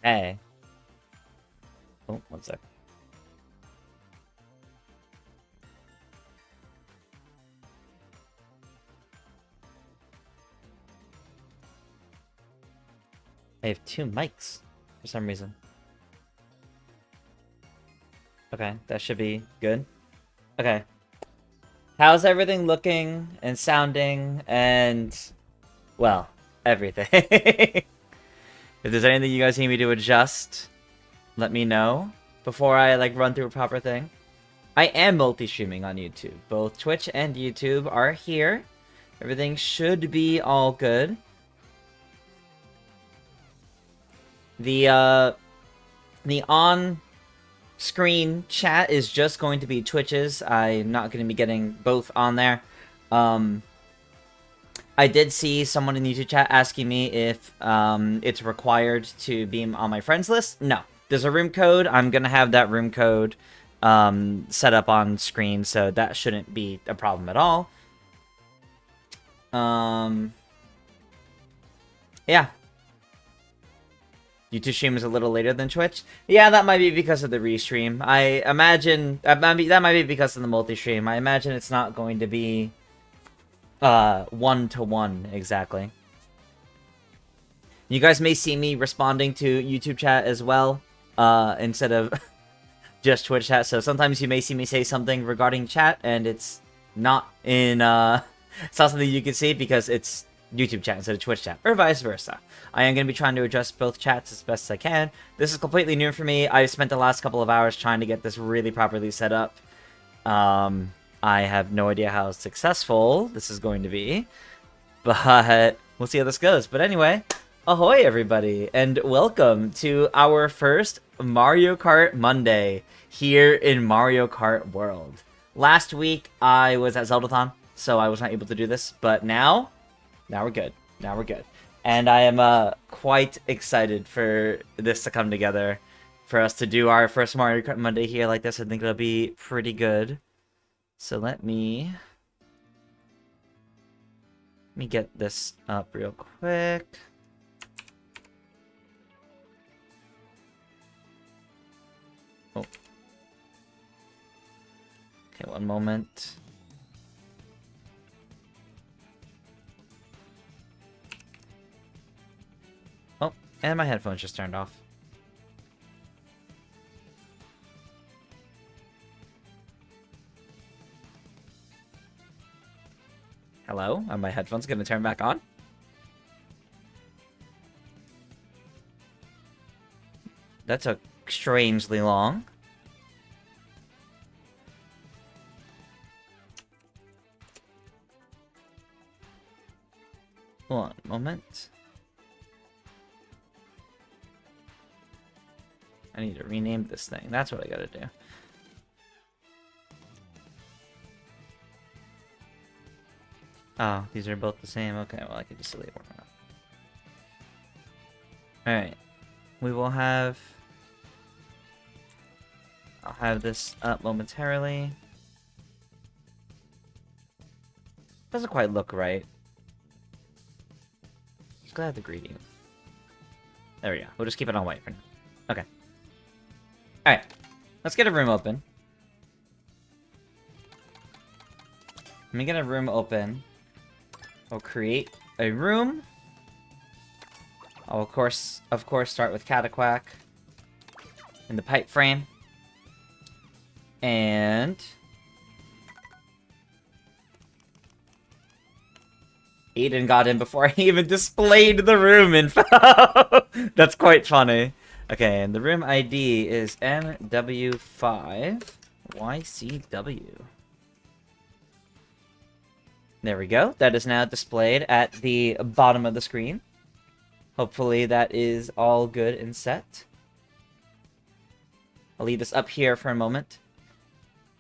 Hey. Oh, one sec. I have 2 mics for some reason. Okay, that should be good. Okay. How's everything looking and sounding and, well, everything? If there's anything you guys need me to adjust, let me know before I run through a proper thing. I am multi-streaming on YouTube. Both Twitch and YouTube are here. Everything should be all good. The on-screen chat is just going to be Twitch's. I'm not going to be getting both on there. I did see someone in the YouTube chat asking me if it's required to be on my friends list. No. There's a room code. I'm going to have that room code set up on screen, so that shouldn't be a problem at all. Yeah. YouTube stream is a little later than Twitch. Yeah, that might be because of the restream. I imagine that might be because of the multi-stream. I imagine it's not going to be 1-to-1 exactly. You guys may see me responding to YouTube chat as well, instead of just Twitch chat. So sometimes you may see me say something regarding chat, and it's not in it's not something you can see because it's YouTube chat instead of Twitch chat, or vice versa. I am going to be trying to adjust both chats as best as I can. This is completely new for me. I've spent the last couple of hours trying to get this really properly set up. I have no idea how successful this is going to be, but we'll see how this goes. But anyway, ahoy everybody, and welcome to our first Mario Kart Monday here in Mario Kart World. Last week I was at Zeldathon, so I was not able to do this, but now we're good. Now we're good. And I am quite excited for this to come together, for us to do our first Mario Kart Monday here like this. I think it'll be pretty good. So let me get this up real quick. Oh. Okay, one moment. Oh, and my headphones just turned off. Hello? Are my headphones going to turn back on? That took strangely long. One moment. I need to rename this thing. That's what I gotta do. Oh, these are both the same. Okay, well, I could just delete one. Alright. We will have... I'll have this up momentarily. Doesn't quite look right. Just glad the gradient. There we go. We'll just keep it on white for now. Okay. Alright. Let's get a room open. Let me get a room open. I'll create a room. I'll of course start with Cataquack in the pipe frame. And Aiden got in before I even displayed the room info. That's quite funny. Okay, and the room ID is MW5YCW. There we go. That is now displayed at the bottom of the screen. Hopefully that is all good and set. I'll leave this up here for a moment.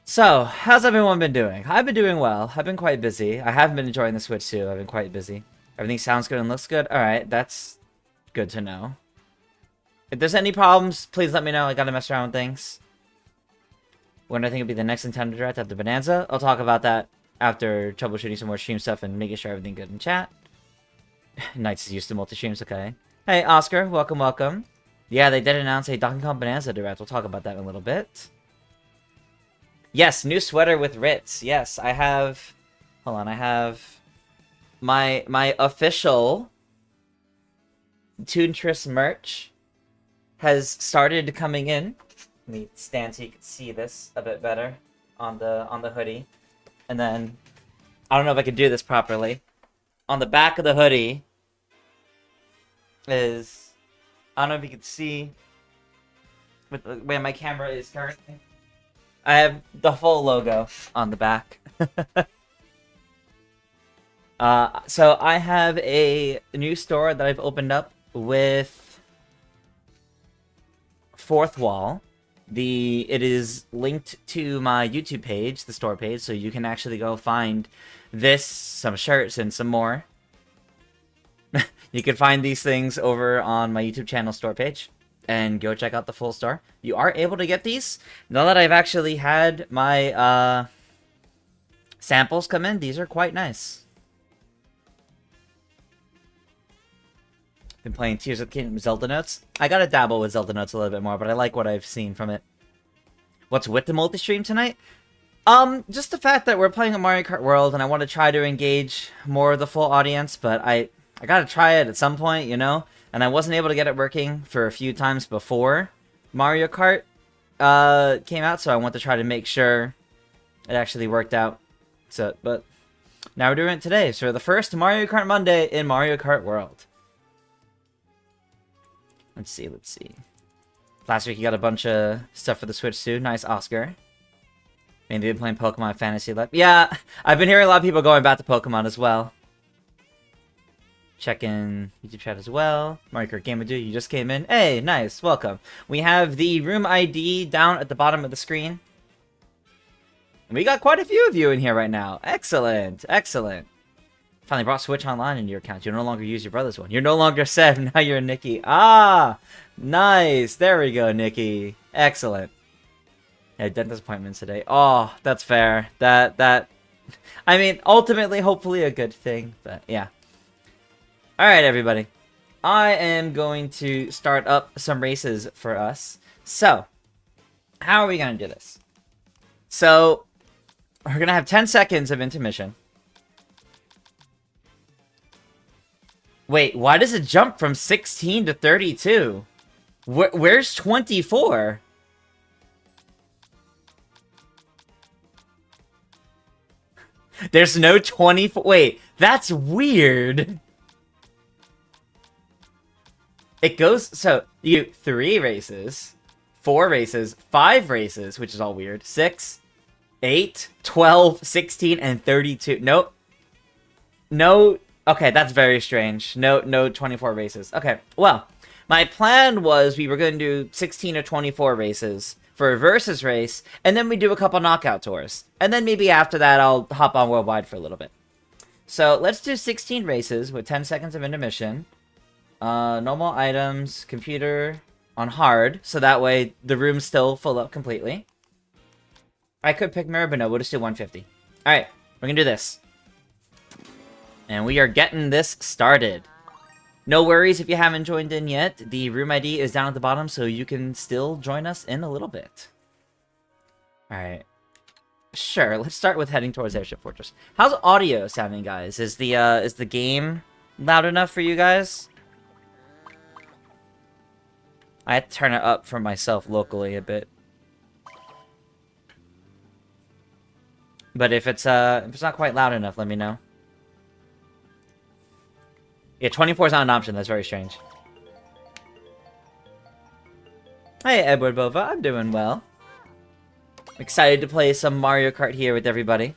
So, how's everyone been doing? I've been doing well. I've been quite busy. I haven't been enjoying the Switch too. I've been quite busy. Everything sounds good and looks good. Alright, that's good to know. If there's any problems, please let me know. I gotta mess around with things. When I think it'll be the next Nintendo Direct after Bonanza, I'll talk about that after troubleshooting some more stream stuff and making sure everything good in chat. Knights is used to multi-streams, okay. Hey, Oscar, welcome, welcome. Yeah, they did announce a Donkey Kong Bonanza Direct. We'll talk about that in a little bit. Yes, new sweater with Ritz. Yes, I have... Hold on, I have... My official Toontress merch has started coming in. Let me stand so you can see this a bit better on the hoodie. And then, I don't know if I can do this properly. On the back of the hoodie is... I don't know if you can see with the way my camera is currently. I have the full logo on the back. So I have a new store that I've opened up with Fourth Wall. It is linked to my YouTube page, the store page, so you can actually go find this, some shirts, and some more. You can find these things over on my YouTube channel store page, and go check out the full store. You are able to get these. Now that I've actually had my samples come in, these are quite nice. Been playing Tears of the Kingdom Zelda Notes. I gotta dabble with Zelda Notes a little bit more, but I like what I've seen from it. What's with the multi-stream tonight? Just the fact that we're playing a Mario Kart World, and I want to try to engage more of the full audience, but I gotta try it at some point, you know? And I wasn't able to get it working for a few times before Mario Kart came out, so I want to try to make sure it actually worked out. So, but now we're doing it today. So the first Mario Kart Monday in Mario Kart World. Let's see. Last week you got a bunch of stuff for the Switch too. Nice, Oscar. Maybe you've been playing Pokemon Fantasy Life. Yeah, I've been hearing a lot of people going back to Pokemon as well. Check in YouTube chat as well. Mario Kart Game of Duty, you just came in. Hey, nice, welcome. We have the room ID down at the bottom of the screen. And we got quite a few of you in here right now. Excellent, excellent. Finally brought Switch Online into your account. You no longer use your brother's one. You're no longer Seb, now you're Nikki. Ah, nice. There we go, Nikki. Excellent. Yeah, dentist appointments today. Oh, that's fair. That. I mean, ultimately, hopefully a good thing, but yeah. Alright, everybody. I am going to start up some races for us. So, how are we going to do this? So, we're going to have 10 seconds of intermission. Wait, why does it jump from 16 to 32? Where's 24? There's no 24. Wait, that's weird. It goes, so you do 3 races, 4 races, 5 races, which is all weird. 6, 8, 12, 16, and 32. Nope. No. Okay, that's very strange. No 24 races. Okay, well, my plan was we were going to do 16 or 24 races for a versus race, and then we do a couple knockout tours. And then maybe after that, I'll hop on Worldwide for a little bit. So let's do 16 races with 10 seconds of intermission. Normal items, computer on hard, so that way the room's still full up completely. I could pick mirror, but no, we'll just do 150. Alright, we're gonna do this. And we are getting this started. No worries if you haven't joined in yet. The room ID is down at the bottom, so you can still join us in a little bit. Alright. Sure, let's start with heading towards Airship Fortress. How's audio sounding, guys? Is the game loud enough for you guys? I had to turn it up for myself locally a bit. But if it's not quite loud enough, let me know. Yeah, 24 is not an option. That's very strange. Hey, Edward Bova. I'm doing well. Excited to play some Mario Kart here with everybody.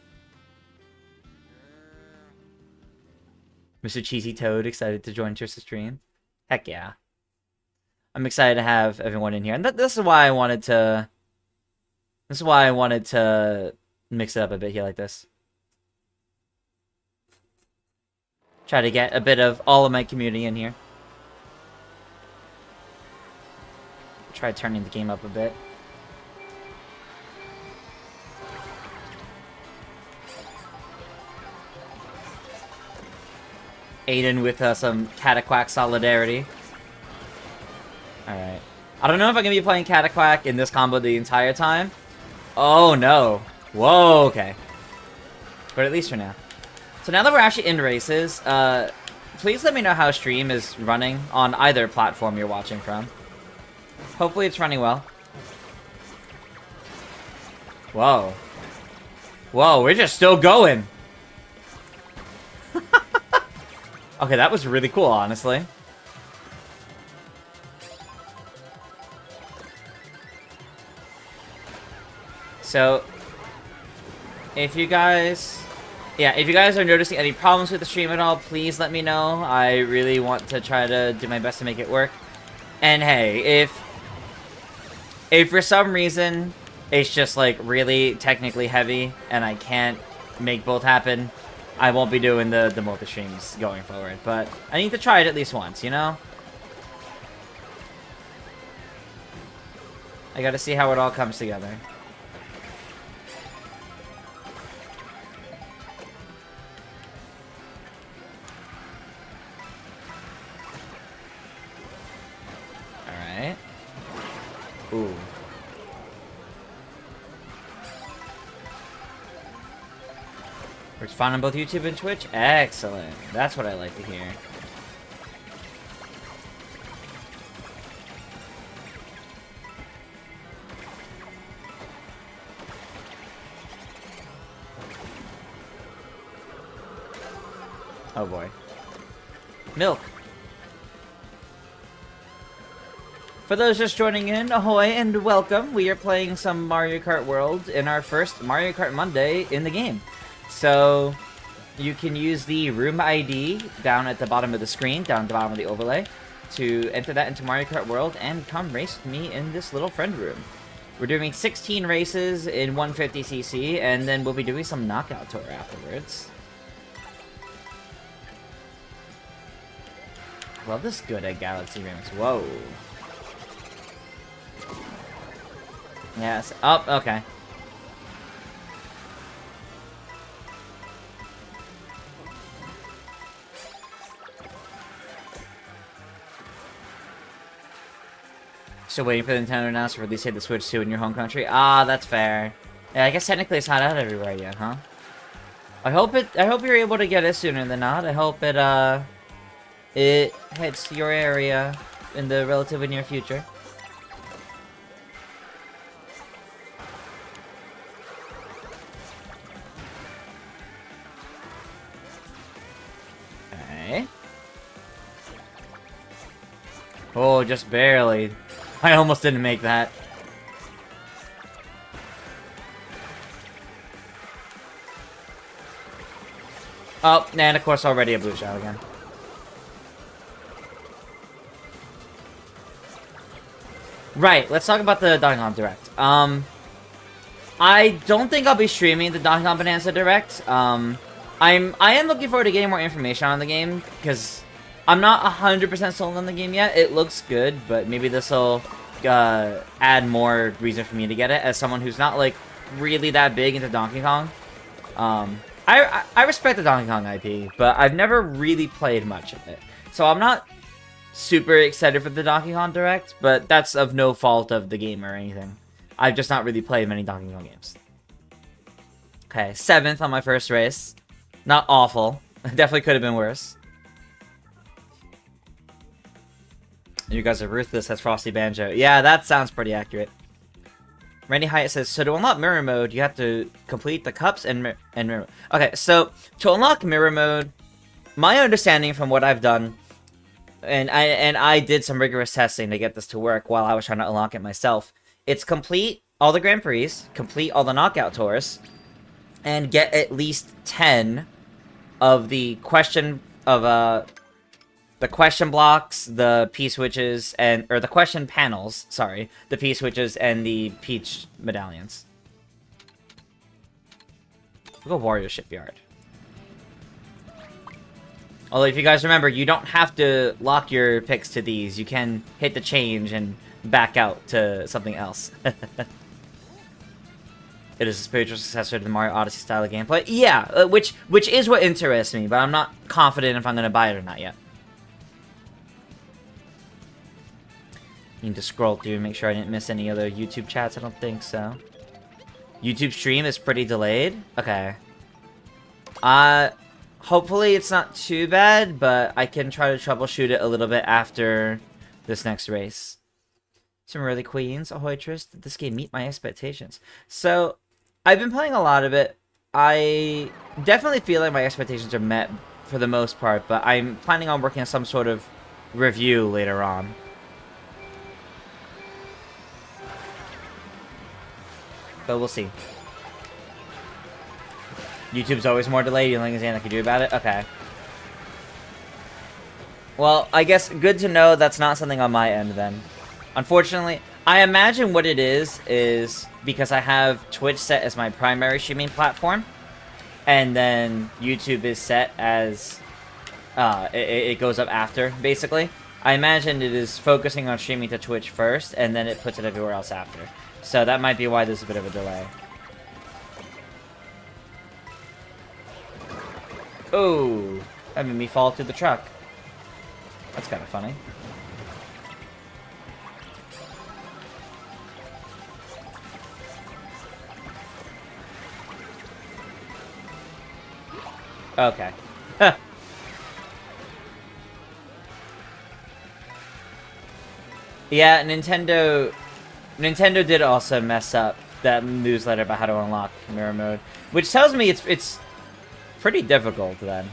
Mr. Cheesy Toad excited to join Trish's stream. Heck yeah. I'm excited to have everyone in here. And this is why I wanted to... This is why I wanted to mix it up a bit here like this. Try to get a bit of all of my community in here. Try turning the game up a bit. Aiden with some Cataquack solidarity. Alright. I don't know if I'm gonna be playing Cataquack in this combo the entire time. Oh no. Whoa, okay. But at least for now. So now that we're actually in races, please let me know how stream is running on either platform you're watching from. Hopefully it's running well. Whoa. Whoa, we're just still going. Okay, that was really cool, honestly. So, if you guys are noticing any problems with the stream at all, please let me know. I really want to try to do my best to make it work. And hey, if for some reason it's just like really technically heavy and I can't make both happen, I won't be doing the multi-streams going forward. But I need to try it at least once, you know? I gotta see how it all comes together. Alright. Ooh. Works fine on both YouTube and Twitch? Excellent. That's what I like to hear. Oh boy. Milk. For those just joining in, ahoy and welcome. We are playing some Mario Kart World in our first Mario Kart Monday in the game. So, you can use the room ID down at the bottom of the screen, down at the bottom of the overlay, to enter that into Mario Kart World and come race with me in this little friend room. We're doing 16 races in 150cc, and then we'll be doing some knockout tour afterwards. Love this good at Galaxy Rims. Whoa. Yes. Oh, okay. Still waiting for the Nintendo announcement to release Hit the Switch 2 in your home country. Ah, that's fair. Yeah, I guess technically it's not out everywhere yet, huh? I hope you're able to get it sooner than not. I hope it hits your area in the relatively near future. Okay. Oh, just barely. I almost didn't make that. Oh, and of course already a blue shell again. Right, let's talk about the Donkey Kong Direct. I don't think I'll be streaming the Donkey Kong Bonanza Direct. I am looking forward to getting more information on the game, because I'm not 100% sold on the game yet. It looks good, but maybe this will add more reason for me to get it, as someone who's not, like, really that big into Donkey Kong. I respect the Donkey Kong IP, but I've never really played much of it. So I'm not super excited for the Donkey Kong Direct, but that's of no fault of the game or anything. I've just not really played many Donkey Kong games. Okay, 7th on my first race. Not awful. Definitely could have been worse. You guys are ruthless as Frosty Banjo. Yeah, that sounds pretty accurate. Randy Hyatt says, so to unlock mirror mode, you have to complete the cups and mirror mode. Okay, so to unlock mirror mode, my understanding from what I've done, and I did some rigorous testing to get this to work while I was trying to unlock it myself. It's complete all the Grand Prix, complete all the knockout tours, and get at least 10 of the question blocks, the P-switches, or the question panels, sorry, the P-switches and the Peach medallions. We'll go Wario Shipyard. Although, if you guys remember, you don't have to lock your picks to these. You can hit the change and back out to something else. It is a spiritual successor to the Mario Odyssey style of gameplay. Yeah, which is what interests me, but I'm not confident if I'm going to buy it or not yet. Need to scroll through and make sure I didn't miss any other YouTube chats. I don't think so. YouTube stream is pretty delayed. Okay. Hopefully it's not too bad, but I can try to troubleshoot it a little bit after this next race. Some early queens. Ahoy, Trist. Did this game meet my expectations? So, I've been playing a lot of it. I definitely feel like my expectations are met for the most part, but I'm planning on working on some sort of review later on. But we'll see. YouTube's always more delayed. You think there's anything I can do about it? Okay. Well, I guess good to know that's not something on my end then. Unfortunately, I imagine what it is because I have Twitch set as my primary streaming platform, and then YouTube is set as it goes up after, basically. I imagine it is focusing on streaming to Twitch first, and then it puts it everywhere else after. So that might be why there's a bit of a delay. Oh, that made me fall through the truck. That's kind of funny. Okay. Yeah, Nintendo did also mess up that newsletter about how to unlock mirror mode, which tells me it's pretty difficult then.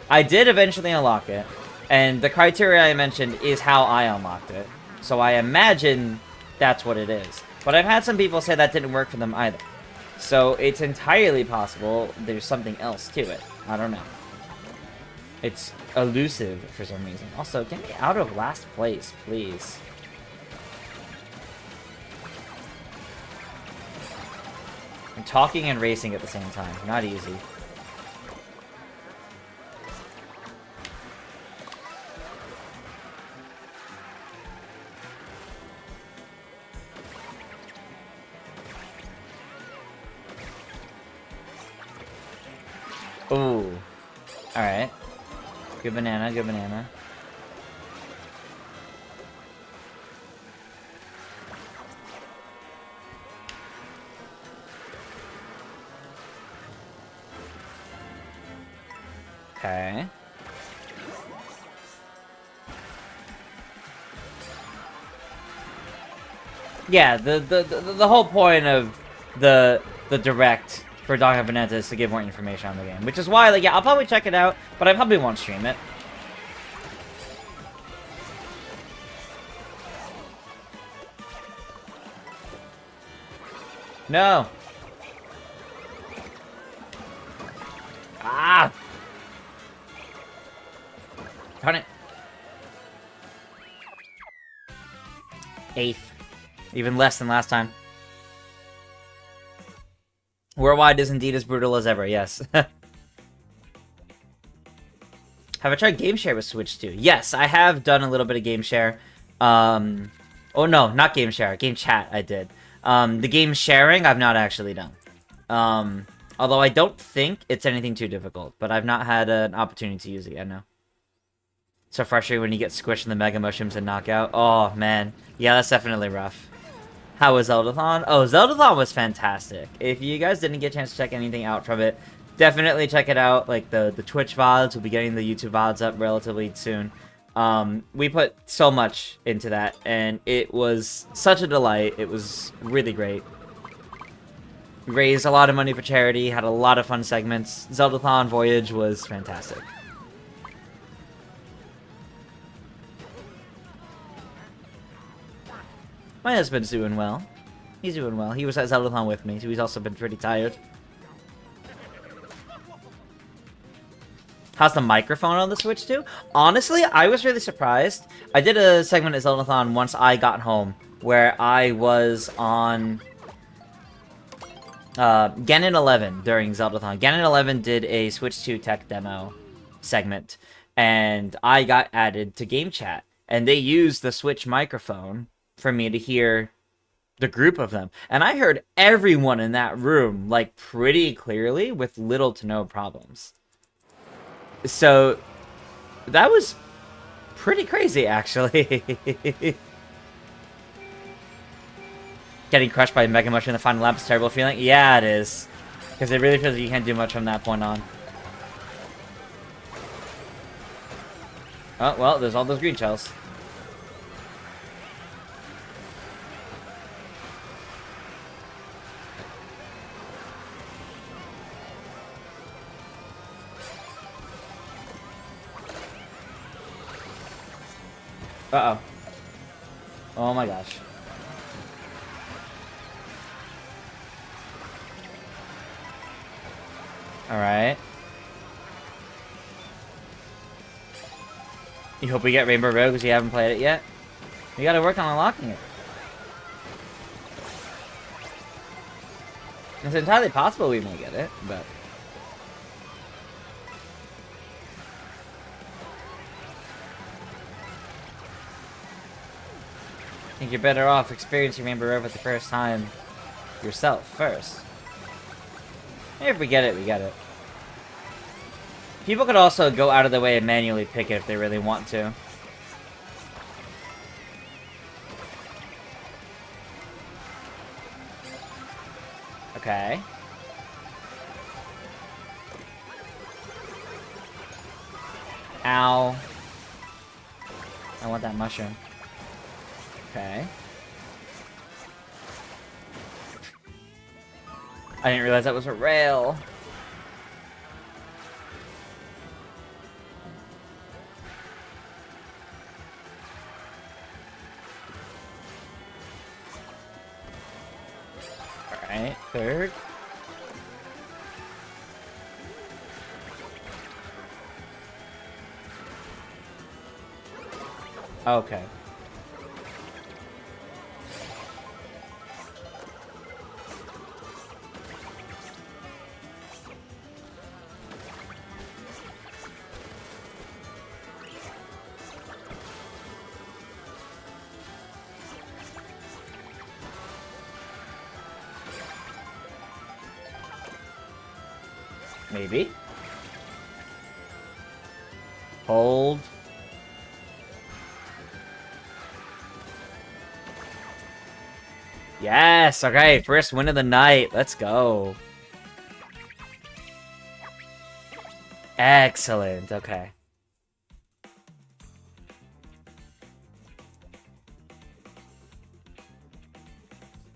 I did eventually unlock it, and the criteria I mentioned is how I unlocked it. So I imagine that's what it is. But I've had some people say that didn't work for them either. So it's entirely possible there's something else to it. I don't know. It's elusive for some reason. Also, get me out of last place, please. I'm talking and racing at the same time. Not easy. Ooh. Alright. Good banana, good banana. Okay. Yeah, the whole point of the direct for Dog and Veneta is to give more information on the game, which is why, like, yeah, I'll probably check it out, but I probably won't stream it. No. Ah. Darn it. 8th. Even less than last time. Worldwide is indeed as brutal as ever, yes. Have I tried game share with Switch 2? Yes, I have done a little bit of game share. Oh no, not game share. Game chat I did. The game sharing I've not actually done. Although I don't think it's anything too difficult, but I've not had an opportunity to use it yet, no. So frustrating when you get squished in the Mega Mushrooms and knockout. Oh, man. Yeah, that's definitely rough. How was Zeldathon? Oh, Zeldathon was fantastic. If you guys didn't get a chance to check anything out from it, definitely check it out. Like, the Twitch VODs, we'll be getting the YouTube VODs up relatively soon. We put so much into that, and it was such a delight. It was really great. We raised a lot of money for charity, had a lot of fun segments. Zeldathon Voyage was fantastic. My husband's doing well. He's doing well. He was at Zeldathon with me, so he's also been pretty tired. How's the microphone on the Switch too? Honestly, I was really surprised. I did a segment at Zeldathon once I got home, where I was on Ganon 11 during Zeldathon. Ganon 11 did a Switch 2 tech demo segment, and I got added to game chat, and they used the Switch microphone for me to hear the group of them. And I heard everyone in that room, like, pretty clearly with little to no problems. So, that was pretty crazy, actually. getting crushed by Mega Mushroom in the final lap is a terrible feeling? Yeah, it is. Because it really feels like you can't do much from that point on. Oh, well, there's all those green shells. Uh-oh. Oh my gosh. Alright. You hope we get Rainbow Road because you haven't played it yet? We gotta work on unlocking it. It's entirely possible we may get it, but... I think you're better off experiencing Rainbow Road for the first time yourself first. If we get it, we get it. People could also go out of the way and manually pick it if they really want to. Okay. Ow. I want that mushroom. Okay. I didn't realize that was a rail. Alright, third. Okay. Maybe. Hold. Yes, okay, first win of the night. Let's go. Excellent, okay.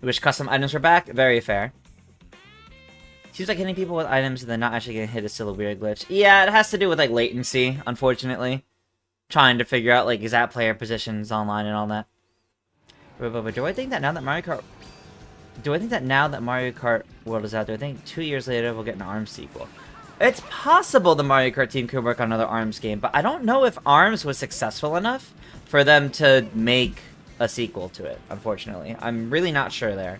Wish custom items were back? Very fair. Seems like hitting people with items and then not actually getting hit is still a weird glitch. Yeah, it has to do with, like, latency, unfortunately. Trying to figure out, like, exact player positions online and all that. But do I think that now that Mario Kart... Do I think that now that Mario Kart World is out there, I think 2 years later we'll get an ARMS sequel. It's possible the Mario Kart team could work on another ARMS game, but I don't know if ARMS was successful enough for them to make a sequel to it, unfortunately. I'm really not sure there.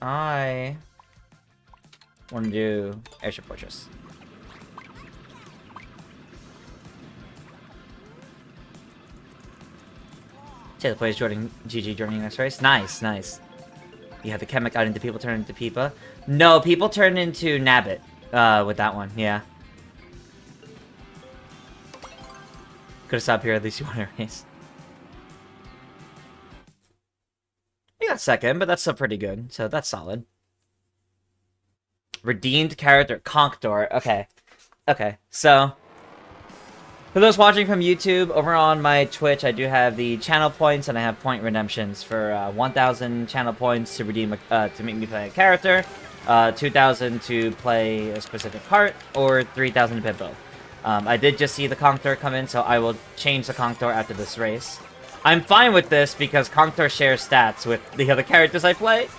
I want to do Airship Fortress. Taylor plays Jordan GG joining next race. Nice, nice. You have the Chemic out into people turn into Peepa. No, people turn into Nabbit with that one, yeah. Could have stopped here, at least you want to race. We got second, but that's still pretty good, so that's solid. Redeemed character, Conkedor. Okay. Okay, so... For those watching from YouTube, over on my Twitch, I do have the channel points, and I have point redemptions for 1,000 channel points to redeem to make me play a character, 2,000 to play a specific part, or 3,000 to pit both. I did just see the Conkedor come in, so I will change the Conkedor after this race. I'm fine with this because Conkedor shares stats with the other characters I play.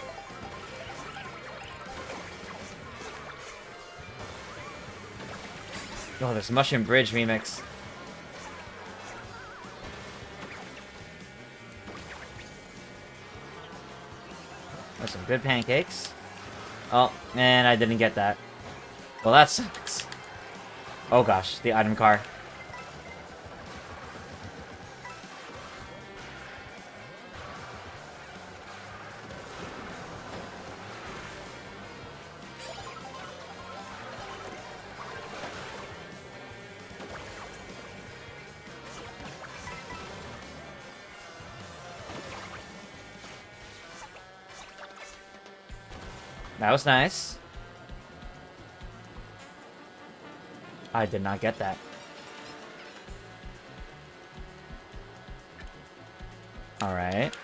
Oh, there's Mushroom Bridge remix. There's some good pancakes. Oh, and I didn't get that. Well, that sucks. Oh gosh, the item car. That was nice. I did not get that. Alright.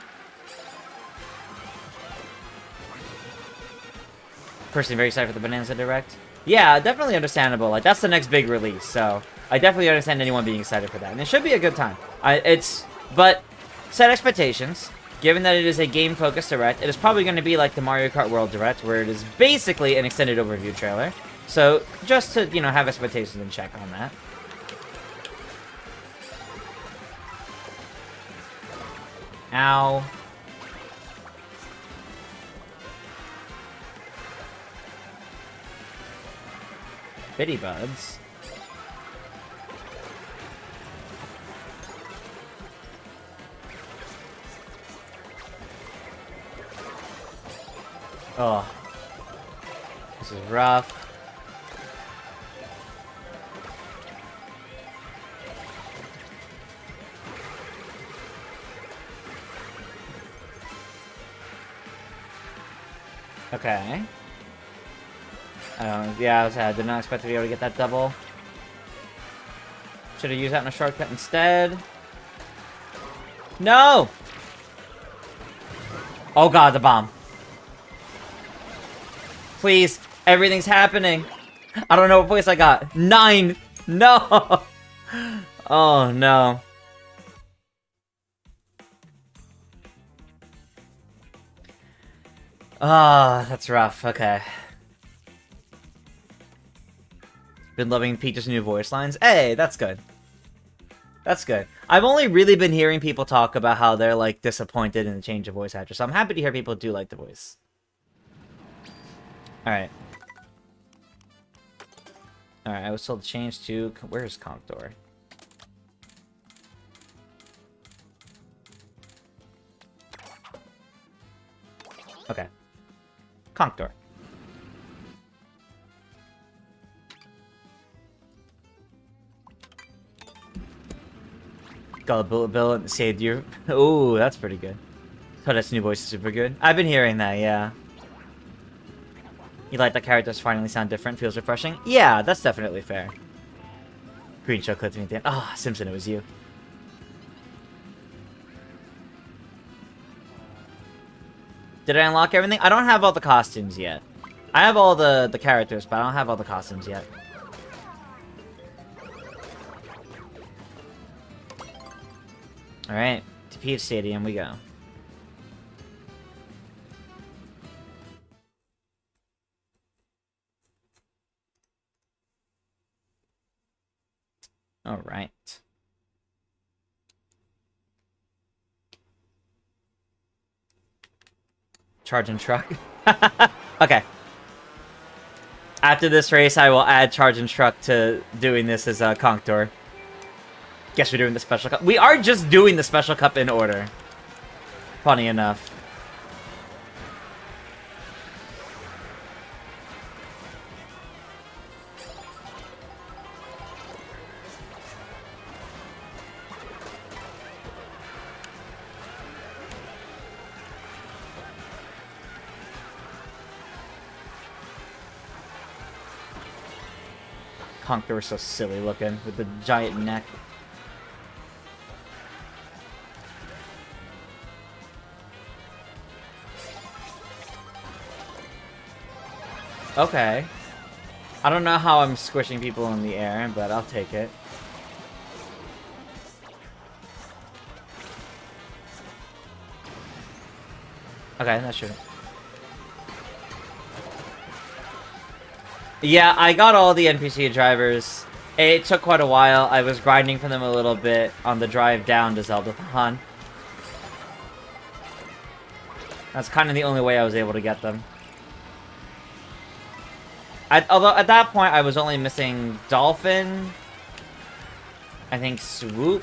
Personally very excited for the Bonanza Direct. Yeah, definitely understandable. Like, that's the next big release, so I definitely understand anyone being excited for that. And it should be a good time. But set expectations. Given that it is a game-focused Direct, it is probably going to be like the Mario Kart World Direct, where it is basically an extended overview trailer. So, just to, you know, have expectations in check on that. Ow. Bitty buds. Oh. This is rough. Okay. Yeah, I did not expect to be able to get that double. Should have used that in a shortcut instead. No! Oh god, the bomb. Please, everything's happening. I don't know what place I got. 9! No! Oh no. Ah, that's rough. Okay. Been loving Peach's new voice lines. Hey, that's good. That's good. I've only really been hearing people talk about how they're, like, disappointed in the change of voice actor, so I'm happy to hear people do like the voice. Alright. Alright, I was told to change to... Where's Conctor? Okay. Conctor. Got a bullet bill and saved you. Ooh, that's pretty good. Toadette's new voice is super good. I've been hearing that, yeah. You like the characters finally sound different, feels refreshing? Yeah, that's definitely fair. Green show clipped me at the end. Ah, oh, Simpson, it was you. Did I unlock everything? I don't have all the costumes yet. I have all the characters, but I don't have all the costumes yet. Alright, to Peach Stadium we go. Alright. Charge and truck. Okay. After this race, I will add charge and truck to doing this as a Conctor. Guess we're doing the special cup. We are just doing the special cup in order. Funny enough. Conctor was so silly looking with the giant neck. Okay. I don't know how I'm squishing people in the air, but I'll take it. Okay, that's true. Yeah, I got all the NPC drivers. It took quite a while. I was grinding for them a little bit on the drive down to Zelda-thon. That's kind of the only way I was able to get them. Although, at that point, I was only missing Dolphin, I think Swoop,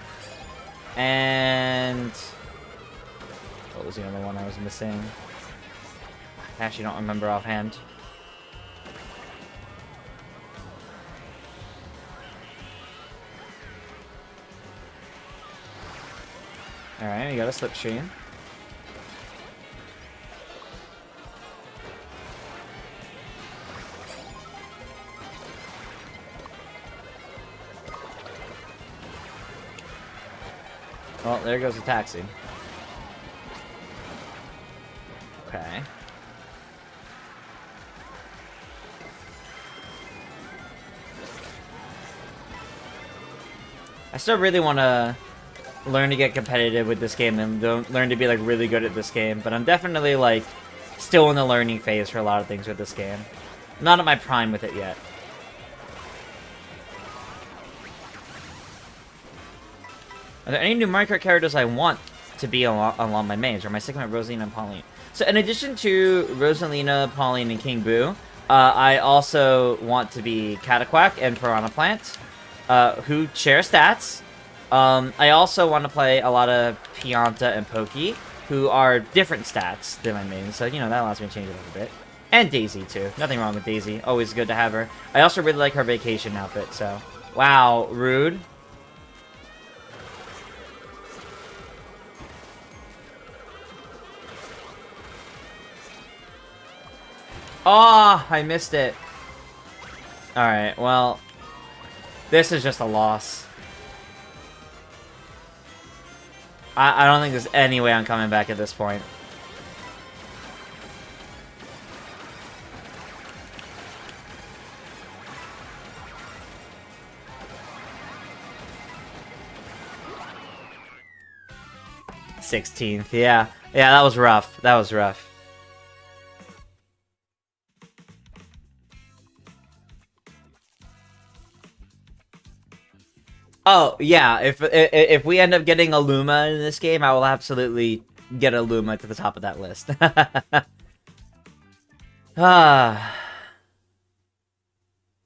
and... What was the other one I was missing? I actually don't remember offhand. Alright, we got a slipstream. Well, there goes the taxi. Okay. I still really want to learn to get competitive with this game and learn to be like really good at this game, but I'm definitely like still in the learning phase for a lot of things with this game. I'm not at my prime with it yet. Are there any new Mario Kart characters I want to be along my mains, or am I sticking with Rosalina and Pauline? So in addition to Rosalina, Pauline, and King Boo, I also want to be Cataquack and Piranha Plant, who share stats. I also want to play a lot of Pianta and Pokey, who are different stats than my mains, so, you know, that allows me to change it a little bit. And Daisy, too. Nothing wrong with Daisy. Always good to have her. I also really like her vacation outfit, so... Wow, rude. Oh, I missed it. Alright, well... This is just a loss. I don't think there's any way I'm coming back at this point. $16th, yeah. Yeah, that was rough. That was rough. Oh, yeah, if we end up getting a Luma in this game, I will absolutely get a Luma to the top of that list.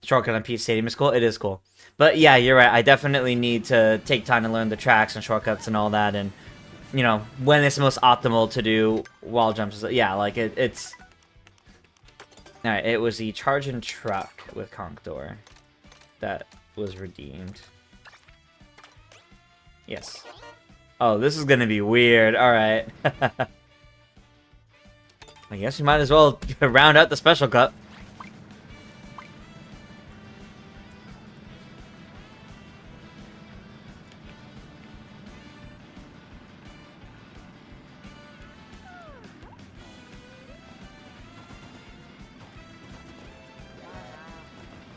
Shortcut on Peach Stadium is cool. It is cool. But yeah, you're right. I definitely need to take time to learn the tracks and shortcuts and all that, and, you know, when it's most optimal to do wall jumps. Yeah, like, it's... Alright, it was the Charging Truck with Conch-Door that was redeemed. Yes. Oh, this is gonna be weird. Alright. I guess we might as well round out the Special Cup.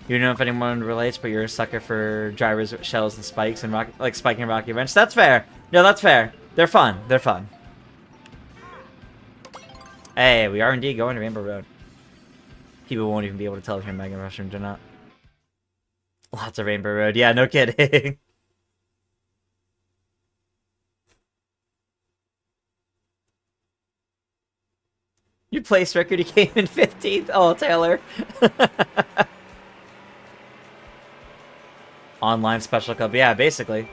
You don't know if anyone relates, but you're a sucker for drivers, shells, and spikes, and like spiking Rocky Bench. That's fair. No, that's fair. They're fun. They're fun. Hey, we are indeed going to Rainbow Road. People won't even be able to tell if you're Mega Mushrooms or not. Lots of Rainbow Road. Yeah, no kidding. Your place record, you came in 15th? Oh, Taylor. Online Special Cup. Yeah, basically.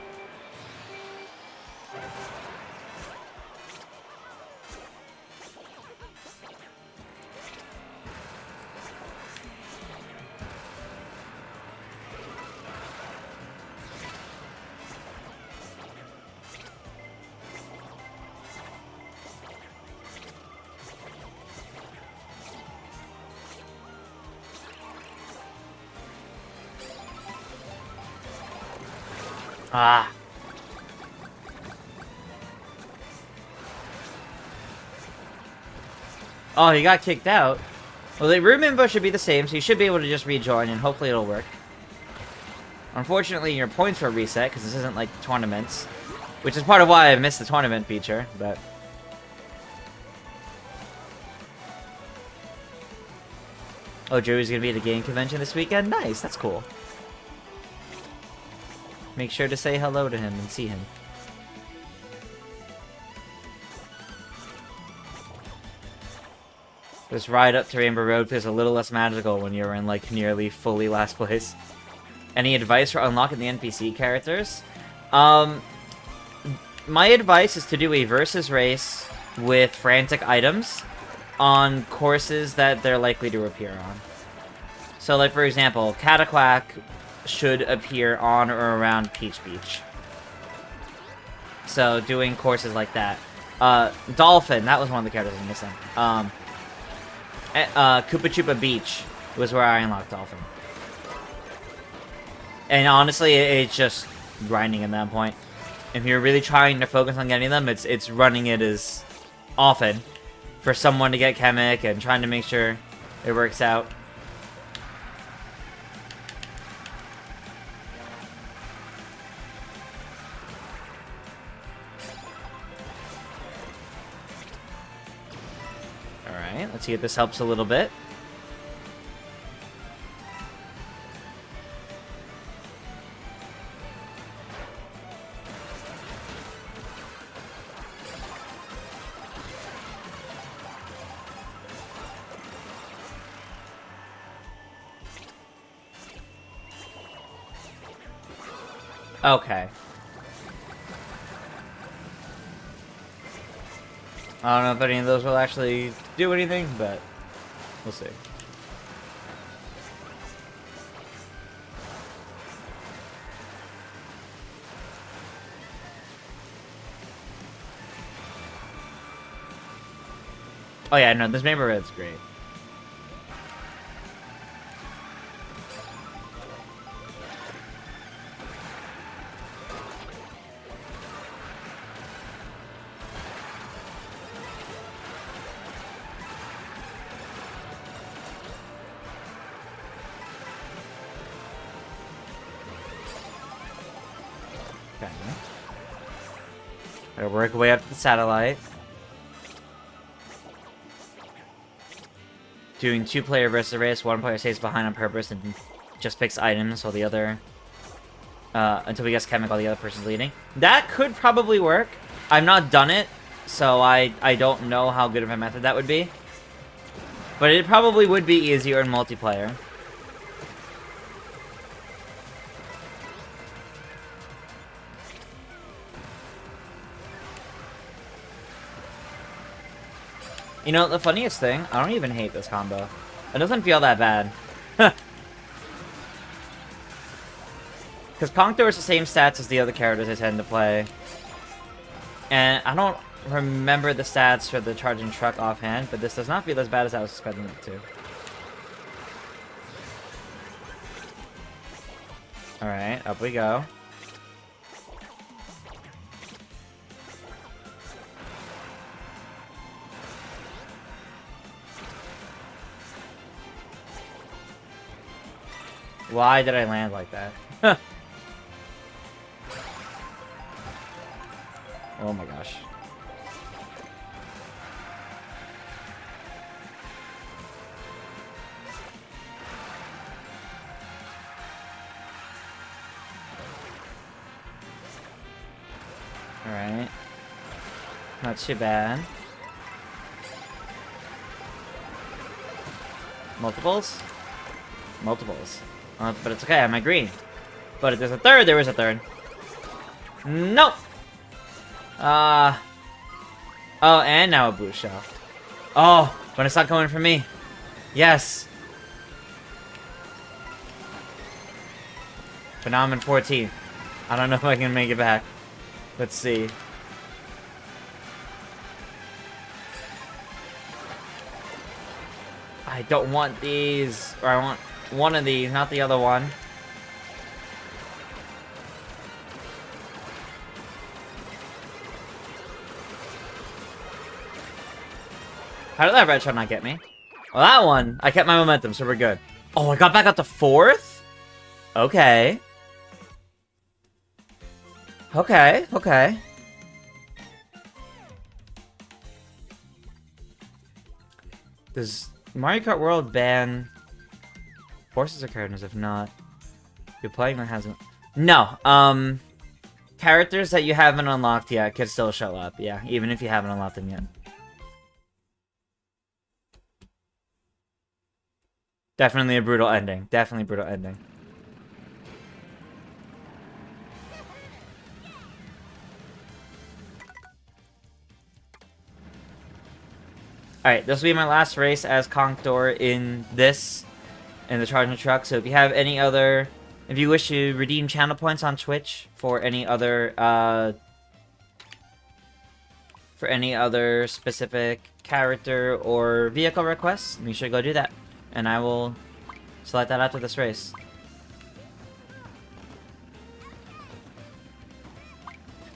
Ah. Oh, he got kicked out. Well, the room info should be the same, so you should be able to just rejoin, and hopefully it'll work. Unfortunately, your points were reset, because this isn't like tournaments. Which is part of why I missed the tournament feature, but... Oh, Joey's gonna be at a game convention this weekend? Nice, that's cool. Make sure to say hello to him and see him. This ride up to Rainbow Road feels a little less magical when you're in, like, nearly fully last place. Any advice for unlocking the NPC characters? My advice is to do a versus race with frantic items on courses that they're likely to appear on. So, like, for example, Cataquack should appear on or around Peach Beach. So, doing courses like that. Dolphin, that was one of the characters I'm missing. Koopa Troopa Beach was where I unlocked Dolphin. And honestly, it's just grinding at that point. if you're really trying to focus on getting them, it's running it as often for someone to get Chemic and trying to make sure it works out. Alright, let's see if this helps a little bit. Okay. I don't know if any of those will actually do anything, but we'll see. Oh yeah, no, this Maple Red's great. Okay. Gotta work our way up to the satellite. Doing 2-player versus race, 1 player stays behind on purpose and just picks items while the other... until we guess Chemic while the other person's leading. That could probably work. I've not done it, so I don't know how good of a method that would be. But it probably would be easier in multiplayer. You know, the funniest thing, I don't even hate this combo. It doesn't feel that bad. Because Conctor is the same stats as the other characters I tend to play. And I don't remember the stats for the charging truck offhand, but this does not feel as bad as I was expecting it to. Alright, up we go. Why did I land like that? Oh my gosh. Alright. Not too bad. Multiples? Multiples. But it's okay, I'm at green. But if there's a third, there is a third. Nope! Oh, and now a boost shell. Oh, but it's not going for me. Yes! But now I'm in 14th. I don't know if I can make it back. Let's see. I don't want these. Or I want one of these, not the other one. How did that red shot not get me? Well, that one, I kept my momentum, so we're good. Oh, I got back up to 4th? Okay. Okay, okay. Does Mario Kart World ban horses or characters? If not, you're playing that hasn't... No, characters that you haven't unlocked yet could still show up, yeah, even if you haven't unlocked them yet. Definitely a brutal ending. Definitely a brutal ending. Alright, this will be my last race as Conctor in this, in the charging truck. So if you have any other, if you wish to redeem channel points on Twitch for any other specific character or vehicle requests, make sure to go do that. And I will select that after this race.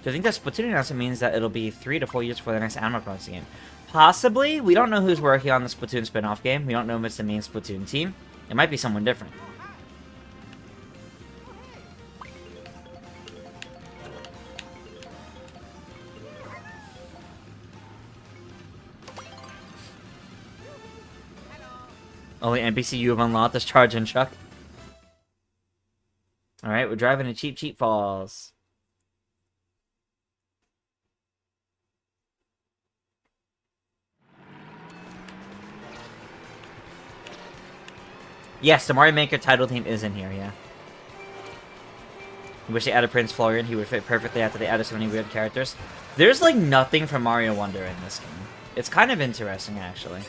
Do you think that Splatoon announcement means that it'll be 3 to 4 years before the next Animal Crossing game? Possibly. We don't know who's working on the Splatoon spin-off game. We don't know if it's the main Splatoon team. It might be someone different. Only NPC you have unlocked is Charge and Chuck. Alright, we're driving to Cheap Falls. Yes, the Mario Maker title theme is in here, yeah. I wish they added Prince Florian. He would fit perfectly after they added so many weird characters. There's, like, nothing from Mario Wonder in this game. It's kind of interesting, actually.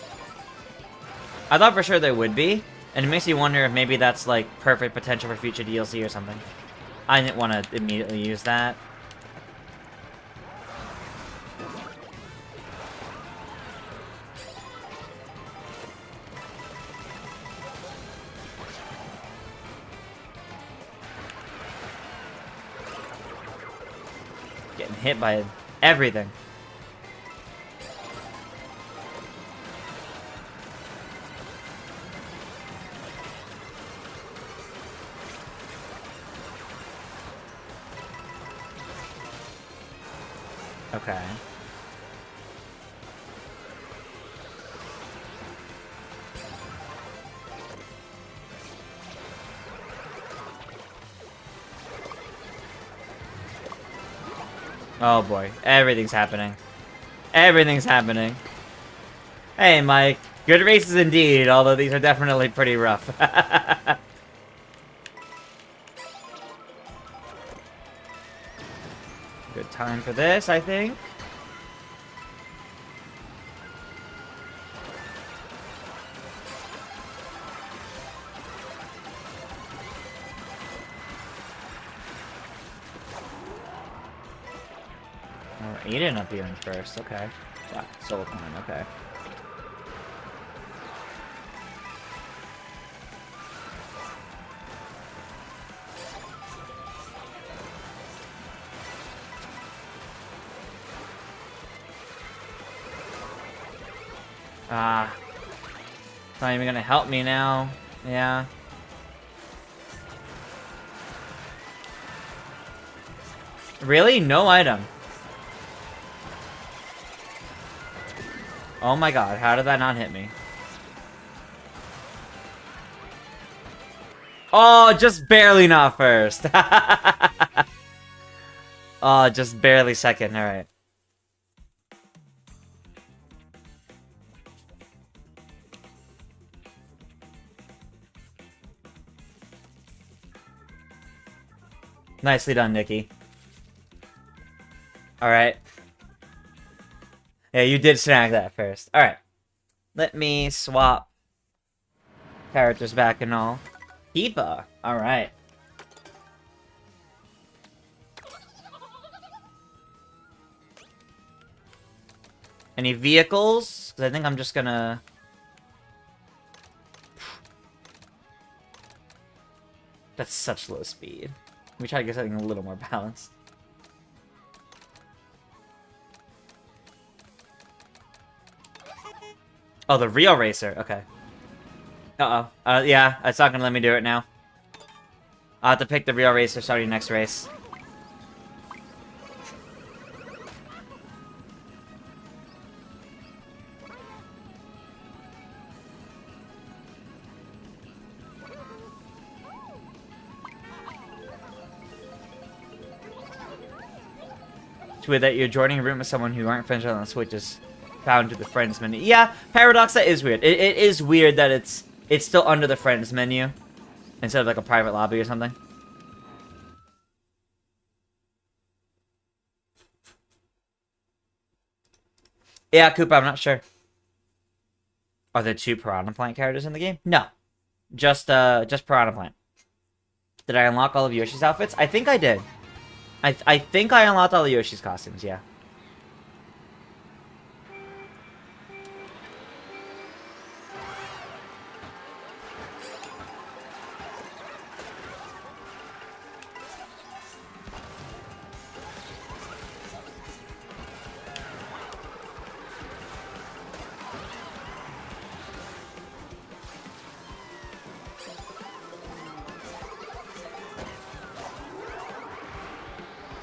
I thought for sure there would be, and it makes you wonder if maybe that's, like, perfect potential for future DLC or something. I didn't want to immediately use that. Getting hit by everything. Okay. Oh boy, everything's happening. Everything's happening. Hey, Mike. Good races indeed, although these are definitely pretty rough. Good time for this, I think. Oh, Aiden up here in first, okay. Wow, Soul Coin, okay. Ah. It's not even gonna help me now. Yeah. Really? No item. Oh my god, how did that not hit me? Oh, just barely not first. Oh, just barely second, alright. Nicely done, Nikki. Alright. Yeah, you did snag that first. Alright. Let me swap characters back and all. Keepa. Alright. Any vehicles? Because I think I'm just gonna... That's such low speed. Let me try to get something a little more balanced. Oh, the real racer. Okay. Uh-oh. Yeah, it's not gonna let me do it now. I'll have to pick the real racer starting next race. It's weird that you're joining a room with someone who aren't friends on the Switch is found to the friends menu. Yeah, Paradox, that is weird. It is weird that it's still under the friends menu instead of like a private lobby or something. Yeah, Koopa, I'm not sure. Are there 2 Piranha Plant characters in the game? No. Just Piranha Plant. Did I unlock all of Yoshi's outfits? I think I did. I think I unlocked all the Yoshi's costumes, yeah.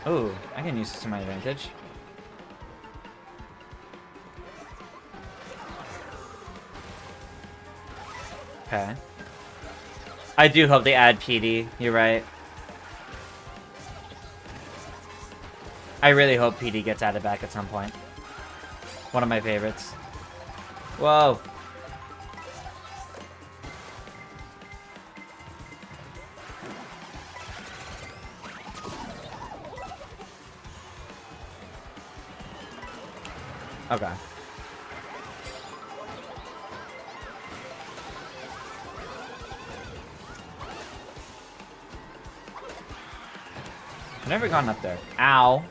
Ooh, I can use this to my advantage. Okay. I do hope they add PD. You're right. I really hope PD gets added back at some point. One of my favorites. Whoa. Okay. I've never gone up there. Ow.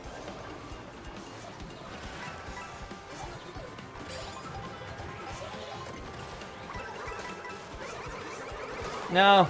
No.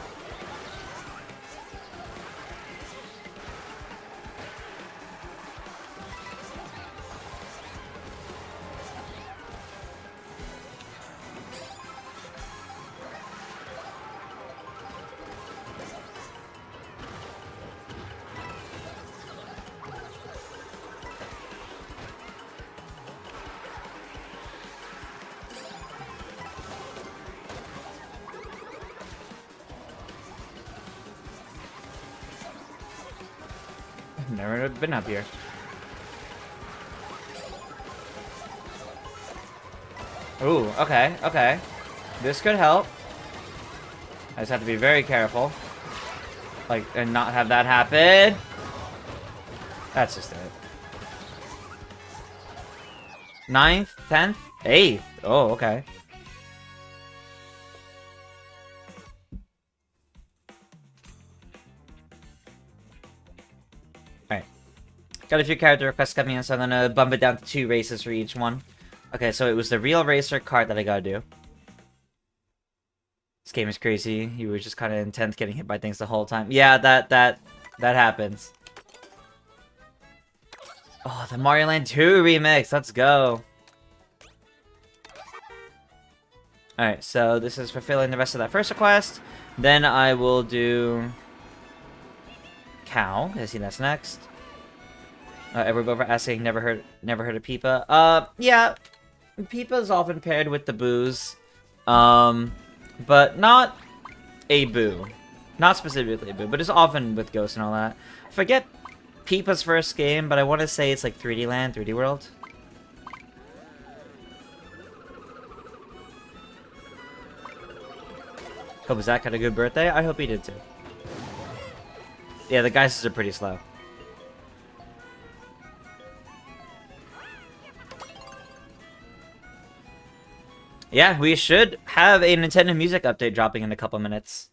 I've never been up here. Ooh, okay, okay. This could help. I just have to be very careful. Like, and not have that happen. That's just it. 9th, 10th, 8th. Oh, okay. Alright. Got a few character requests coming in, so I'm gonna bump it down to 2 races for each one. Okay, so it was the Real Racer cart that I gotta do. This game is crazy. You were just kind of intent getting hit by things the whole time. Yeah, that happens. Oh, the Mario Land 2 remix. Let's go. Alright, so this is fulfilling the rest of that first request. Then I will do Cow. I see that's next. Edward Bover asking, never heard of Peepa. Yeah, Peepa is often paired with the Boos. But not a Boo. Not specifically a Boo, but it's often with Ghost and all that. I forget Peepa's first game, but I want to say it's like 3D Land, 3D World. Hope Zach had a good birthday. I hope he did too. Yeah, the guys are pretty slow. Yeah, we should have a Nintendo Music update dropping in a couple minutes.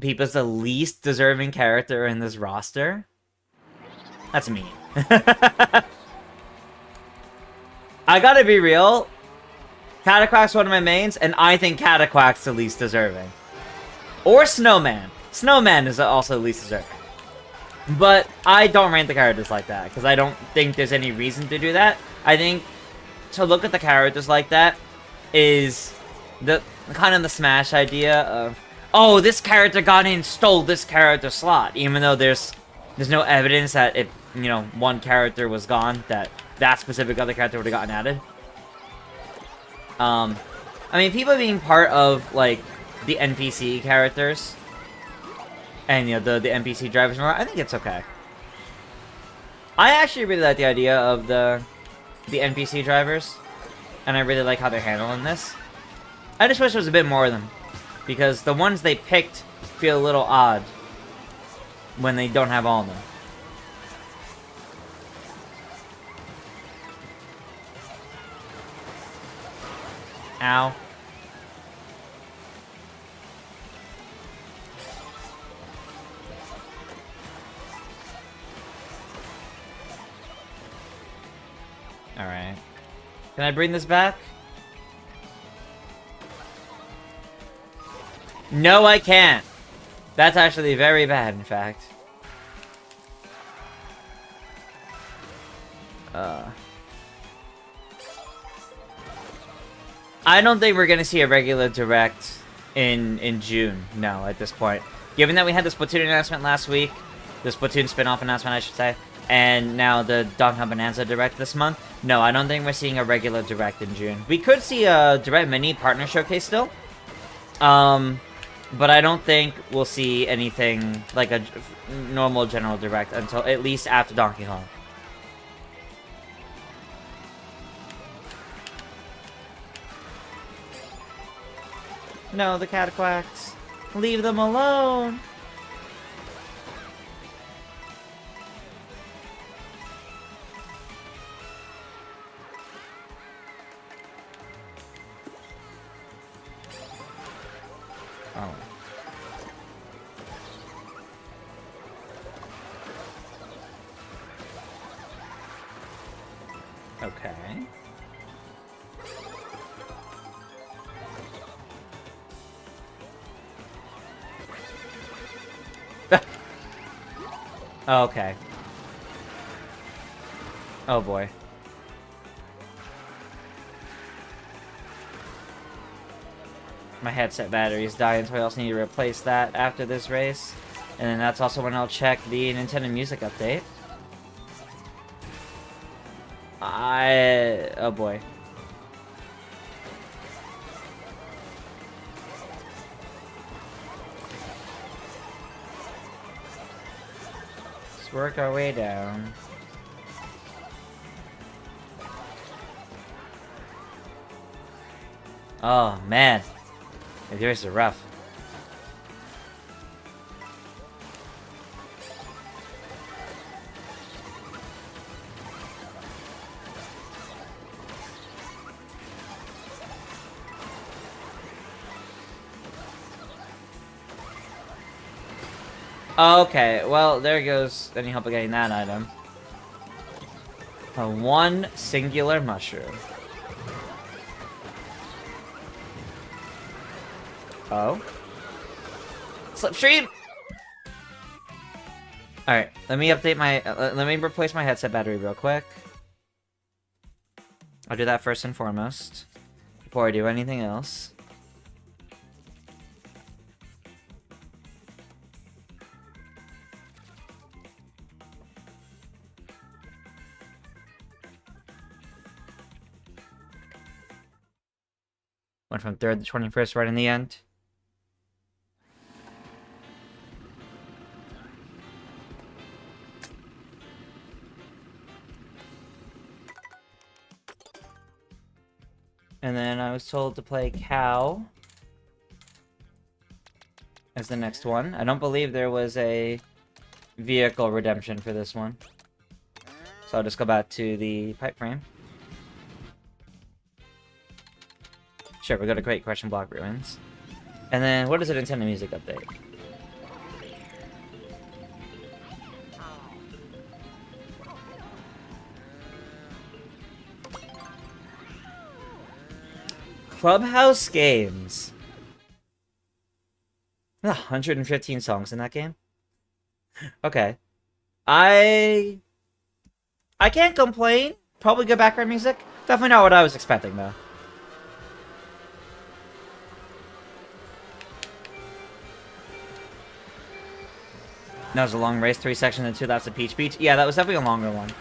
Peepa's the least deserving character in this roster? That's mean. I gotta be real. Cataquack's one of my mains, and I think Cataquack's the least deserving. Or Snowman. Snowman is also the least deserving. But I don't rank the characters like that, because I don't think there's any reason to do that. I think to look at the characters like that is the kind of the Smash idea of, oh, this character got in, stole this character's slot, even though there's no evidence that if, you know, one character was gone, that specific other character would have gotten added. I mean, people being part of, like, the NPC characters, and, you know, the NPC drivers, I think it's okay. I actually really like the idea of the NPC drivers, and I really like how they're handling this. I just wish there was a bit more of them, because the ones they picked feel a little odd when they don't have all of them. Ow. Alright. Can I bring this back? No, I can't. That's actually very bad, in fact. I don't think we're gonna see a regular direct in June. No, at this point. Given that we had this Splatoon announcement last week, the Splatoon spin-off announcement, I should say, and now the Donkey Kong Bonanza Direct this month. No, I don't think we're seeing a regular Direct in June. We could see a Direct Mini Partner Showcase still. But I don't think we'll see anything like a normal General Direct until at least after Donkey Kong. No, the Cataquacks. Leave them alone! Oh. Okay. Okay. Oh boy. My headset battery is dying, so I also need to replace that after this race. And then that's also when I'll check the Nintendo Music update. Oh boy. Let's work our way down. Oh man. The races are rough. Okay, well, there goes any hope of getting that item. One singular mushroom. Oh. Slipstream! Alright, let me update my... let me replace my headset battery real quick. I'll do that first and foremost. Before I do anything else. Went from 3rd to 21st right in the end. And then I was told to play Cow as the next one. I don't believe there was a vehicle redemption for this one. So I'll just go back to the pipe frame. Sure, we go to Great Question Block Ruins. And then, what is a Nintendo Music update? Clubhouse Games. There's 115 songs in that game? Okay. I can't complain. Probably good background music. Definitely not what I was expecting, though. That was a long race, 3 sections and 2 laps of Peach Beach. Yeah, that was definitely a longer one.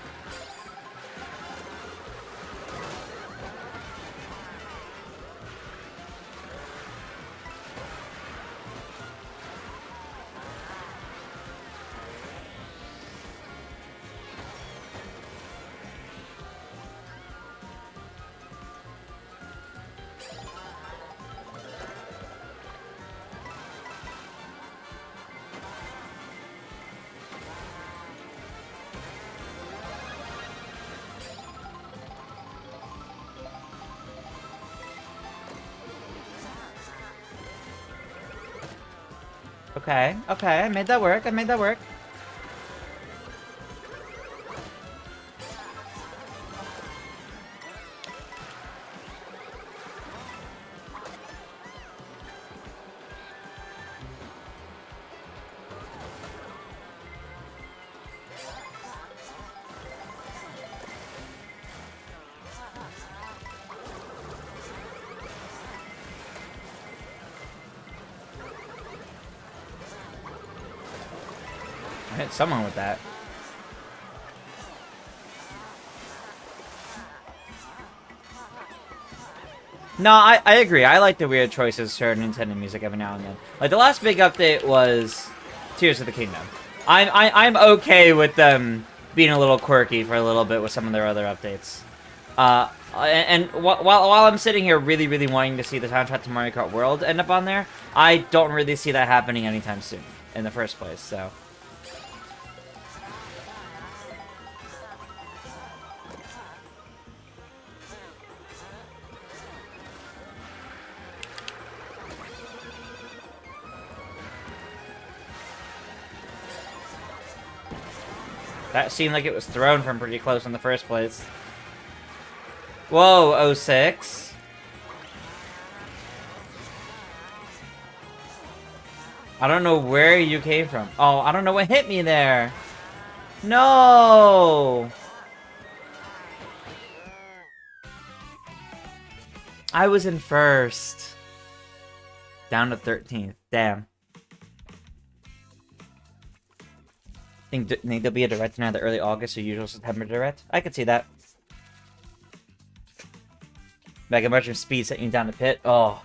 Okay, okay, I made that work, I made that work. I hit someone with that. No, I agree. I like the weird choices for Nintendo music every now and then. Like, the last big update was Tears of the Kingdom. I'm okay with them being a little quirky for a little bit with some of their other updates. And while I'm sitting here really wanting to see the soundtrack to Mario Kart World end up on there, I don't really see that happening anytime soon in the first place, so... That seemed like it was thrown from pretty close in the first place. Whoa, 06. I don't know where you came from. Oh, I don't know what hit me there. No! I was in first. Down to 13th. Damn. Think there'll be a direct in either early August or usual September direct? I could see that. Mega Merchant Speed setting you down the pit. Oh.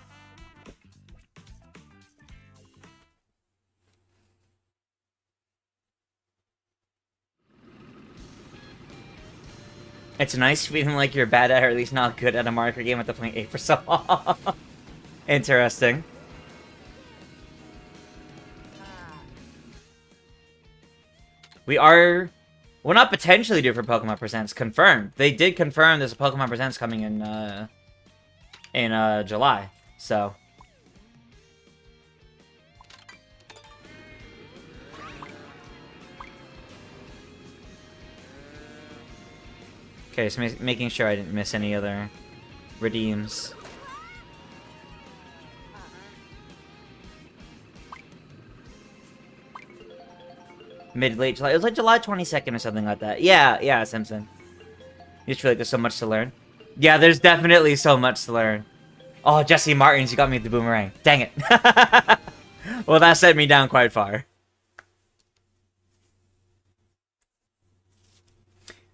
It's nice feeling like you're bad at, or at least not good at a Mario Kart game after playing 8 for so long. Interesting. We're not potentially due for Pokemon Presents. Confirmed. They did confirm there's a Pokemon Presents coming in July. So. Okay, so making sure I didn't miss any other redeems. Mid-late July. It was like July 22nd or something like that. Yeah, Simpson. You just feel like there's so much to learn. Yeah, there's definitely so much to learn. Oh, Jesse Martins, you got me with the boomerang. Dang it. Well, that set me down quite far.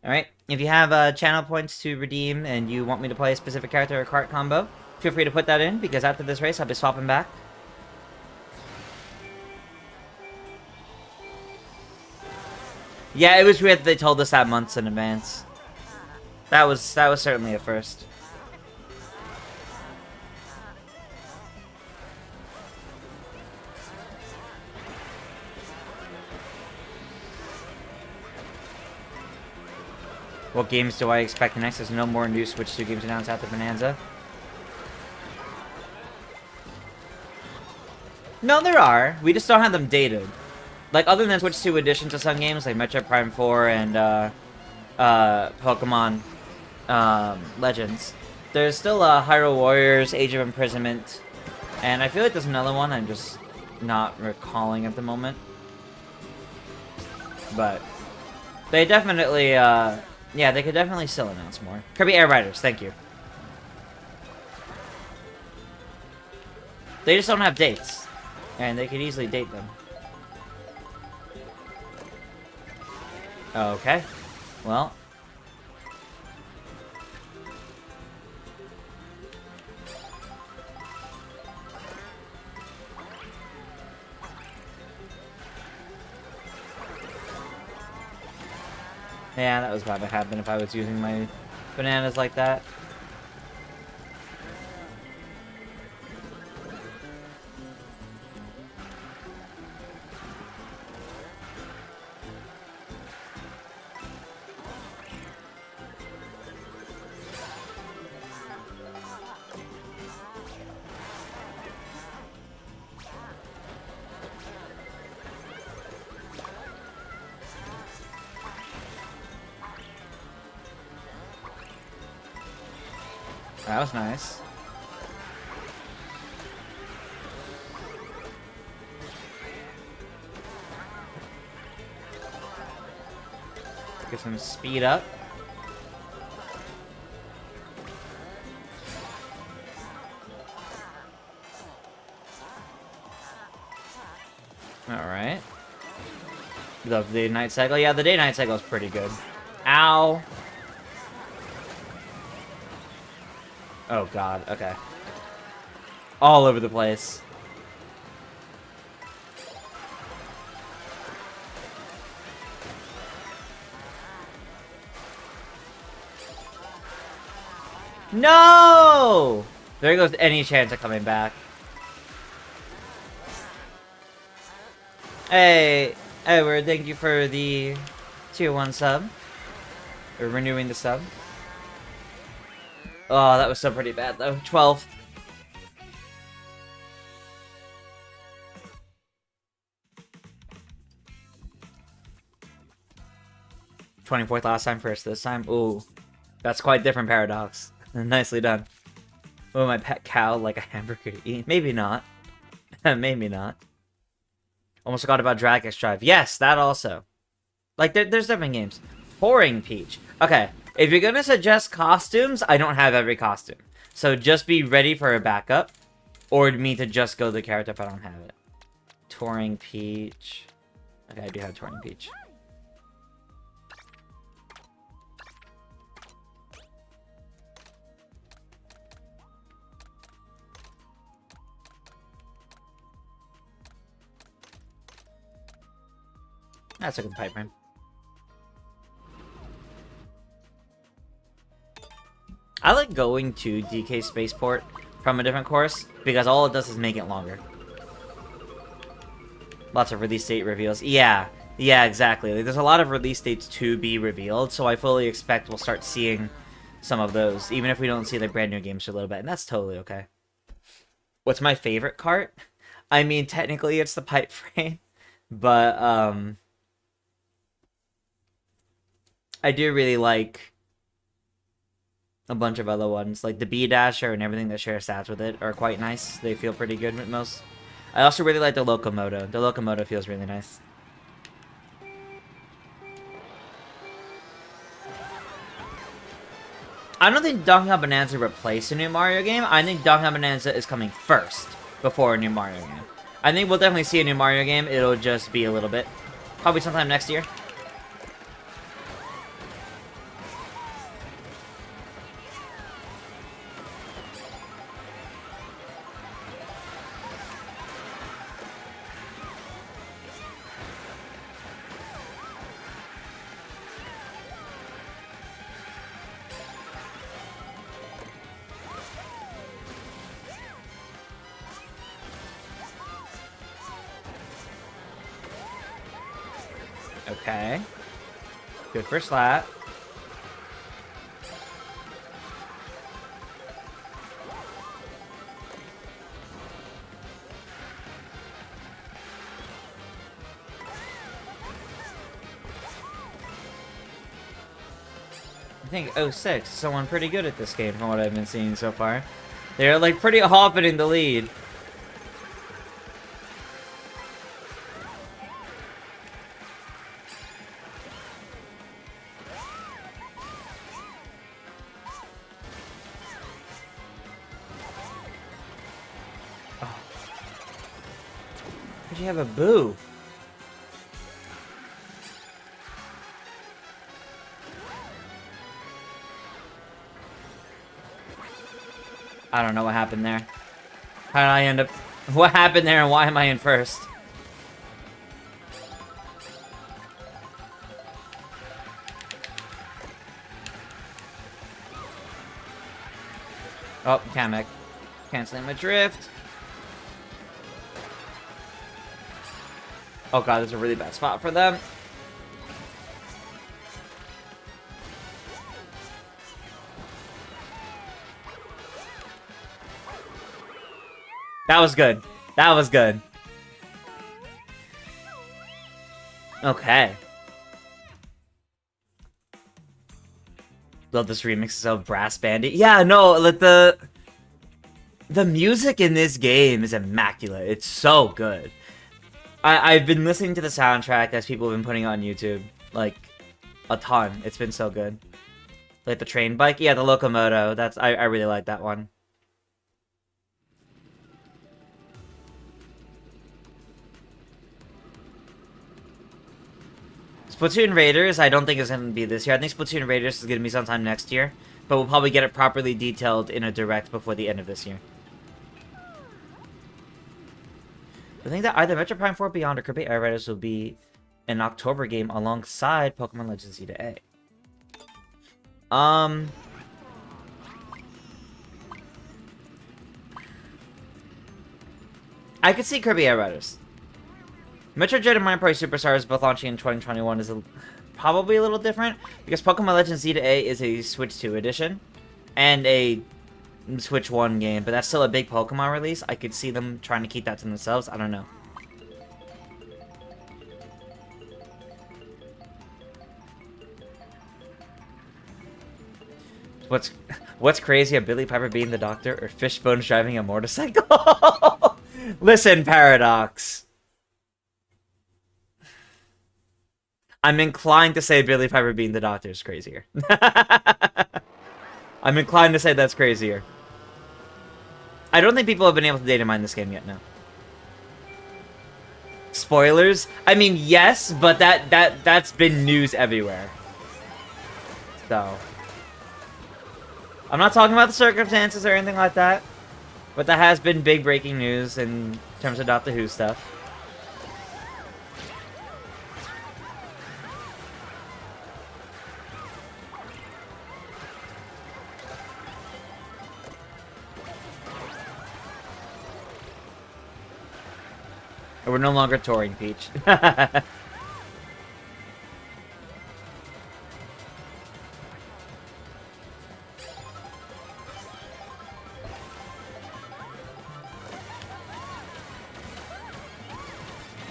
Alright, if you have channel points to redeem and you want me to play a specific character or cart combo, feel free to put that in, because after this race I'll be swapping back. Yeah, it was weird that they told us that months in advance. That was certainly a first. What games do I expect next? There's no more new Switch 2 games announced after Bonanza. No, there are. We just don't have them dated. Like, other than Switch 2 additions to some games, like Metroid Prime 4 and, Pokemon, Legends, there's still, Hyrule Warriors, Age of Imprisonment, and I feel like there's another one I'm just not recalling at the moment. But, they definitely, yeah, they could definitely still announce more. Kirby Air Riders, thank you. They just don't have dates, and they could easily date them. Okay. Well. Yeah, that was about to happen if I was using my bananas like that. That was nice. Get some speed up. Alright. The day-night cycle? Yeah, the day-night cycle is pretty good. Ow. Oh god, okay. All over the place. No! There goes any chance of coming back. Hey, Edward, thank you for the tier 1 sub. Or renewing the sub. Oh, that was so pretty bad though. 12th. 24th last time, first this time. Ooh. That's quite different, Paradox. Nicely done. Oh, my pet cow like a hamburger to eat? Maybe not. Maybe not. Almost forgot about Drag X Drive. Yes, that also. Like, there's different games. Touring Peach. Okay, if you're gonna suggest costumes, I don't have every costume. So just be ready for a backup. Or me to just go the character if I don't have it. Touring Peach. Okay, I do have Touring Peach. That's a good pipe rhyme. I like going to DK Spaceport from a different course, because all it does is make it longer. Lots of release date reveals. Yeah, exactly. Like, there's a lot of release dates to be revealed, so I fully expect we'll start seeing some of those, even if we don't see the brand new games for a little bit, and that's totally okay. What's my favorite cart? I mean, technically it's the pipe frame, but, I do really like a bunch of other ones, like the B-Dasher and everything that share stats with it are quite nice. They feel pretty good with most. I also really like the Locomoto. The Locomoto feels really nice. I don't think Donkey Kong Bonanza replaced a new Mario game. I think Donkey Kong Bonanza is coming first before a new Mario game. I think we'll definitely see a new Mario game. It'll just be a little bit. Probably sometime next year. Okay. Good first lap. I think 06 is someone pretty good at this game from what I've been seeing so far. They're like pretty hopping in the lead. Why'd you have a boo? I don't know what happened there. How did I end up... What happened there and why am I in first? Oh, Kamek. Canceling my drift. Oh god, there's a really bad spot for them. That was good. That was good. Okay. Love this remix of Brass Bandit. Yeah, no, like the music in this game is immaculate. It's so good. I've been listening to the soundtrack as people have been putting on YouTube, like, a ton. It's been so good. Like the train bike? Yeah, the Locomoto. That's I really like that one. Splatoon Raiders, I don't think is going to be this year. I think Splatoon Raiders is going to be sometime next year. But we'll probably get it properly detailed in a direct before the end of this year. I think that either Metro Prime 4 Beyond or Kirby Air Raiders will be an October game alongside Pokemon Legends Z to A. I could see Kirby Air Raiders. Metro Dread and Mario Party Superstars both launching in 2021 is probably a little different because Pokemon Legends Z to A is a Switch 2 edition and a Switch 1 game, but that's still a big Pokemon release. I could see them trying to keep that to themselves. I don't know. What's crazier, Billy Piper being the doctor or Fishbones driving a motorcycle? Listen, Paradox. I'm inclined to say Billy Piper being the doctor is crazier. I'm inclined to say that's crazier. I don't think people have been able to data mine this game yet, no. Spoilers? I mean, yes, but that's been news everywhere. So... I'm not talking about the circumstances or anything like that, but that has been big breaking news in terms of Doctor Who stuff. We're no longer touring, Peach.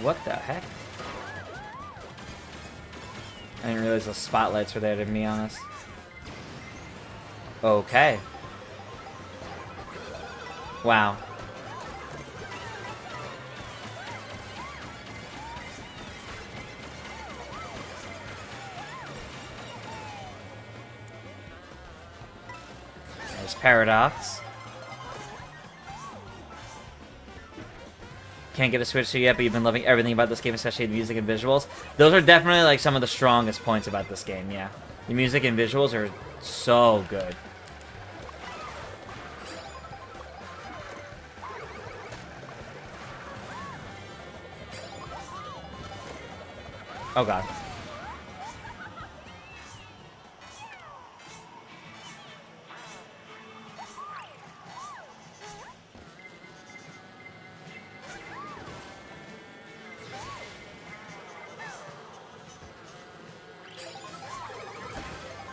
What the heck? I didn't realize those spotlights were there, to be honest. Okay. Wow. There's Paradox. Can't get a Switch 2 yet, but you've been loving everything about this game, especially the music and visuals. Those are definitely like some of the strongest points about this game, yeah. The music and visuals are so good. Oh god.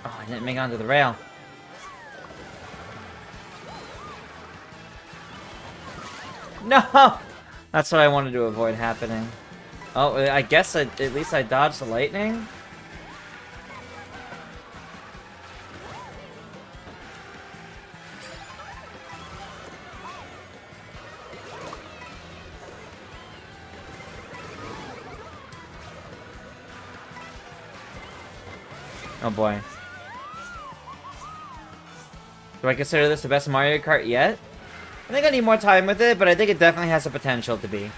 Oh, I didn't make it onto the rail. No! That's what I wanted to avoid happening. Oh, I guess at least I dodged the lightning? Oh boy. Do I consider this the best Mario Kart yet? I think I need more time with it, but I think it definitely has the potential to be.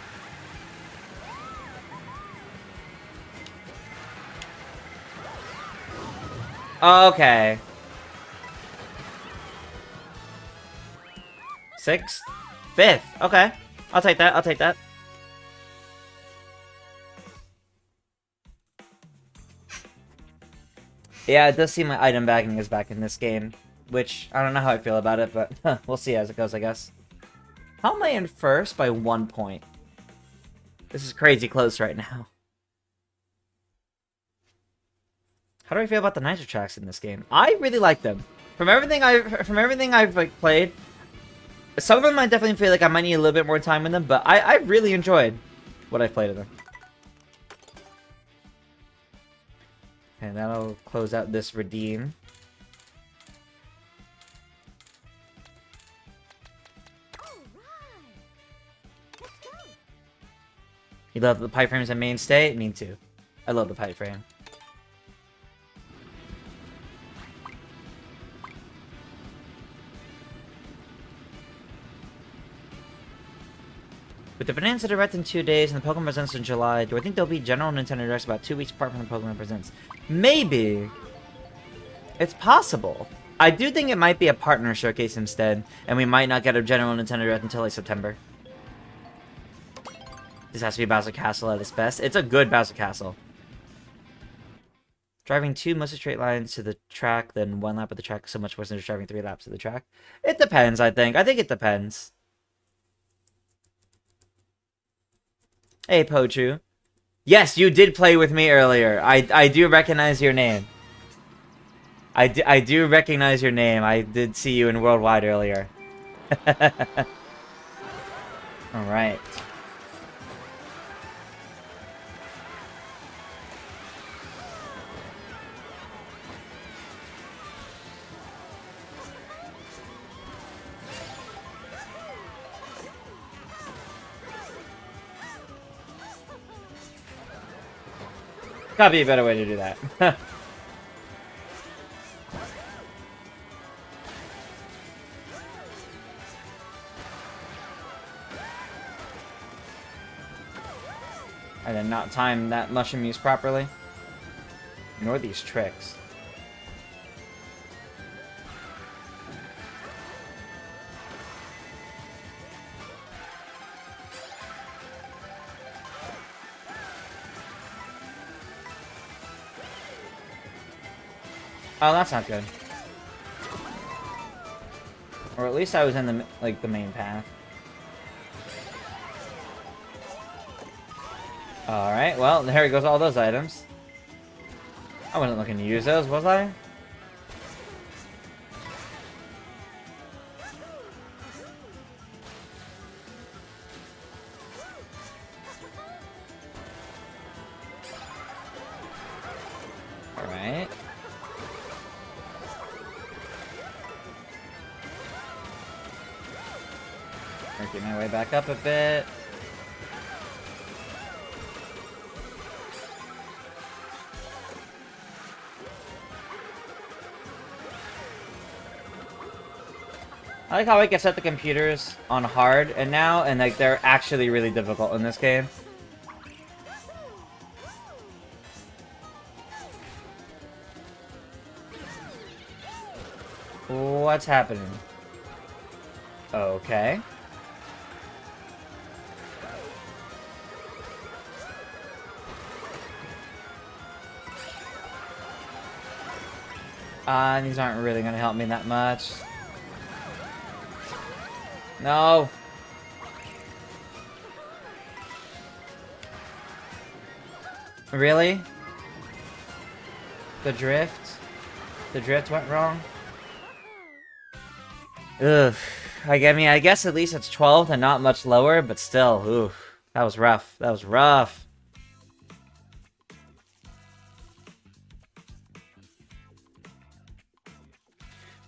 Okay. 6th? 5th. Okay. I'll take that. I'll take that. Yeah, it does seem like item bagging is back in this game. Which, I don't know how I feel about it, but we'll see as it goes, I guess. How am I in first by 1 point? This is crazy close right now. How do I feel about the Nitro tracks in this game? I really like them. From everything I've like played, some of them I definitely feel like I might need a little bit more time with them, but I really enjoyed what I've played of them. And that'll close out this redeem. You love the pipe frame as a mainstay? Me too. I love the pipe frame. With the Bonanza Direct in 2 days and the Pokemon Presents in July, do I think there'll be general Nintendo Directs about 2 weeks apart from the Pokemon Presents? Maybe. It's possible. I do think it might be a partner showcase instead, and we might not get a general Nintendo Direct until like September. This has to be Bowser Castle at its best. It's a good Bowser Castle. Driving 2 mostly straight lines to the track, then 1 lap of the track is so much worse than just driving 3 laps of the track. It depends, I think. I think it depends. Hey, Pochu. Yes, you did play with me earlier. I do recognize your name. I do recognize your name. I did see you in Worldwide earlier. Alright. Gotta be a better way to do that. I did not time that mushroom use properly. Nor these tricks. Oh, that's not good. Or at least I was in the the main path. Alright, well, there goes all those items. I wasn't looking to use those, was I? Alright. Working my way back up a bit. I like how I can set the computers on hard and now, and like they're actually really difficult in this game. What's happening? Okay. These aren't really gonna help me that much. No. Really? The drift? The drift went wrong? Ugh. I mean, I guess at least it's 12th and not much lower, but still, oof. That was rough. That was rough.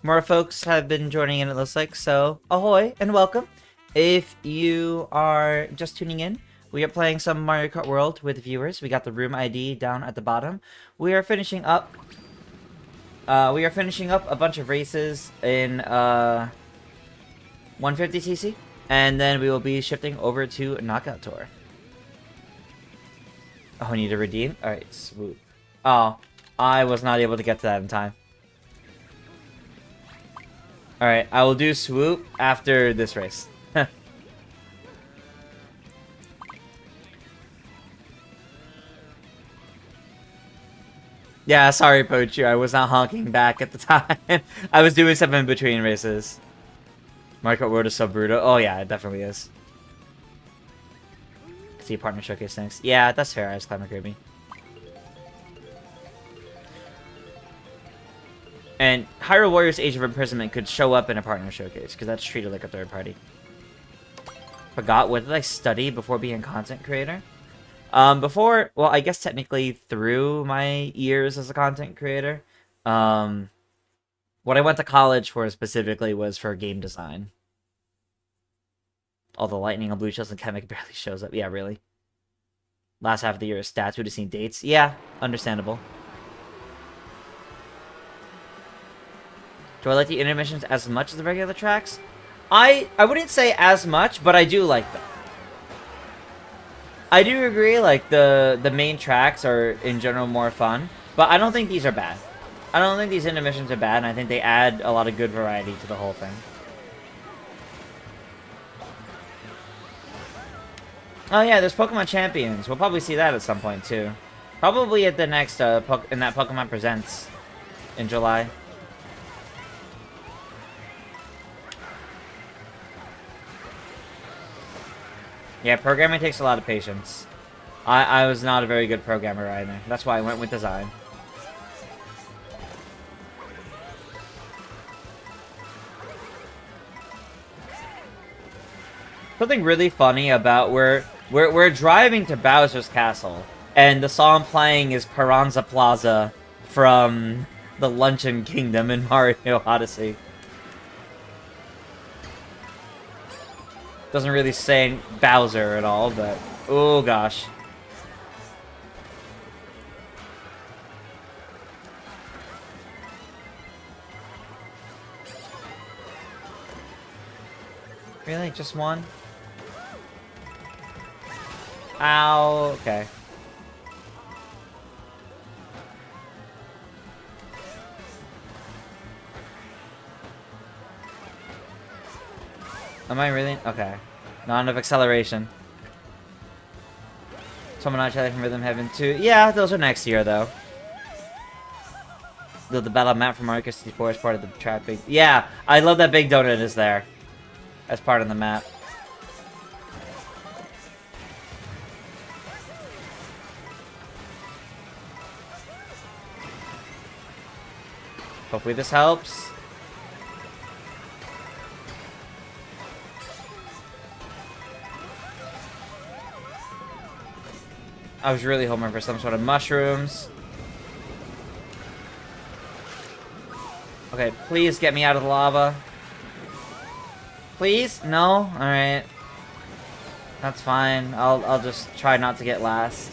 More folks have been joining in, it looks like, so ahoy and welcome. If you are just tuning in, we are playing some Mario Kart World with viewers. We got the room ID down at the bottom. We are finishing up a bunch of races in 150cc, and then we will be shifting over to Knockout Tour. Oh, I need to redeem? Alright, swoop. Oh, I was not able to get to that in time. Alright, I will do swoop after this race. Yeah, sorry, Pochu. I was not honking back at the time. I was doing something in between races. Mario Kart World is so brutal. Oh, yeah, it definitely is. See, partner showcase, thanks. Yeah, that's fair. I just Climber Kirby. And Hyrule Warriors Age of Imprisonment could show up in a partner showcase, because that's treated like a third party. Forgot, what did I study before being a content creator? Before, well, I guess technically through my years as a content creator, what I went to college for specifically was for game design. All the lightning on blue shells and Chemic barely shows up. Yeah, really. Last half of the year is stats. Would have seen dates. Yeah, understandable. Do I like the intermissions as much as the regular tracks? I wouldn't say as much, but I do like them. I do agree, like, the main tracks are, in general, more fun. But I don't think these are bad. I don't think these intermissions are bad, and I think they add a lot of good variety to the whole thing. Oh yeah, there's Pokemon Champions. We'll probably see that at some point, too. Probably at the next, in that Pokemon Presents in July. Yeah, programming takes a lot of patience. I was not a very good programmer either. That's why I went with design. Something really funny about we're driving to Bowser's Castle, and the song playing is Piranha Plaza from the Luncheon Kingdom in Mario Odyssey. Doesn't really say Bowser at all, but oh gosh. Really? Just one? Ow. Okay. Am I really? Okay. Not enough acceleration. Someone not from Rhythm Heaven 2. Yeah, those are next year, though. The battle map from Mario Kart 64 is part of the trap. Yeah, I love that Big Donut is there. As part of the map. Hopefully this helps. I was really hoping for some sort of mushrooms. Okay, please get me out of the lava. Please? No? Alright. That's fine. I'll just try not to get last.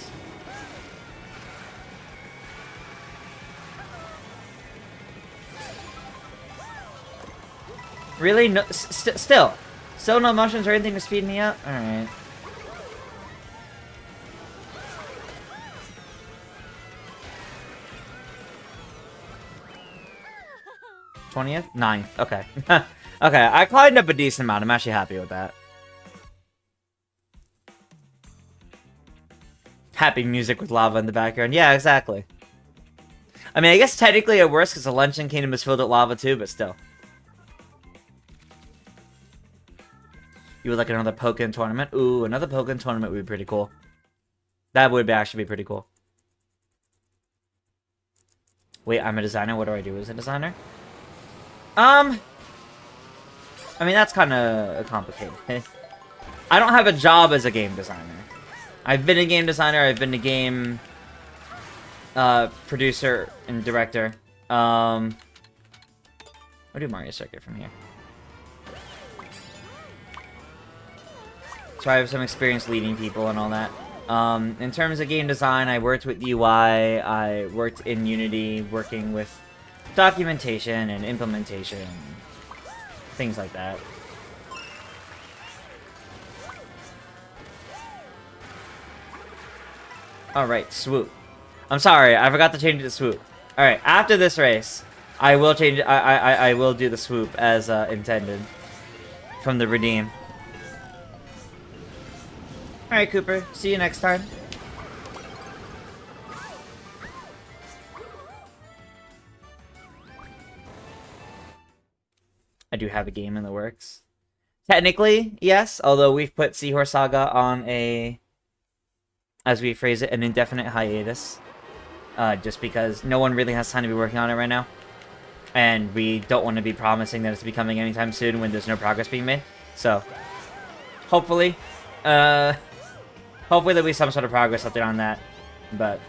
Really? No, still no mushrooms or anything to speed me up? Alright. '20th? 9th. Okay. Okay, I climbed up a decent amount. I'm actually happy with that. Happy music with lava in the background. Yeah, exactly. I mean, I guess technically it works because the Luncheon Kingdom is filled with lava too, but still. You would like another Pokemon tournament? Ooh, another Pokemon tournament would be pretty cool. That would actually be pretty cool. Wait, I'm a designer? What do I do as a designer? I mean, that's kind of complicated. I don't have a job as a game designer. I've been a game designer, I've been a game producer and director. I'll do Mario Circuit from here. So I have some experience leading people and all that. In terms of game design, I worked with UI, I worked in Unity, working with documentation and implementation, things like that. Alright, swoop. I'm sorry, I forgot to change it to swoop. Alright, after this race, I will change it. I will do the swoop as intended from the redeem. Alright, Cooper. See you next time. I do have a game in the works. Technically, yes, although we've put Seahorse Saga on a, as we phrase it, an indefinite hiatus. Just because no one really has time to be working on it right now. And we don't want to be promising that it's becoming anytime soon when there's no progress being made. So, hopefully, hopefully there'll be some sort of progress up there on that. But,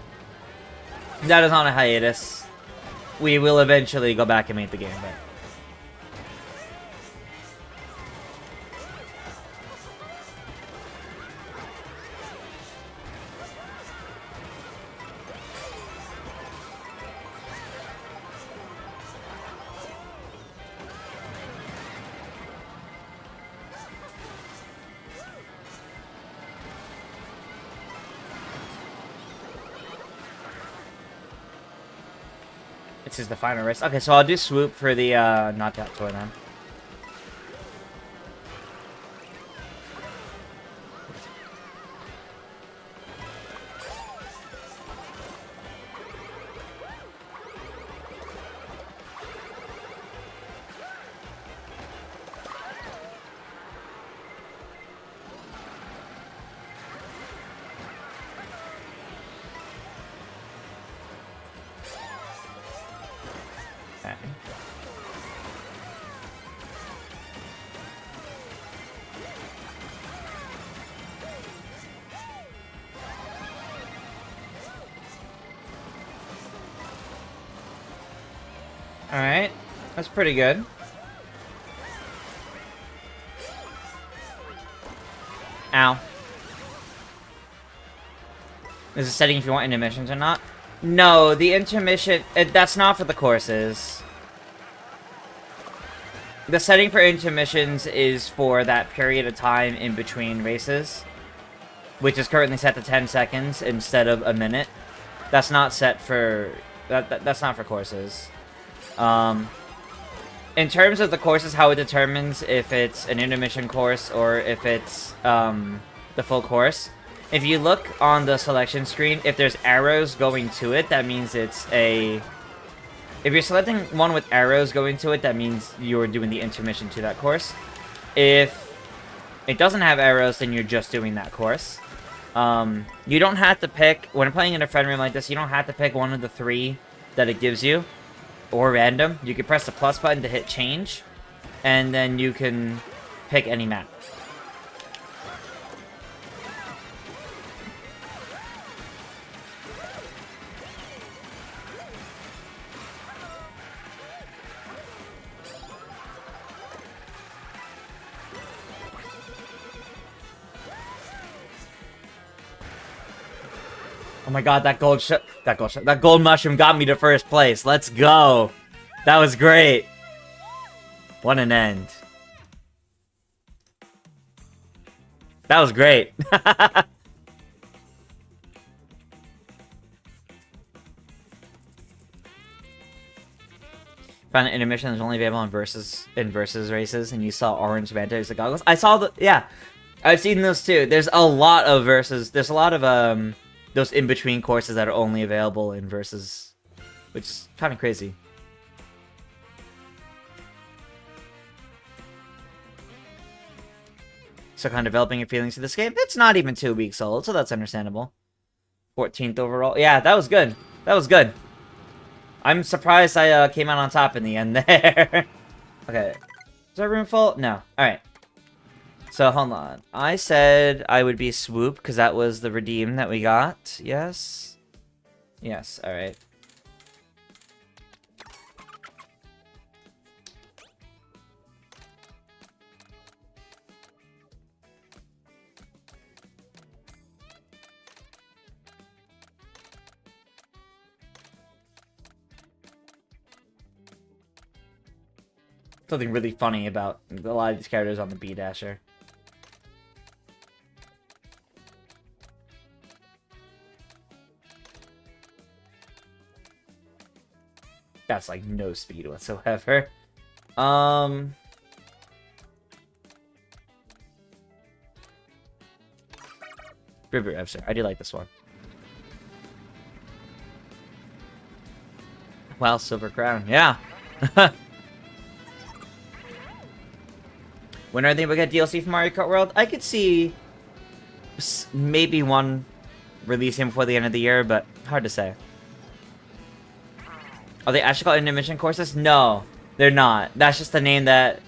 that is on a hiatus. We will eventually go back and make the game, but... This is the final race. Okay, so I'll do swoop for the knockout tour then. Okay. Alright, that's pretty good. Ow. Is it setting if you want intermissions or not? No, the intermission, that's not for the courses. The setting for intermissions is for that period of time in between races, which is currently set to 10 seconds instead of a minute. That's not set for, that's not for courses. In terms of the courses, how it determines if it's an intermission course or if it's the full course. If you look on the selection screen, if there's arrows going to it, that means it's a... If you're selecting one with arrows going to it, that means you're doing the intermission to that course. If it doesn't have arrows, then you're just doing that course. You don't have to pick... When playing in a friend room like this, you don't have to pick one of the 3 that it gives you. Or random. You can press the plus button to hit change. And then you can pick any map. Oh my god, that gold mushroom got me to first place. Let's go. That was great. What an end. That was great. Found an intermission is only available in versus races, and you saw orange Mantis goggles. I saw the I've seen those too. There's a lot of versus. There's a lot of those in-between courses that are only available in versus, which is kind of crazy. So kind of developing your feelings for this game. It's not even 2 weeks old, so that's understandable. 14th overall. Yeah, that was good. That was good. I'm surprised I came out on top in the end there. Okay. Is our room full? No. Alright. So, hold on. I said I would be swoop, because that was the redeem that we got. Yes? Yes, alright. Something really funny about a lot of these characters on the B-Dasher. That's like no speed whatsoever. River F, I do like this one. Wow, Silver Crown, yeah. When are they gonna get DLC for Mario Kart World? I could see maybe one releasing before the end of the year, but hard to say. Are they actually called intermission courses? No, they're not. That's just the name that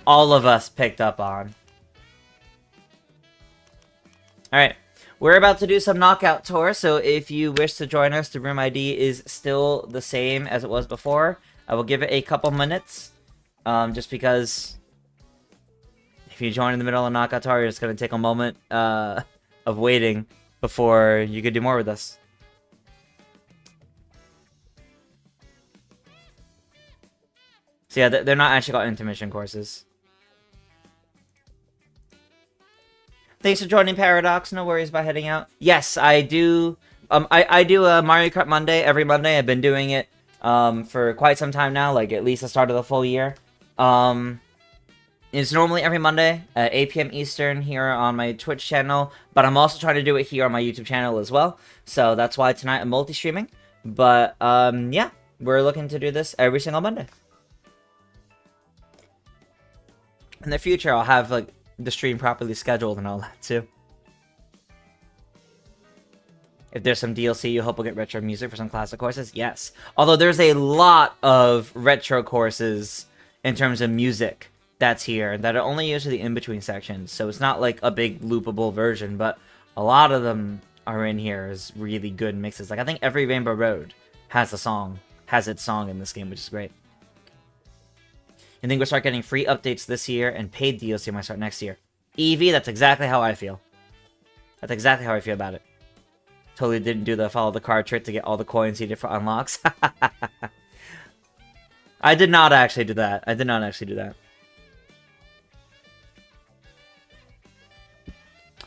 all of us picked up on. Alright, we're about to do some knockout tour, so if you wish to join us, the room ID is still the same as it was before. I will give it a couple minutes, just because if you join in the middle of knockout tour, it's going to take a moment of waiting before you could do more with us. So yeah, they're not actually called intermission courses. Thanks for joining, Paradox. No worries about heading out. Yes, I do. I do a Mario Kart Monday every Monday. I've been doing it for quite some time now, like at least the start of the full year. It's normally every Monday at 8 p.m. Eastern here on my Twitch channel, but I'm also trying to do it here on my YouTube channel as well. So that's why tonight I'm multi-streaming. But yeah, we're looking to do this every single Monday. In the future, I'll have like the stream properly scheduled and all that too. If there's some DLC, you hope we'll get retro music for some classic courses? Yes. Although there's a lot of retro courses in terms of music that's here that are only usually the in-between sections. So it's not like a big loopable version, but a lot of them are in here as really good mixes. Like I think every Rainbow Road has its song in this game, which is great. You think we'll start getting free updates this year and paid DLC might start next year? Eevee, that's exactly how I feel. That's exactly how I feel about it. Totally didn't do the follow the card trick to get all the coins needed for unlocks. I did not actually do that. I did not actually do that.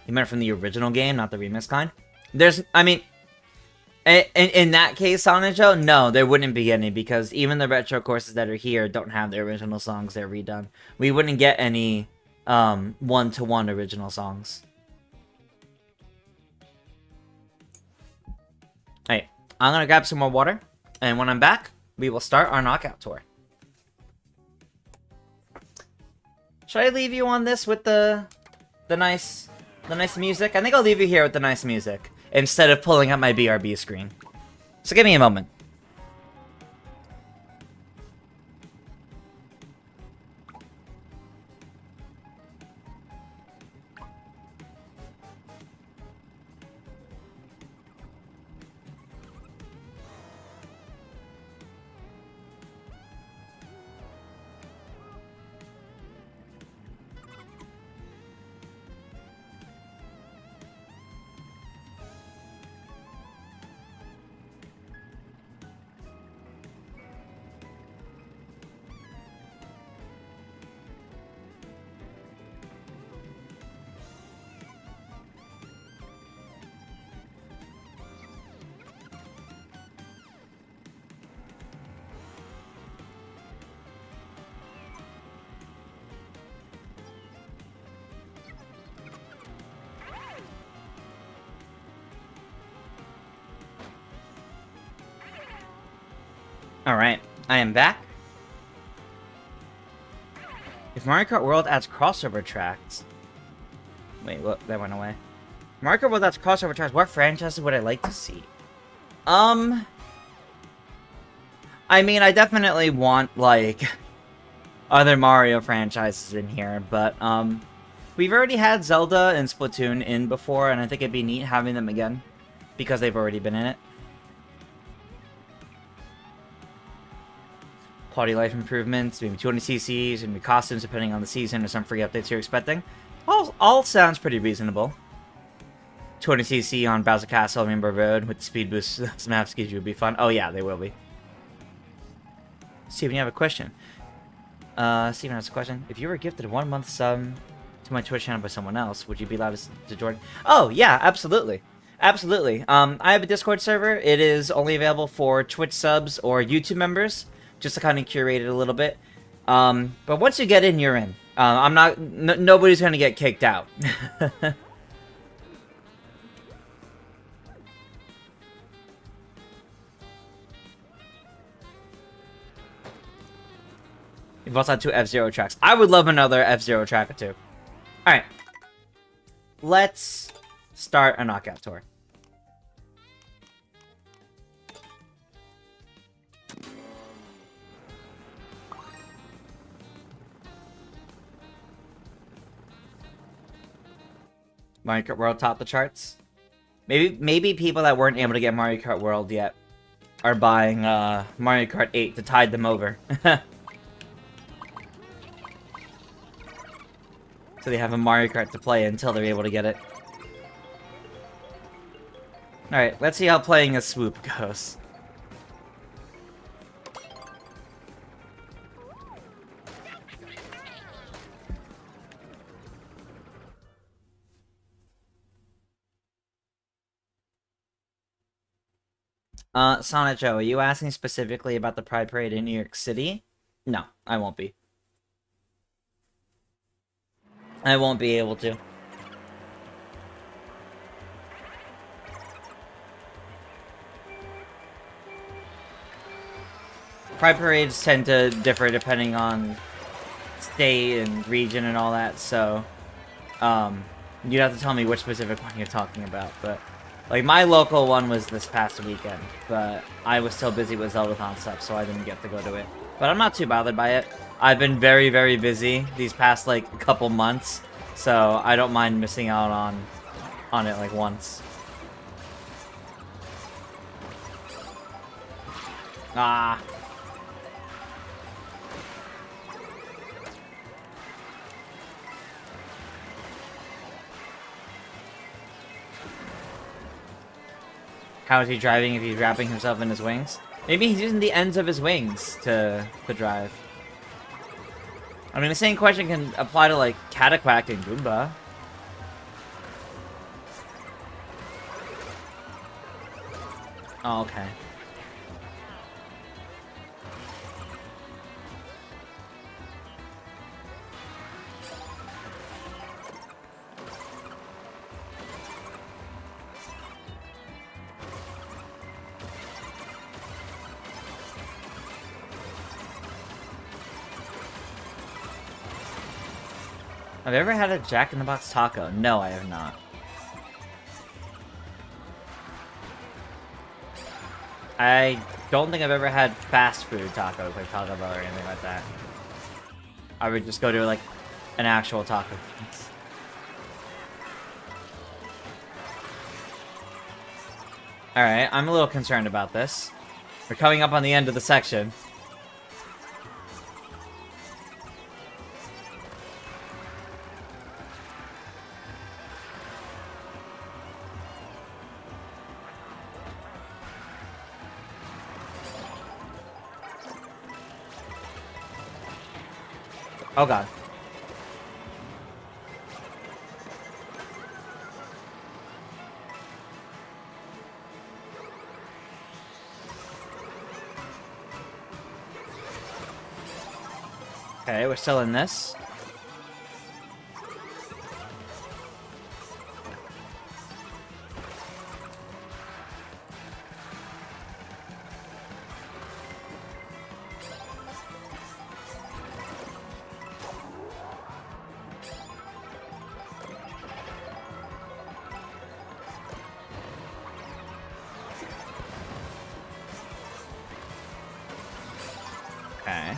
You meant from the original game, not the remix kind? I mean, in that case, Sonijo, no, there wouldn't be any, because even the retro courses that are here don't have the original songs, they're redone. We wouldn't get any one-to-one original songs. Hey, I'm gonna grab some more water, and when I'm back, we will start our knockout tour. Should I leave you on this with the nice music? I think I'll leave you here with the nice music instead of pulling up my BRB screen. So give me a moment. Alright, I am back. If Mario Kart World adds crossover tracks... Wait, what? That went away. Mario Kart World adds crossover tracks, what franchises would I like to see? I mean, I definitely want, like, other Mario franchises in here, but, we've already had Zelda and Splatoon in before, and I think it'd be neat having them again, because they've already been in it. Quality life improvements, maybe 200cc's, and costumes depending on the season, or some free updates you're expecting. All sounds pretty reasonable. 200cc on Bowser Castle, Rainbow Road, with the speed boost, some map skis would be fun. Oh yeah, they will be. Steven, you have a question. Steven has a question. If you were gifted a 1-month sub to my Twitch channel by someone else, would you be allowed to join? Oh yeah, absolutely. Absolutely. I have a Discord server. It is only available for Twitch subs or YouTube members, just to kind of curate it a little bit. But once you get in, you're in. I'm not... nobody's gonna get kicked out. You've also had 2 F-Zero tracks. I would love another F-Zero track or 2. Alright. Let's start a knockout tour. Mario Kart World topped the charts. Maybe people that weren't able to get Mario Kart World yet are buying Mario Kart 8 to tide them over. So they have a Mario Kart to play until they're able to get it. Alright, let's see how playing a swoop goes. Sonnet Joe, are you asking specifically about the Pride Parade in New York City? No, I won't be. I won't be able to. Pride parades tend to differ depending on state and region and all that, so you'd have to tell me which specific one you're talking about. But like my local one was this past weekend, but I was still busy with Zeldathon stuff, so I didn't get to go to it. But I'm not too bothered by it. I've been very, very busy these past like couple months, so I don't mind missing out on it like once. Ah. How is he driving if he's wrapping himself in his wings? Maybe he's using the ends of his wings to drive. I mean, the same question can apply to, like, Cataquack and Goomba. Oh, okay. Have you ever had a Jack in the Box taco? No, I have not. I don't think I've ever had fast food tacos, like Taco Bell or anything like that. I would just go to, like, an actual taco place. Alright, I'm a little concerned about this. We're coming up on the end of the section. Oh god. Okay, we're still in this. Okay.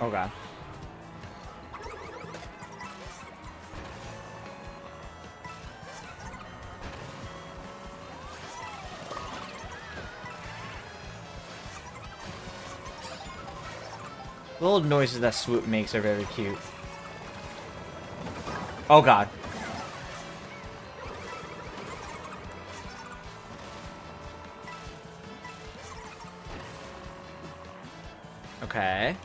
Oh god. The little noises that Swoop makes are very cute. Oh god. Okay.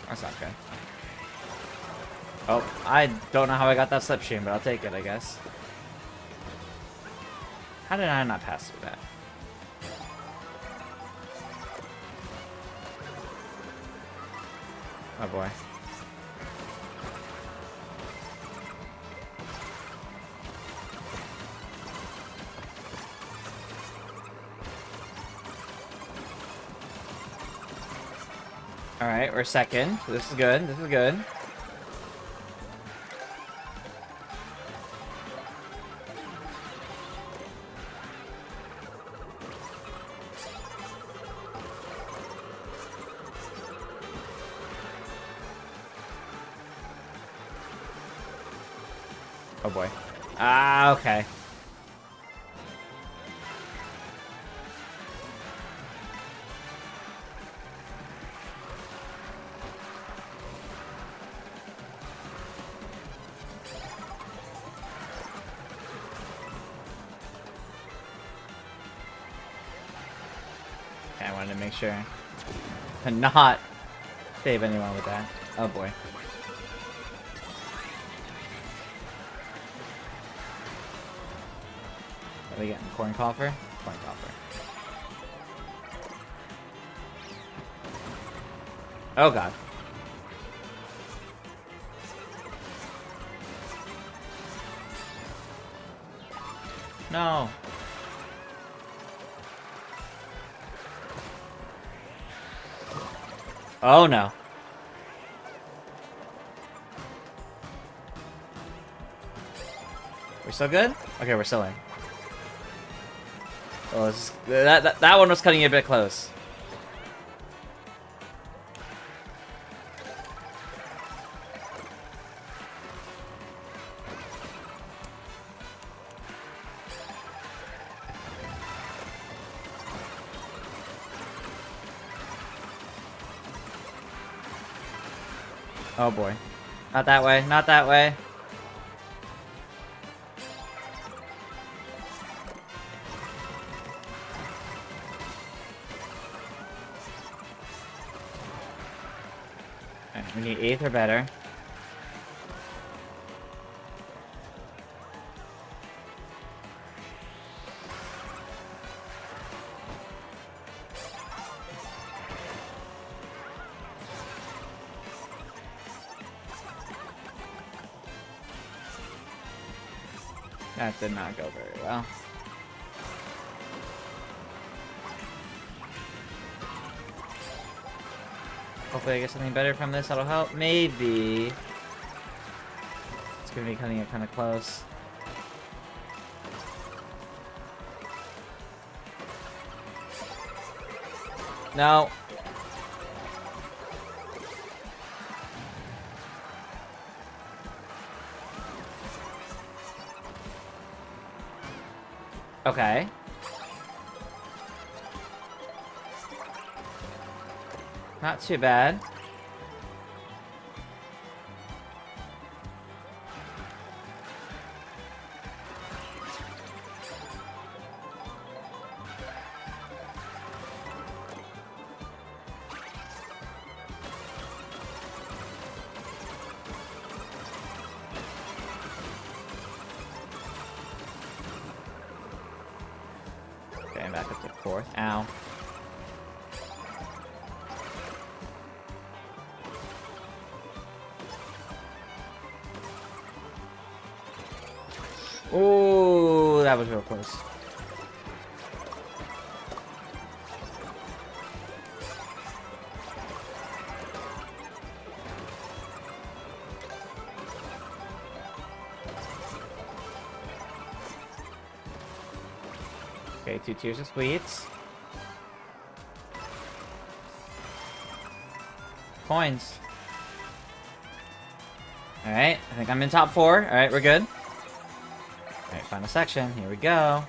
That's not good. Oh, I don't know how I got that slipstream, but I'll take it, I guess. How did I not pass through that? Oh boy. Alright, we're second. This is good. This is good. Oh boy. Ah, okay. I wanted to make sure to not save anyone with that. Oh boy. What are we getting? Corn coffer? Corn coffer. Oh god. No. Oh no. We're still good? Okay, we're still in. Oh, that one was cutting it a bit close. Oh boy. Not that way, not that way. Alright, we need 8th or better. That did not go very well. Hopefully I get something better from this that'll help. Maybe. It's gonna be cutting it kind of close. No. Okay. Not too bad. Okay, I'm back up to 4th. Ow. Ooh, that was real close. Okay, 2 tiers of sweets. Coins. Alright, I think I'm in top 4. Alright, we're good. Alright, final section. Here we go.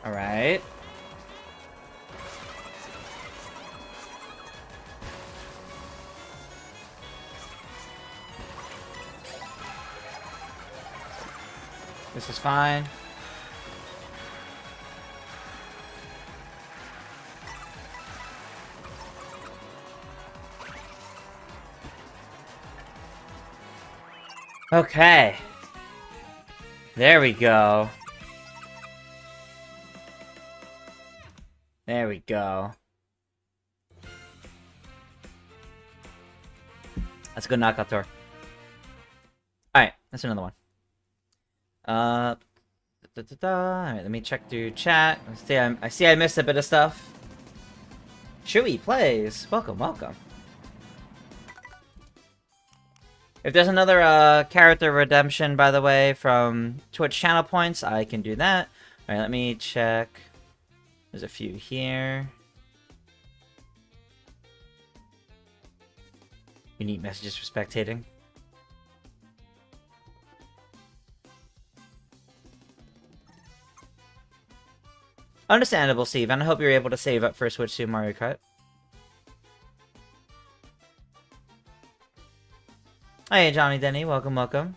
Alright. This is fine. Okay. There we go. There we go. That's a good knockout tour. Alright, that's another one. Alright, let me check through chat. I see I missed a bit of stuff. Chewy plays. Welcome, welcome. If there's another character redemption, by the way, from Twitch channel points, I can do that. Alright, let me check. There's a few here. Unique messages for spectating. Understandable, Steve, and I hope you're able to save up for a Switch to Mario Kart. Hey, Johnny Denny, welcome, welcome.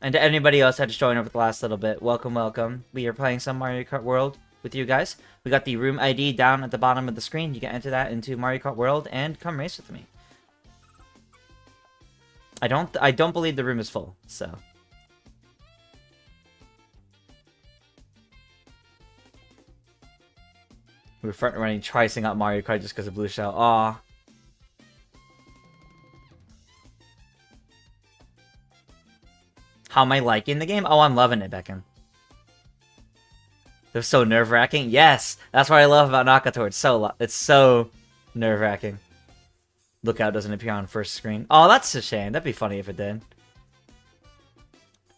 And to anybody else that just joined over the last little bit, welcome, welcome. We are playing some Mario Kart World with you guys. We got the room ID down at the bottom of the screen. You can enter that into Mario Kart World and come race with me. I don't believe the room is full, so. We were front running, tricing out Mario Kart just because of Blue Shell. Aw. How am I liking the game? Oh, I'm loving it, Beckham. They're so nerve-wracking. Yes, that's what I love about Nakator. It's so nerve-wracking. Lookout doesn't appear on first screen. Oh, that's a shame. That'd be funny if it did.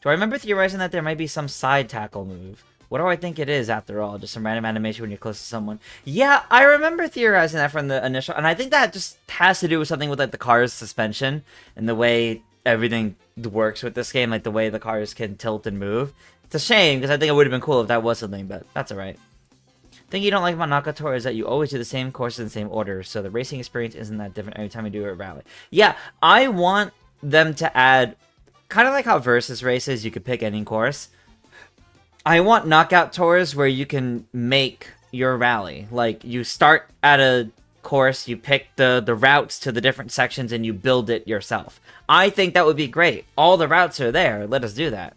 Do I remember theorizing that there might be some side tackle move? What do I think it is, after all? Just some random animation when you're close to someone. Yeah, I remember theorizing that from the initial... And I think that just has to do with something with, like, the car's suspension and the way everything works with this game, like the way the cars can tilt and move. It's a shame, because I think it would have been cool if that was something, but that's alright. The thing you don't like about Nakator is that you always do the same courses in the same order, so the racing experience isn't that different every time you do a rally. Yeah, I want them to add, kind of like how Versus races, you could pick any course. I want knockout tours where you can make your rally. Like, you start at a course, you pick the routes to the different sections, and you build it yourself. I think that would be great. All the routes are there. Let us do that.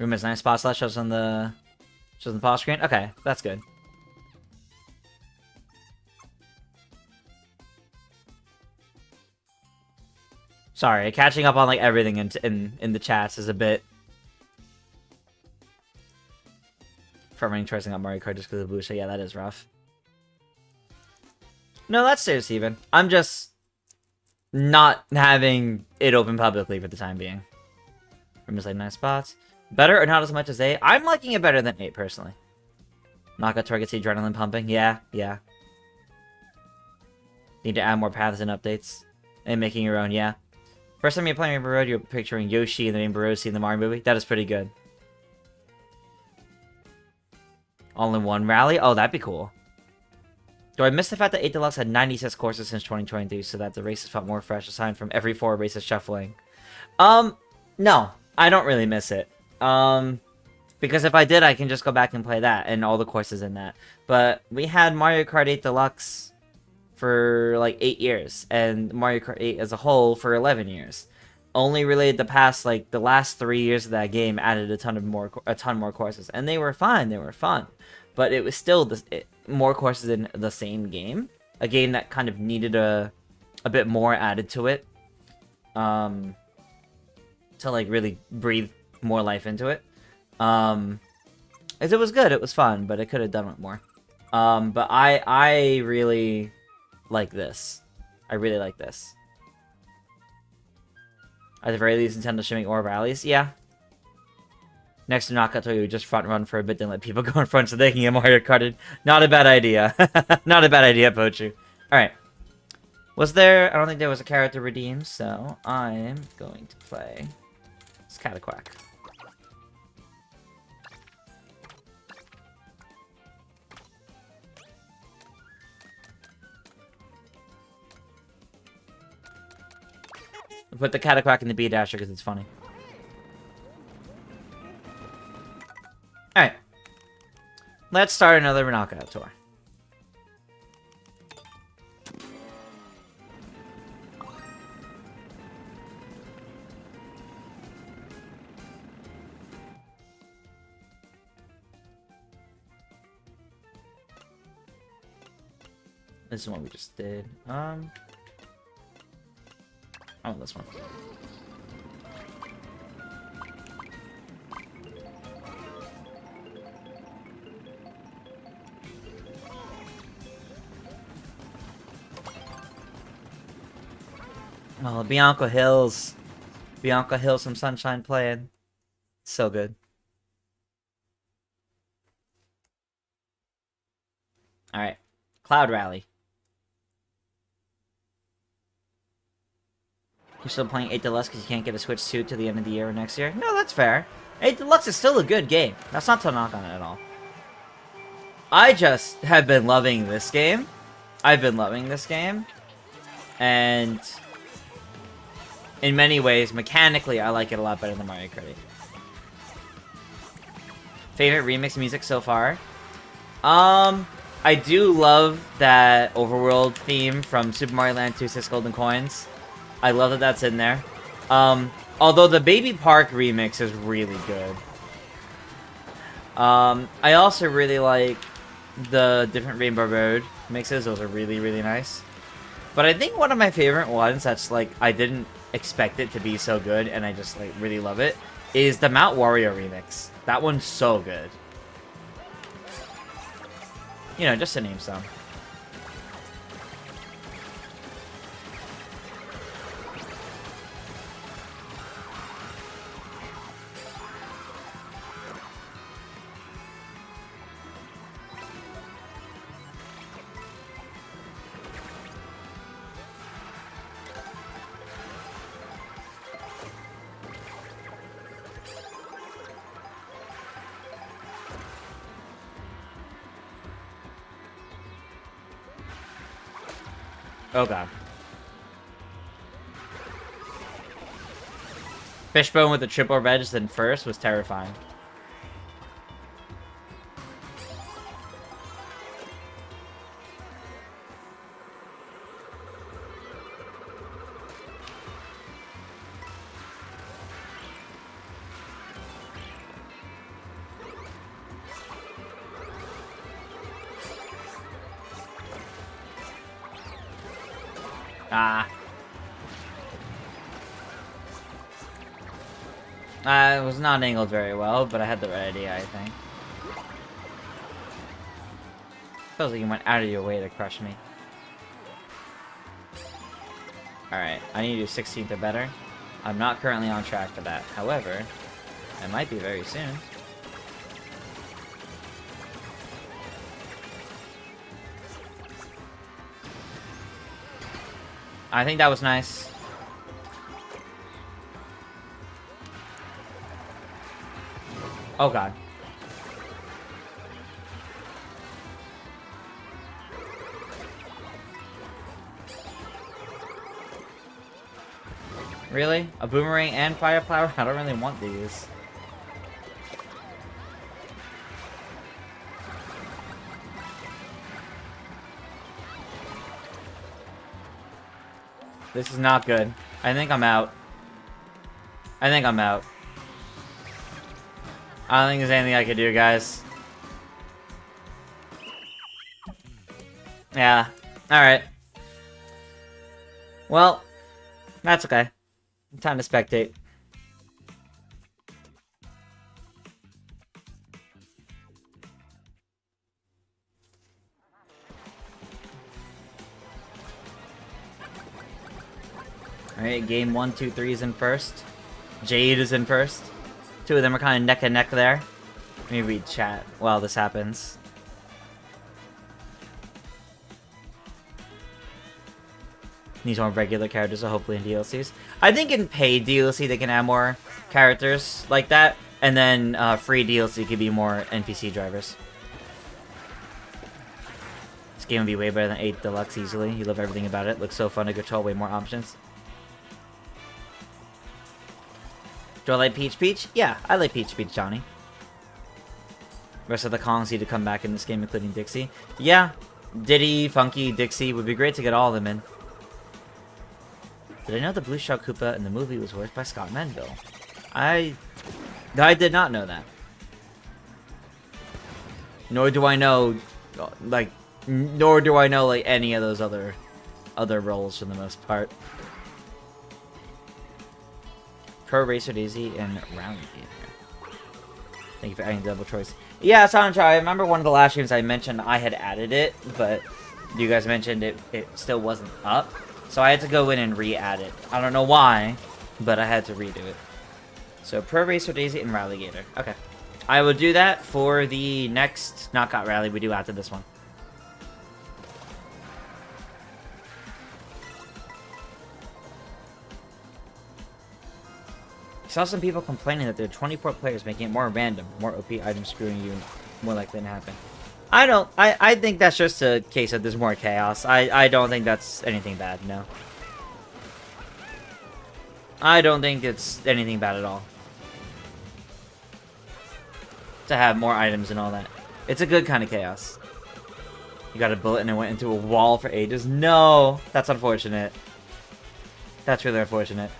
Room is 9 spots left. Shows on the pause screen. Okay, that's good. Sorry, catching up on like everything in the chats is a bit. Farming tracing out Mario Kart just because of Blue Shell. Yeah, that is rough. No, that's serious, even. I'm just not having it open publicly for the time being. Room is like 9 spots. Better or not as much as 8? I'm liking it better than 8, personally. Knockout targets the adrenaline pumping. Yeah. Need to add more paths and updates. And making your own, yeah. First time you're playing Rainbow Road, you're picturing Yoshi and the Rainbow Road scene in the Mario movie. That is pretty good. All-in-one rally? Oh, that'd be cool. Do I miss the fact that 8 Deluxe had 96 courses since 2023, so that the races felt more fresh, aside from every 4 races shuffling? No. I don't really miss it. Because if I did, I can just go back and play that, and all the courses in that. But we had Mario Kart 8 Deluxe for like 8 years, and Mario Kart 8 as a whole for 11 years. Only really the past, like, the last 3 years of that game added a ton more courses, and they were fine, they were fun. But it was still more courses in the same game. A game that kind of needed a bit more added to it. To, like, really breathe more life into it. As it was good, it was fun, but it could have done it more. But I really like this. I really like this. At the very least, Nintendo should make more rallies. Yeah. Next to Knockout Toy, you just front run for a bit, then let people go in front so they can get Mario Karted. Not a bad idea. Not a bad idea, Pochu. Alright. Was there... I don't think there was a character redeemed, so I'm going to play... Scataquack. Put the Cataquack in the B-Dasher because it's funny. Alright. Let's start another knockout tour. This is what we just did. Oh, this one. Oh, Bianco Hills. Bianco Hills, some sunshine playing. So good. Alright. Cloud Rally. You're still playing 8 Deluxe because you can't get a Switch 2 to the end of the year or next year? No, that's fair. 8 Deluxe is still a good game. That's not to knock on it at all. I just have been loving this game. I've been loving this game. And in many ways, mechanically, I like it a lot better than Mario Kart 8. Favorite remix music so far? I do love that overworld theme from Super Mario Land 2 6 Golden Coins. I love that that's in there. Although the Baby Park remix is really good. I also really like the different Rainbow Road mixes. Those are really, really nice. But I think one of my favorite ones that's like, I didn't expect it to be so good and I just like really love it, is the Mount Wario remix. That one's so good. You know, just to name some. Oh god. Fishbone with the triple reg then first was terrifying. Ah. It was not angled very well, but I had the right idea, I think. Feels like you went out of your way to crush me. Alright, I need to do 16th or better. I'm not currently on track for that. However, I might be very soon. I think that was nice. Oh god. Really? A boomerang and fire flower? I don't really want these. This is not good. I think I'm out. I think I'm out. I don't think there's anything I could do, guys. Yeah. Alright. Well, that's okay. Time to spectate. Alright, game 1, 2, 3 is in first. Jade is in first. Two of them are kind of neck and neck there. Let me read chat while this happens. Needs more regular characters, so hopefully in DLCs. I think in paid DLC they can add more characters like that, and then free DLC could be more NPC drivers. This game would be way better than 8 Deluxe easily. You love everything about it. Looks so fun to control, way more options. Do I like Peach Peach? Yeah, I like Peach Peach, Johnny. Rest of the Kongs need to come back in this game, including Dixie. Yeah, Diddy, Funky, Dixie. Would be great to get all of them in. Did I know the Blue Shell Koopa in the movie was voiced by Scott Menville? I did not know that. Nor do I know, like, any of those other roles for the most part. Pro Racer Daisy and Round Game. Thank you for adding double choice. Yeah, Sonic, I remember one of the last streams I mentioned I had added it, but you guys mentioned it still wasn't up. So I had to go in and re-add it. I don't know why, but I had to redo it. So Pro Racer Daisy and Rallygator. Okay. I will do that for the next Knockout Rally we do after this one. saw some people complaining that there are 24 players, making it more random, more OP items screwing you more likely to happen. I think that's just a case of there's more chaos. I don't think that's anything bad, no. I don't think it's anything bad at all. To have more items and all that. It's a good kind of chaos. You got a bullet and it went into a wall for ages? No! That's unfortunate. That's really unfortunate.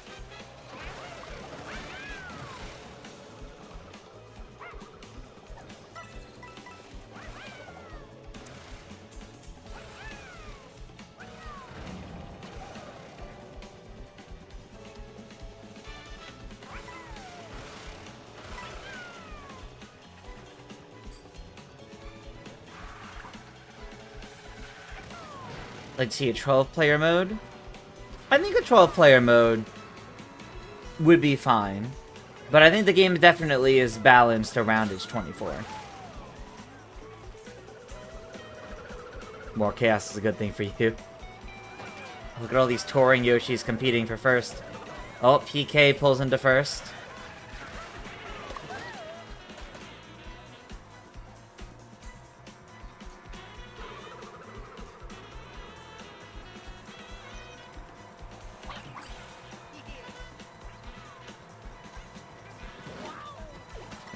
Let's see, a 12-player mode? I think a 12-player mode would be fine. But I think the game definitely is balanced around its 24. More chaos is a good thing for you. Look at all these touring Yoshis competing for first. Oh, PK pulls into first.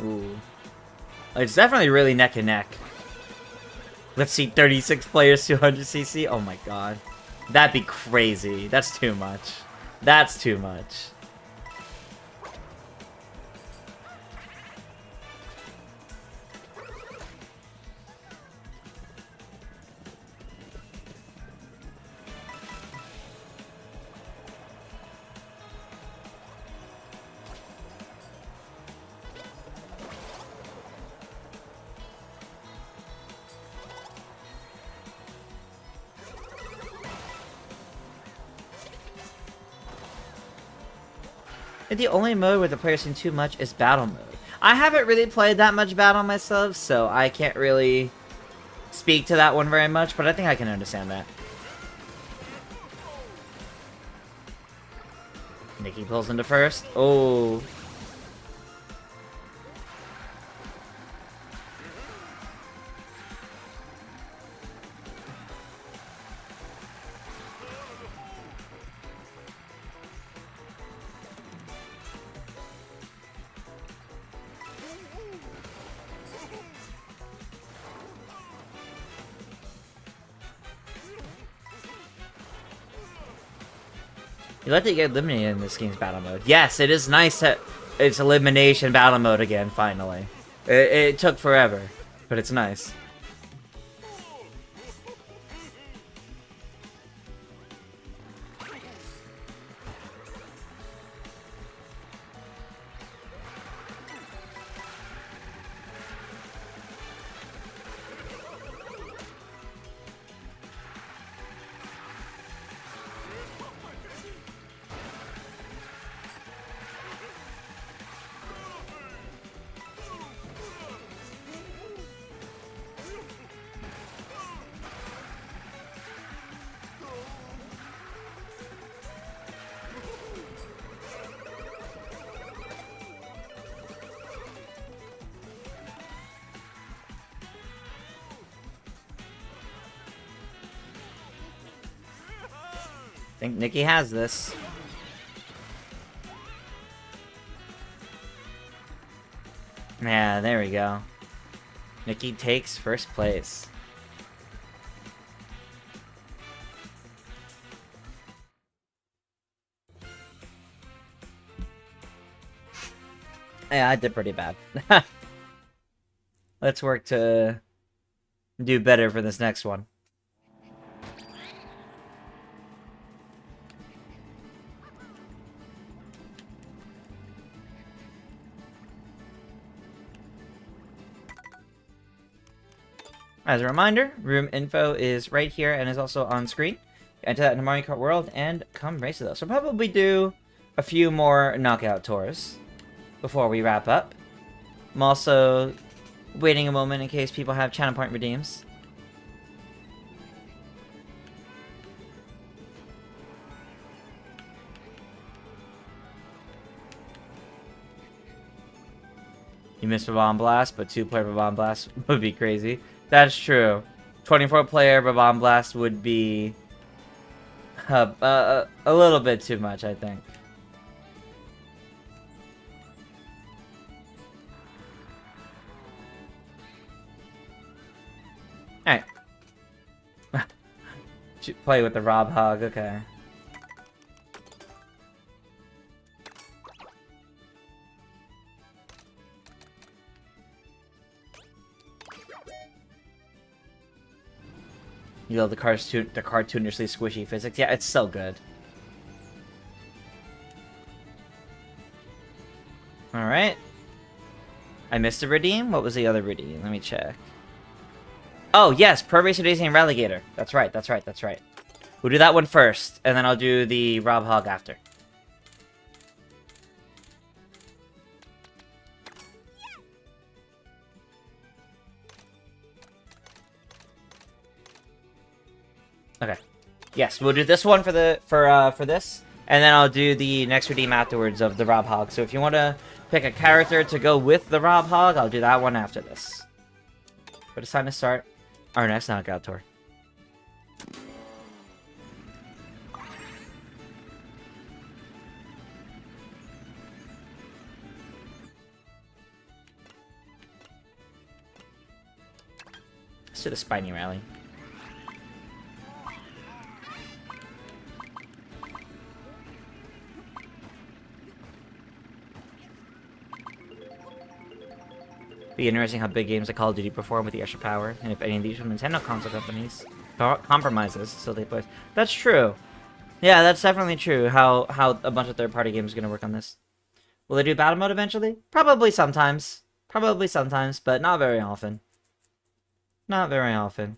Ooh. It's definitely really neck and neck. Let's see, 36 players, 200cc. Oh my god. That'd be crazy. That's too much. That's too much. The only mode where the players seem too much is battle mode. I haven't really played that much battle myself, so I can't really speak to that one very much, but I think I can understand that. Nikki pulls into first. Oh. You let it get eliminated in this game's battle mode. Yes, it is nice that it's elimination battle mode again, finally. It took forever, but it's nice. I think Nikki has this. Yeah, there we go. Nikki takes first place. Yeah, I did pretty bad. Let's work to do better for this next one. As a reminder, room info is right here and is also on screen. Enter that into Mario Kart World and come race with us. We'll probably do a few more knockout tours before we wrap up. I'm also waiting a moment in case people have channel point redeems. You missed a Bomb Blast, but 2-player Bomb Blast would be crazy. That's true. 24-player Bomb Blast would be a little bit too much, I think. Alright. Play with the Rob Hog, okay. You love the cartoonishly squishy physics. Yeah, it's so good. Alright. I missed a redeem? What was the other redeem? Let me check. Oh, yes! Pro Racer Daisy and Relegator. That's right, that's right, that's right. We'll do that one first, and then I'll do the Rob Hog after. Okay. Yes, we'll do this one for this, and then I'll do the next redeem afterwards of the Rob Hog. So if you want to pick a character to go with the Rob Hog, I'll do that one after this. But it's time to start our next knockout tour. Let's do the Spiny Rally. Be interesting how big games like Call of Duty perform with the extra power, and if any of these from Nintendo console companies compromises, so they play. That's true. Yeah, that's definitely true. How a bunch of third-party games are gonna work on this. Will they do battle mode eventually? Probably sometimes. Probably sometimes, but not very often. Not very often.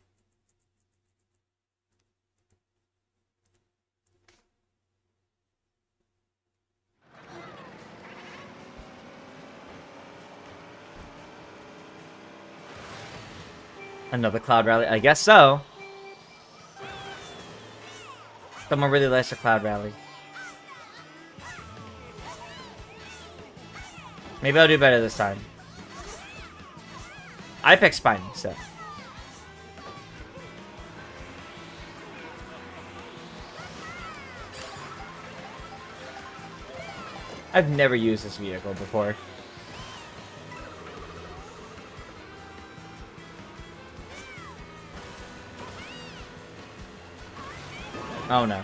Another Cloud Rally? I guess so. Someone really likes the Cloud Rally. Maybe I'll do better this time. I picked Spiny, so. I've never used this vehicle before. Oh no.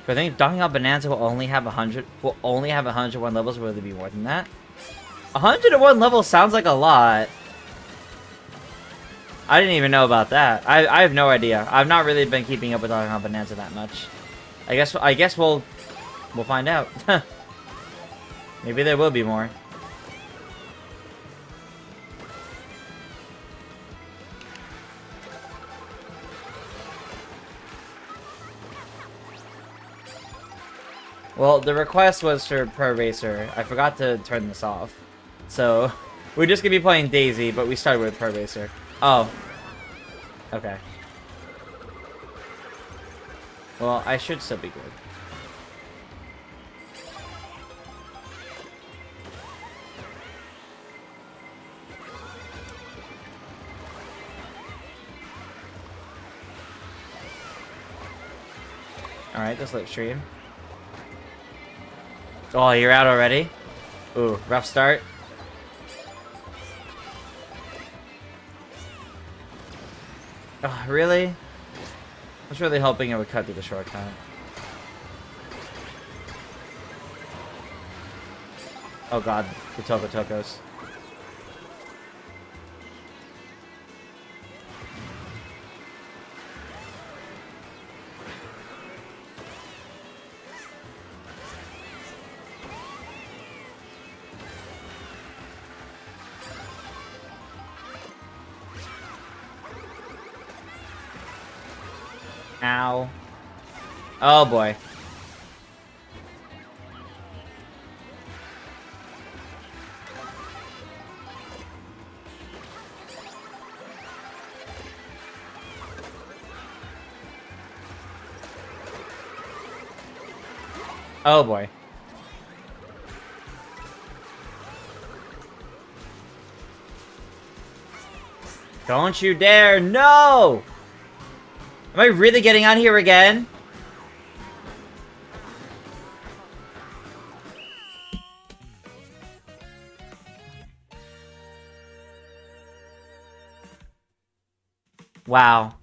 But I think Donkey Kong Bonanza will only have 101 levels, or will there be more than that? 101 levels sounds like a lot. I didn't even know about that. I have no idea. I've not really been keeping up with Donkey Kong Bonanza that much. I guess we'll find out. Maybe there will be more. Well, the request was for Pro Racer. I forgot to turn this off. So, we're just gonna be playing Daisy, but we started with Pro Racer. Oh. Okay. Well, I should still be good. Alright, the slipstream. Oh, you're out already? Ooh, rough start. Oh, really? I was really hoping it would cut through the shortcut. Oh god, the Tokos. Ow. Oh boy. Oh boy. Don't you dare! No! Am I really getting on here again? Wow.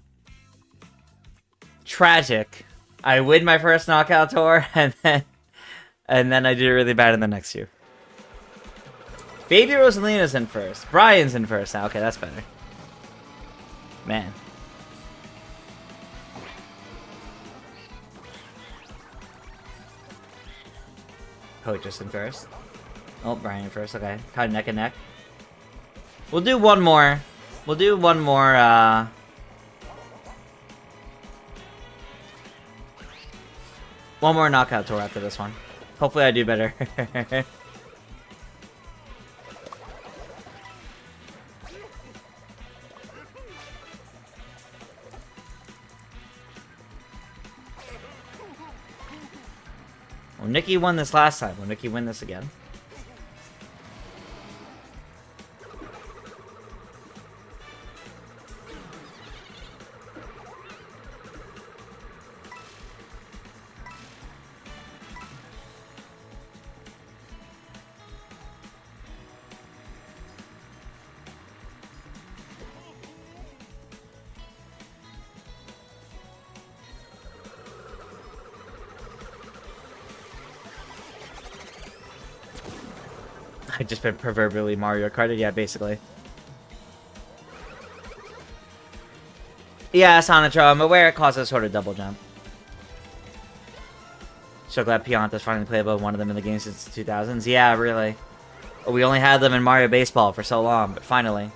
Tragic. I win my first knockout tour, and then I do really bad in the next few. Baby Rosalina's in first. Brian's in first now. Okay, that's better. Man. Coach just in first. Oh, Brian first. Okay, kind of neck and neck. We'll do one more. We'll do one more, one more knockout tour after this one. Hopefully I do better. Well, Nikki won this last time. Will Nikki win this again? I just been proverbially Mario Karted, yeah, basically. Yeah, Sonatro, I'm aware it causes sort of double jump. So glad Pianta's finally playable, one of them in the game since the 2000s. Yeah, really. We only had them in Mario Baseball for so long, but finally.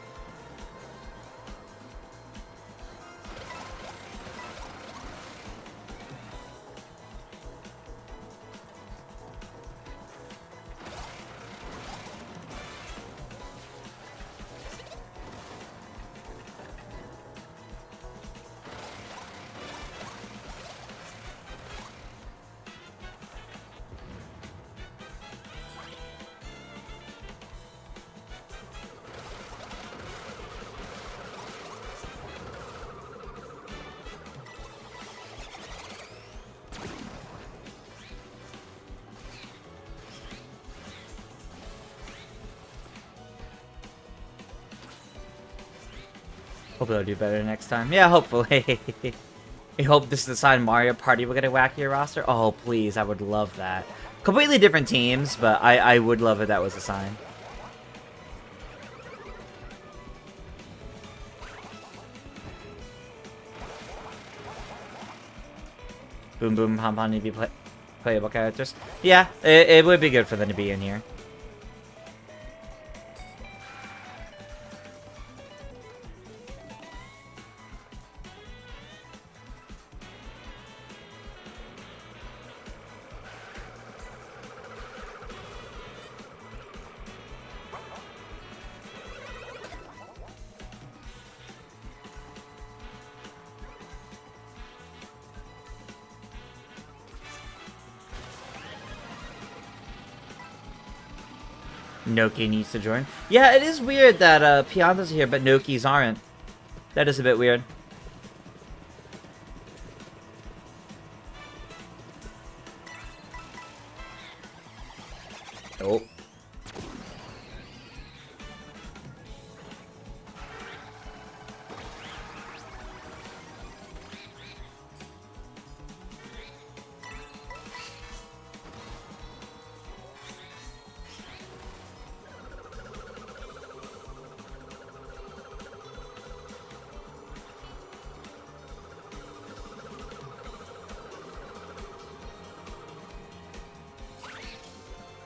Hopefully I'll do better next time. Yeah, hopefully. I hope this is the sign Mario Party will get a wackier roster. Oh, please, I would love that. Completely different teams, but I would love if that was a sign. Boom Boom Pom Pom need to be playable characters. Yeah, it would be good for them to be in here. Noki needs to join. Yeah, it is weird that Pianta's here, but Nokis aren't. That is a bit weird. Oh.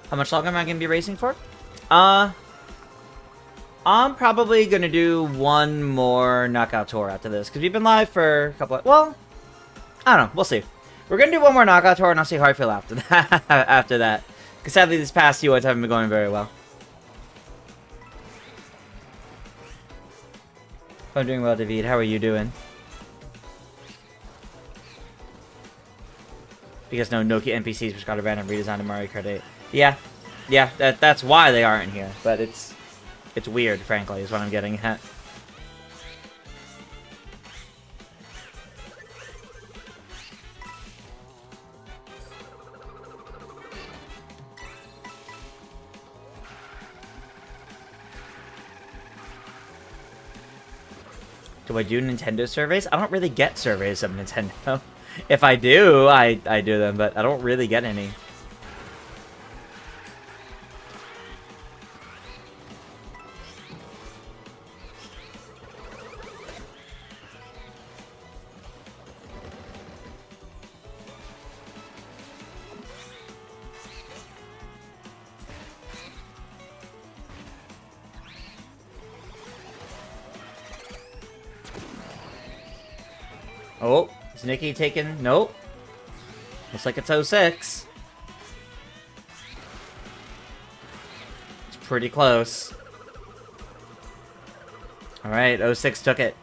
How much longer am I going to be racing for? I'm probably going to do one more knockout tour after this. Because we've been live for a couple of... Well, I don't know. We'll see. We're going to do one more knockout tour and I'll see how I feel after that. After that. Because sadly, these past few ones haven't been going very well. I'm doing well, David. How are you doing? Because no Nokia NPCs which got a random redesign of Mario Kart 8. Yeah. Yeah, that's why they aren't here. But it's weird, frankly, is what I'm getting at. Do I do Nintendo surveys? I don't really get surveys of Nintendo. If I do, I do them, but I don't really get any. Oh, is Nikki taking... Nope. Looks like it's 06. It's pretty close. Alright, 06 took it.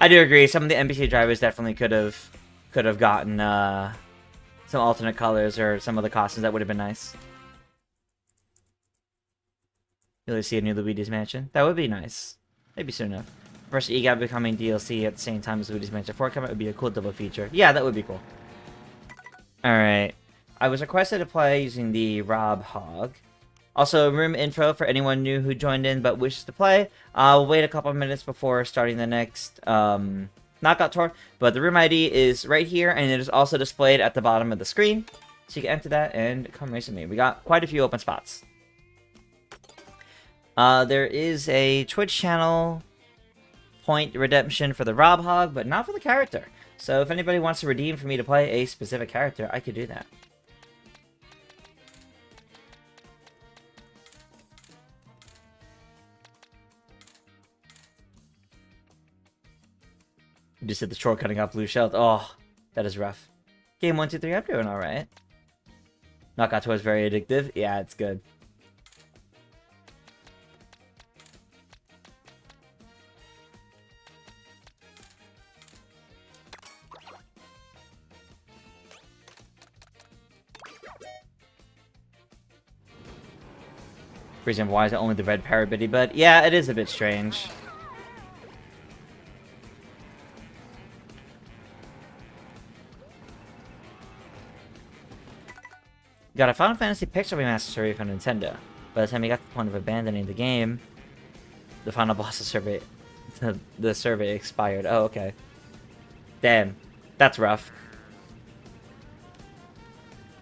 I do agree, some of the NPC drivers definitely could have gotten some alternate colors or some of the costumes. That would have been nice. You'll see a new Luigi's Mansion. That would be nice. Maybe soon enough. First EGAT becoming DLC at the same time as Luigi's Mansion 4 coming would be a cool double feature. Yeah, that would be cool. Alright. I was requested to play using the Rob Hog. Also, room info for anyone new who joined in but wishes to play. I'll wait a couple of minutes before starting the next knockout tour. But the room ID is right here, and it is also displayed at the bottom of the screen. So you can enter that and come race with me. We got quite a few open spots. There is a Twitch channel point redemption for the Rob Hog, but not for the character. So if anybody wants to redeem for me to play a specific character, I could do that. You just did the shortcutting off blue shell. Oh, that is rough. Game 1, 2, 3, I'm doing alright. Knockout Tour is very addictive. Yeah, it's good. For example, why is it only the red parabitty? But yeah, it is a bit strange. Got a Final Fantasy Pixel Remaster survey from Nintendo. By the time you got to the point of abandoning the game, the final boss survey, the survey expired. Oh, okay. Damn, that's rough.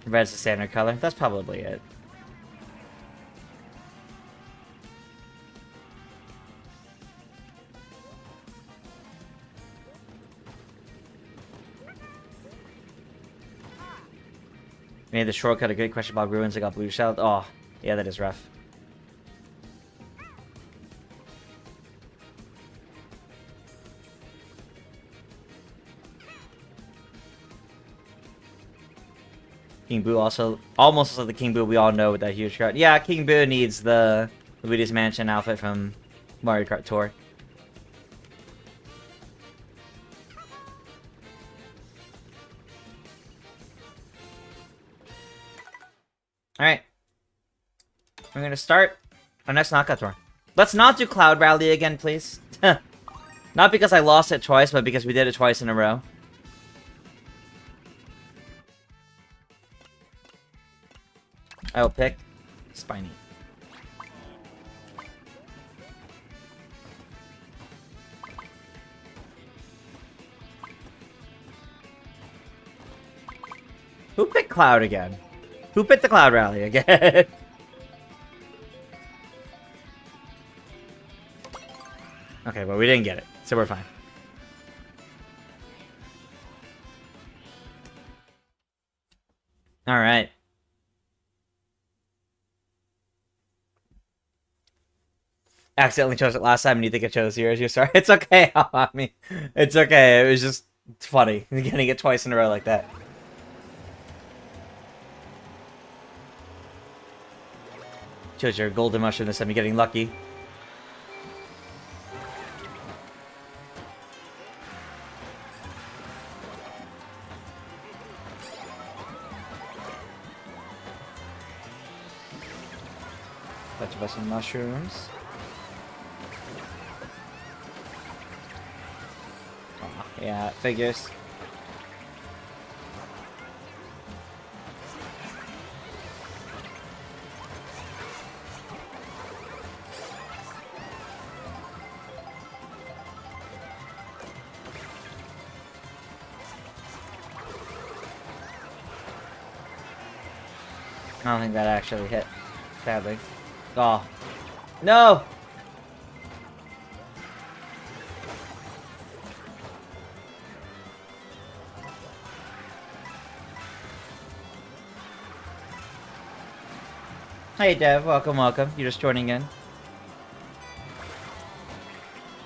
Red's the standard color. That's probably it. Made the shortcut a good question about ruins. I got blue shelled. Oh, yeah, that is rough. King Boo also almost like the King Boo we all know with that huge crowd. Yeah, King Boo needs the Luigi's Mansion outfit from Mario Kart Tour. Alright. We're gonna start our next knockout tour. Let's not do Cloud Rally again, please. Not because I lost it twice, but because we did it twice in a row. I will pick Spiny. Who picked Cloud again? Who picked the Cloud Rally again? Okay, well, we didn't get it, so we're fine. Alright. Accidentally chose it last time and you think I chose yours. You're sorry. It's okay. I mean, it's okay. It was just funny getting it twice in a row like that. Chose your golden mushroom this time. You're getting lucky. Bunch of us some mushrooms. Oh, yeah, it figures. I don't think that actually hit, sadly. Oh. No! Hey Dev, welcome, welcome. You're just joining in.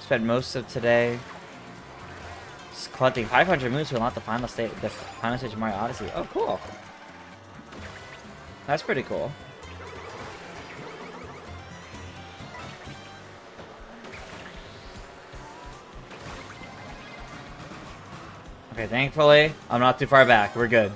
Spent most of today just collecting 500 moves to unlock the final stage of Mario Odyssey. Oh, cool. That's pretty cool. Okay, thankfully, I'm not too far back. We're good.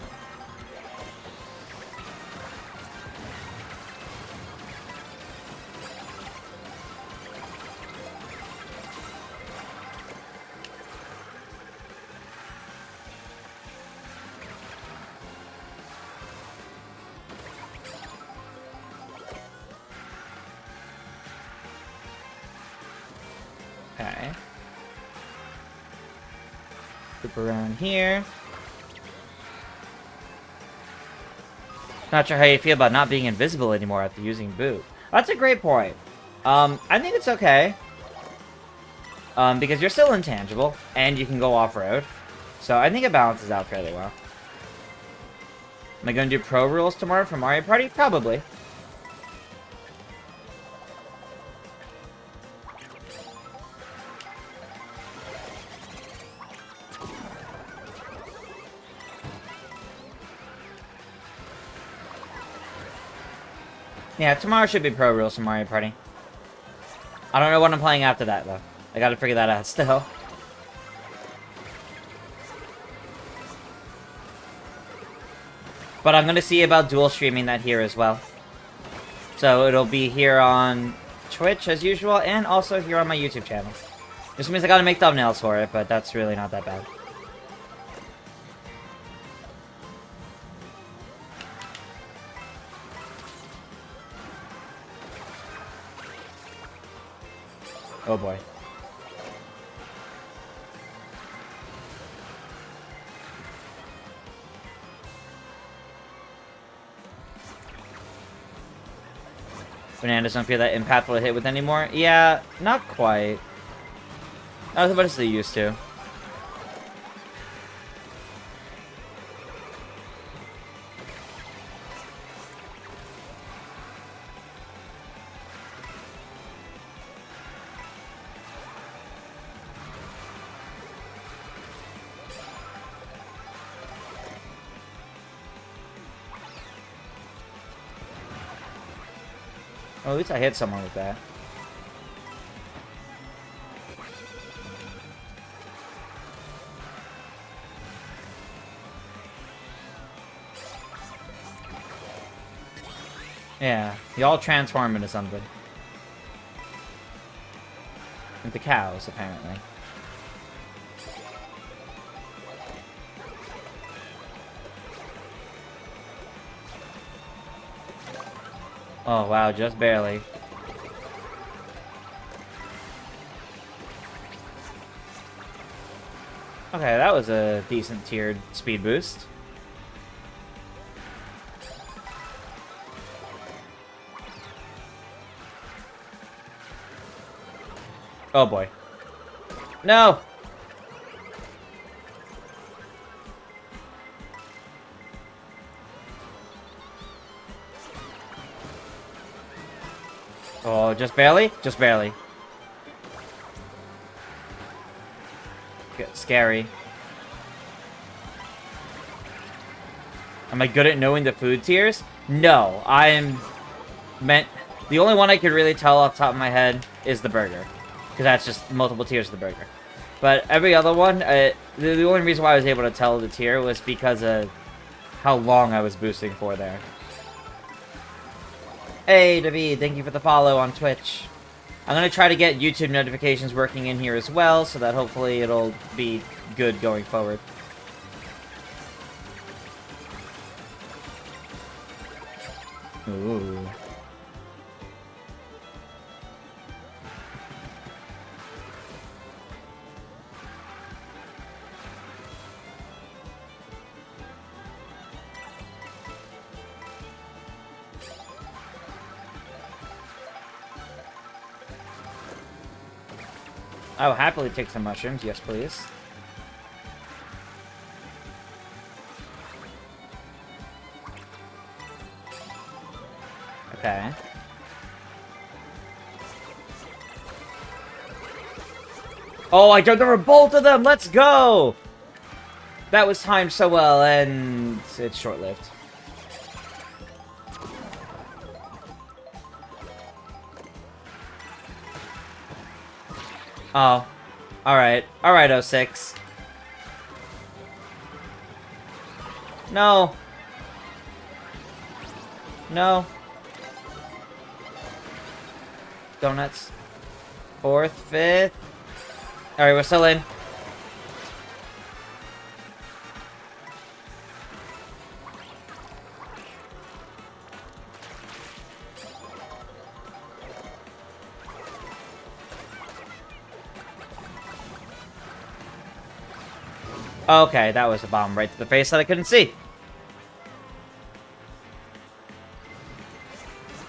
Okay. Loop around here. Not sure how you feel about not being invisible anymore after using boot. That's a great point. I think it's okay. Because you're still intangible, and you can go off-road. So I think it balances out fairly well. Am I going to do pro rules tomorrow for Mario Party? Probably. Yeah, tomorrow should be pro rules for Mario Party. I don't know what I'm playing after that, though. I gotta figure that out still. But I'm gonna see about dual streaming that here as well. So it'll be here on Twitch as usual, and also here on my YouTube channel. This means I gotta make thumbnails for it, but that's really not that bad. Oh boy. Bananas don't feel that impactful to hit with anymore? Yeah, not quite. Not as much as they used to. Well, at least I hit someone with that. Yeah, they all transform into something. Into cows, apparently. Oh wow, just barely. Okay, that was a decent tiered speed boost. Oh boy. No! Oh, just barely? Just barely. Get scary. Am I good at knowing the food tiers? No, I'm meant... The only one I could really tell off the top of my head is the burger. Because that's just multiple tiers of the burger. But every other one, the only reason why I was able to tell the tier was because of how long I was boosting for there. Hey, David, thank you for the follow on Twitch. I'm gonna try to get YouTube notifications working in here as well, so that hopefully it'll be good going forward. Ooh. I will happily take some mushrooms, yes please. Okay. Oh, I jumped over both of them! Let's go! That was timed so well, and it's short-lived. Oh. Alright. Alright, 06. No. No. Donuts. 4th, 5th. Alright, we're still in. Okay, that was a bomb right to the face that I couldn't see.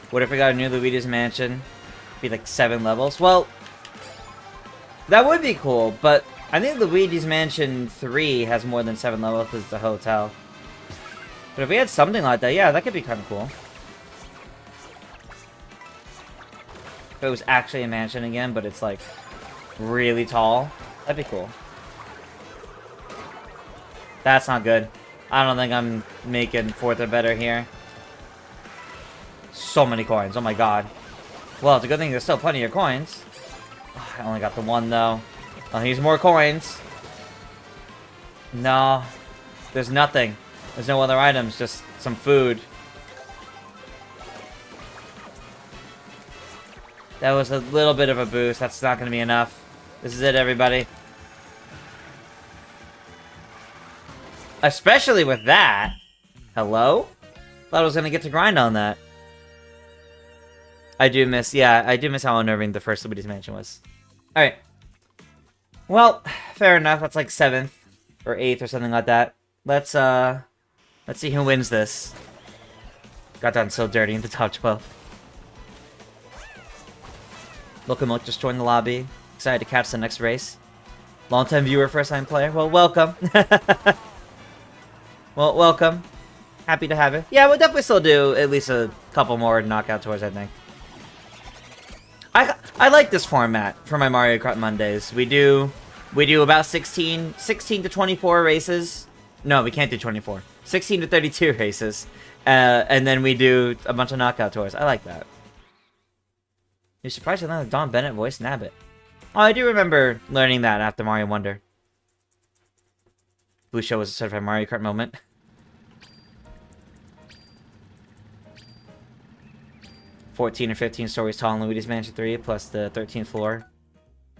What if we got a new Luigi's Mansion? Be like 7 levels? Well, that would be cool, but I think Luigi's Mansion 3 has more than 7 levels because it's a hotel. But if we had something like that, yeah, that could be kind of cool. If it was actually a mansion again, but it's like really tall, that'd be cool. That's not good. I don't think I'm making 4th or better here. So many coins, oh my god. Well, it's a good thing there's still plenty of coins. Oh, I only got the 1 though. I'll use more coins. No. There's nothing. There's no other items, just some food. That was a little bit of a boost. That's not going to be enough. This is it, everybody. Especially with that. Hello? Thought I was going to get to grind on that. I do miss how unnerving the first Luigi's Mansion was. Alright. Well, fair enough. That's like 7th or 8th or something like that. Let's see who wins this. Got done so dirty in the top 12. Locomote just joined the lobby. Excited to catch the next race. Long-time viewer, first-time player. Well, welcome. Well, welcome. Happy to have it. Yeah, we'll definitely still do at least a couple more knockout tours, I think. I like this format for my Mario Kart Mondays. We do about 16 to 24 races. No, we can't do 24. 16 to 32 races. And then we do a bunch of knockout tours. I like that. You're surprised to learn that Don Bennett voiced Nabbit. Oh, I do remember learning that after Mario Wonder. Blue Show was a certified Mario Kart moment. $14 or $15 stories tall in Luigi's Mansion 3, plus the 13th floor.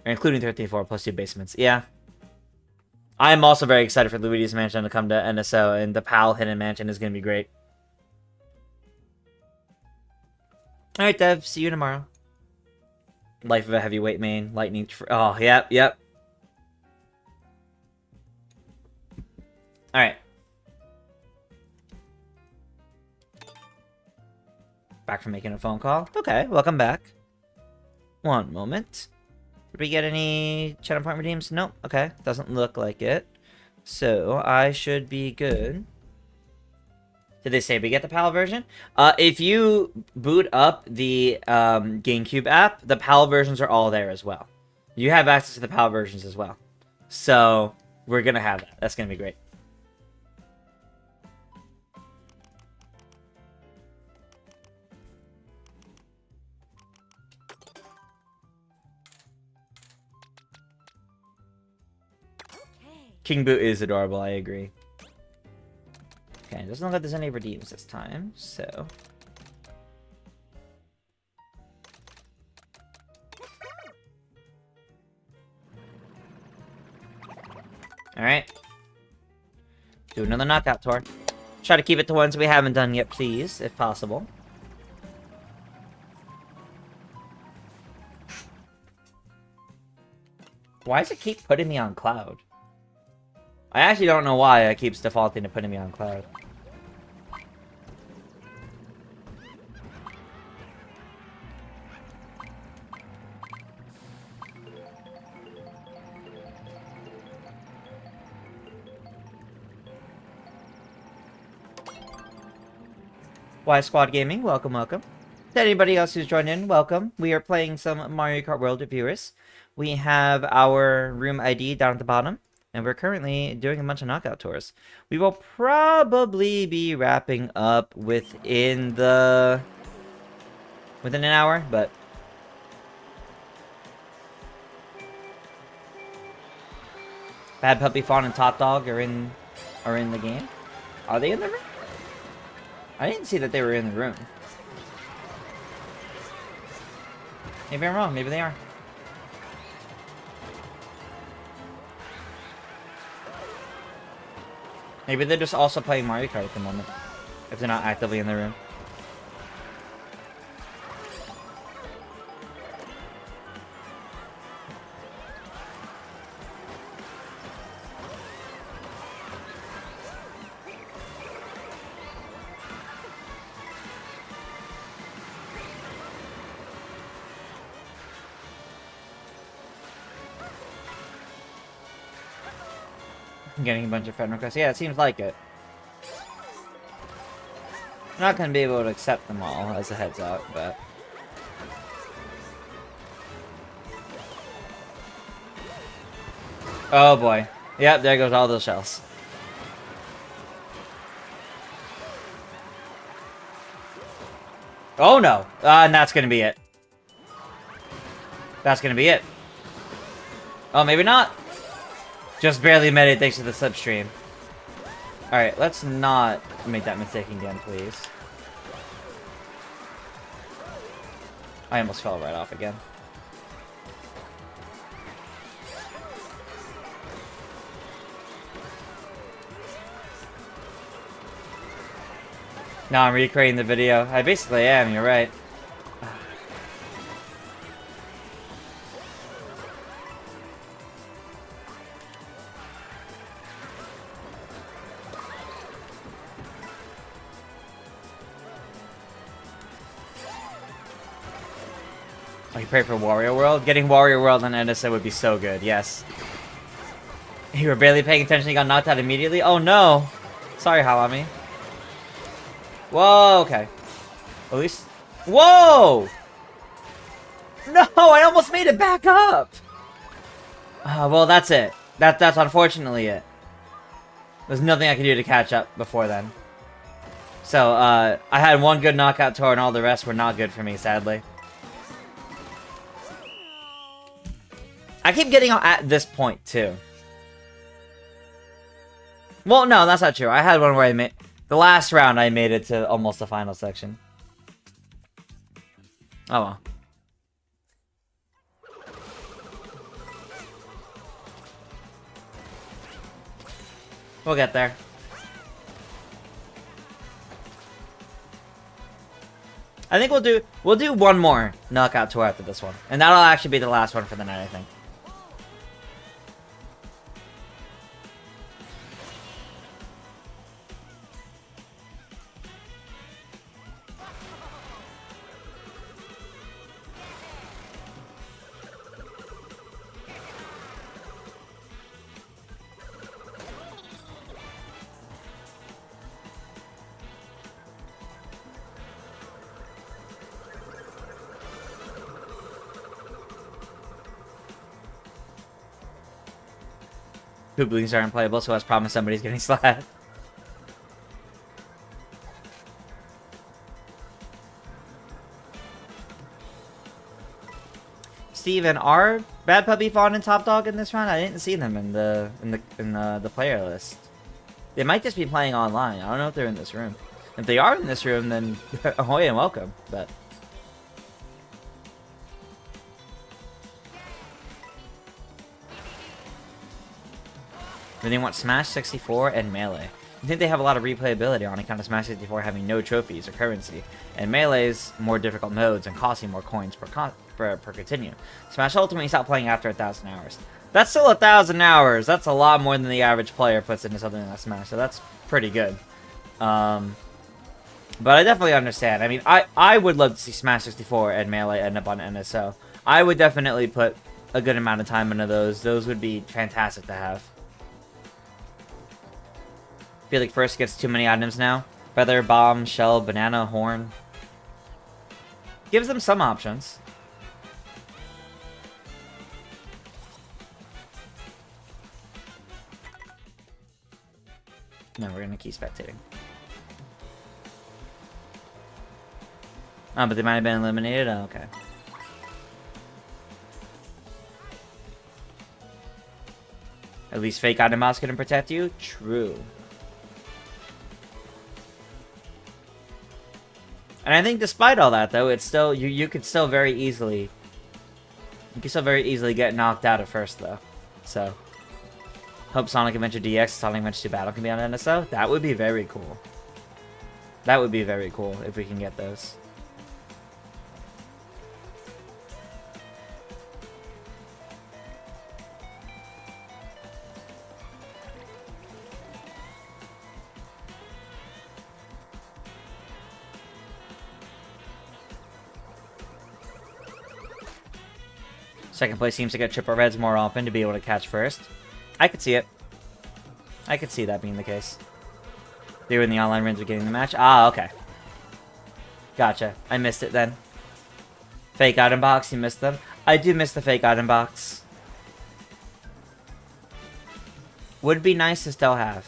Or including 13th floor, plus 2 basements. Yeah. I'm also very excited for Luigi's Mansion to come to NSO, and the PAL Hidden Mansion is going to be great. Alright, Dev. See you tomorrow. Life of a Heavyweight main. Lightning... Oh, yep. Alright. Back from making a phone call. Okay, welcome back. One moment. Did we get any channel point redeems? Nope. Okay, doesn't look like it. So, I should be good. Did they say we get the PAL version? If you boot up the GameCube app, the PAL versions are all there as well. You have access to the PAL versions as well. So, we're gonna have that. That's gonna be great. King Boot is adorable, I agree. Okay, doesn't look like there's any redeems this time, so... Alright. Do another knockout tour. Try to keep it to ones we haven't done yet, please, if possible. Why does it keep putting me on Cloud? I actually don't know why it keeps defaulting to putting me on Cloud. Y Squad Gaming, welcome, welcome. To anybody else who's joined in, welcome. We are playing some Mario Kart World with viewers. We have our room ID down at the bottom, and we're currently doing a bunch of knockout tours. We will probably be wrapping up within an hour, but Bad Puppy Fawn and Top Dog are in the game. Are they in the room? I didn't see that they were in the room. Maybe I'm wrong. Maybe they are. Maybe they're just also playing Mario Kart at the moment, if they're not actively in the room. I'm getting a bunch of friend requests. Yeah, it seems like it. I'm not gonna be able to accept them all, as a heads up, but... Oh boy. Yep, there goes all those shells. Oh no! And that's gonna be it. That's gonna be it. Oh, maybe not. Just barely made it thanks to the slipstream. Alright, let's not make that mistake again, please. I almost fell right off again. Now I'm recreating the video. I basically am, you're right. Oh, you pray for Wario World? Getting Wario World on NSA would be so good, yes. You were barely paying attention, you got knocked out immediately? Oh no! Sorry, Halami. Whoa, okay. At least... Whoa! No, I almost made it back up! Well, that's it. That's unfortunately it. There's nothing I can do to catch up before then. So, I had one good knockout tour and all the rest were not good for me, sadly. I keep getting out at this point, too. Well, no, that's not true. I had one where I made... The last round, I made it to almost the final section. Oh, well. We'll get there. I think we'll do one more knockout tour after this one. And that'll actually be the last one for the night, I think. Hooblings are unplayable, so as promised, somebody's getting slapped. Steven, are Bad Puppy Fawn and Top Dog in this round? I didn't see them in the player list. They might just be playing online. I don't know if they're in this room. If they are in this room, then ahoy and welcome. But Then they want Smash 64 and Melee. I think they have a lot of replayability on account of Smash 64 having no trophies or currency, and Melee's more difficult modes and costing more coins per continue. Smash Ultimate you stop playing after 1,000 hours. That's still 1,000 hours. That's a lot more than the average player puts into something like Smash, so that's pretty good. But I definitely understand. I mean, I would love to see Smash 64 and Melee end up on NSO. I would definitely put a good amount of time into those. Those would be fantastic to have. I feel like first gets too many items now. Feather, bomb, shell, banana, horn. Gives them some options. No, we're gonna keep spectating. Oh, but they might have been eliminated? Oh, okay. At least fake item box couldn't protect you? True. And I think despite all that, though, it's still... You could still very easily... You could still very easily get knocked out at first, though. So... Hope Sonic Adventure DX and Sonic Adventure 2 Battle can be on NSO. That would be very cool. That would be very cool if we can get those. Second place seems to get triple reds more often to be able to catch first. I could see it. I could see that being the case. They were in the online rings beginning the match. Ah, okay. Gotcha. I missed it then. Fake item box, you missed them. I do miss the fake item box. Would be nice to still have.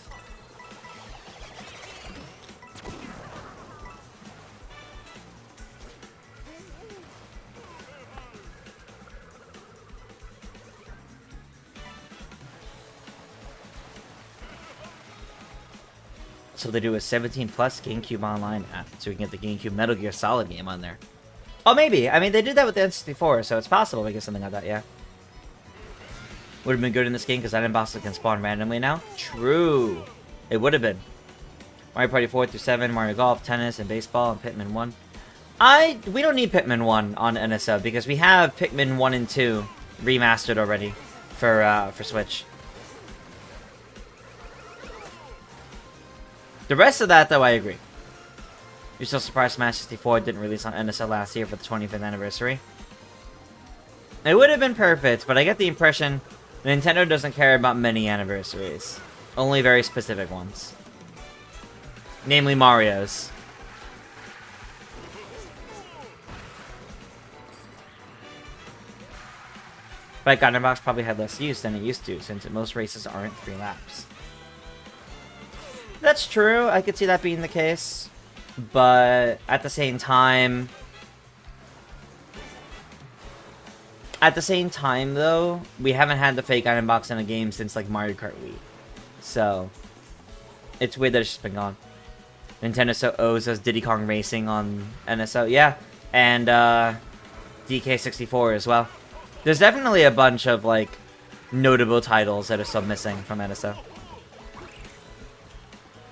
So they do a 17 plus GameCube Online app, so we can get the GameCube Metal Gear Solid game on there. Oh, maybe. I mean, they did that with the N64, so it's possible we get something like that, yeah. Would have been good in this game because item boxes can spawn randomly now. True. It would have been. Mario Party 4 through 7, Mario Golf, Tennis, and Baseball, and Pikmin 1. We don't need Pikmin 1 on NSO because we have Pikmin 1 and 2 remastered already for Switch. The rest of that, though, I agree. You're still surprised Smash 64 didn't release on NSO last year for the 25th anniversary? It would have been perfect, but I get the impression Nintendo doesn't care about many anniversaries. Only very specific ones. Namely Mario's. But Item Box probably had less use than it used to, since most races aren't 3 laps. That's true, I could see that being the case. But at the same time... though, we haven't had the fake item box in a game since, like, Mario Kart Wii. So, it's weird that it's just been gone. Nintendo so owes us Diddy Kong Racing on NSO. Yeah, and, DK64 as well. There's definitely a bunch of, like, notable titles that are still missing from NSO.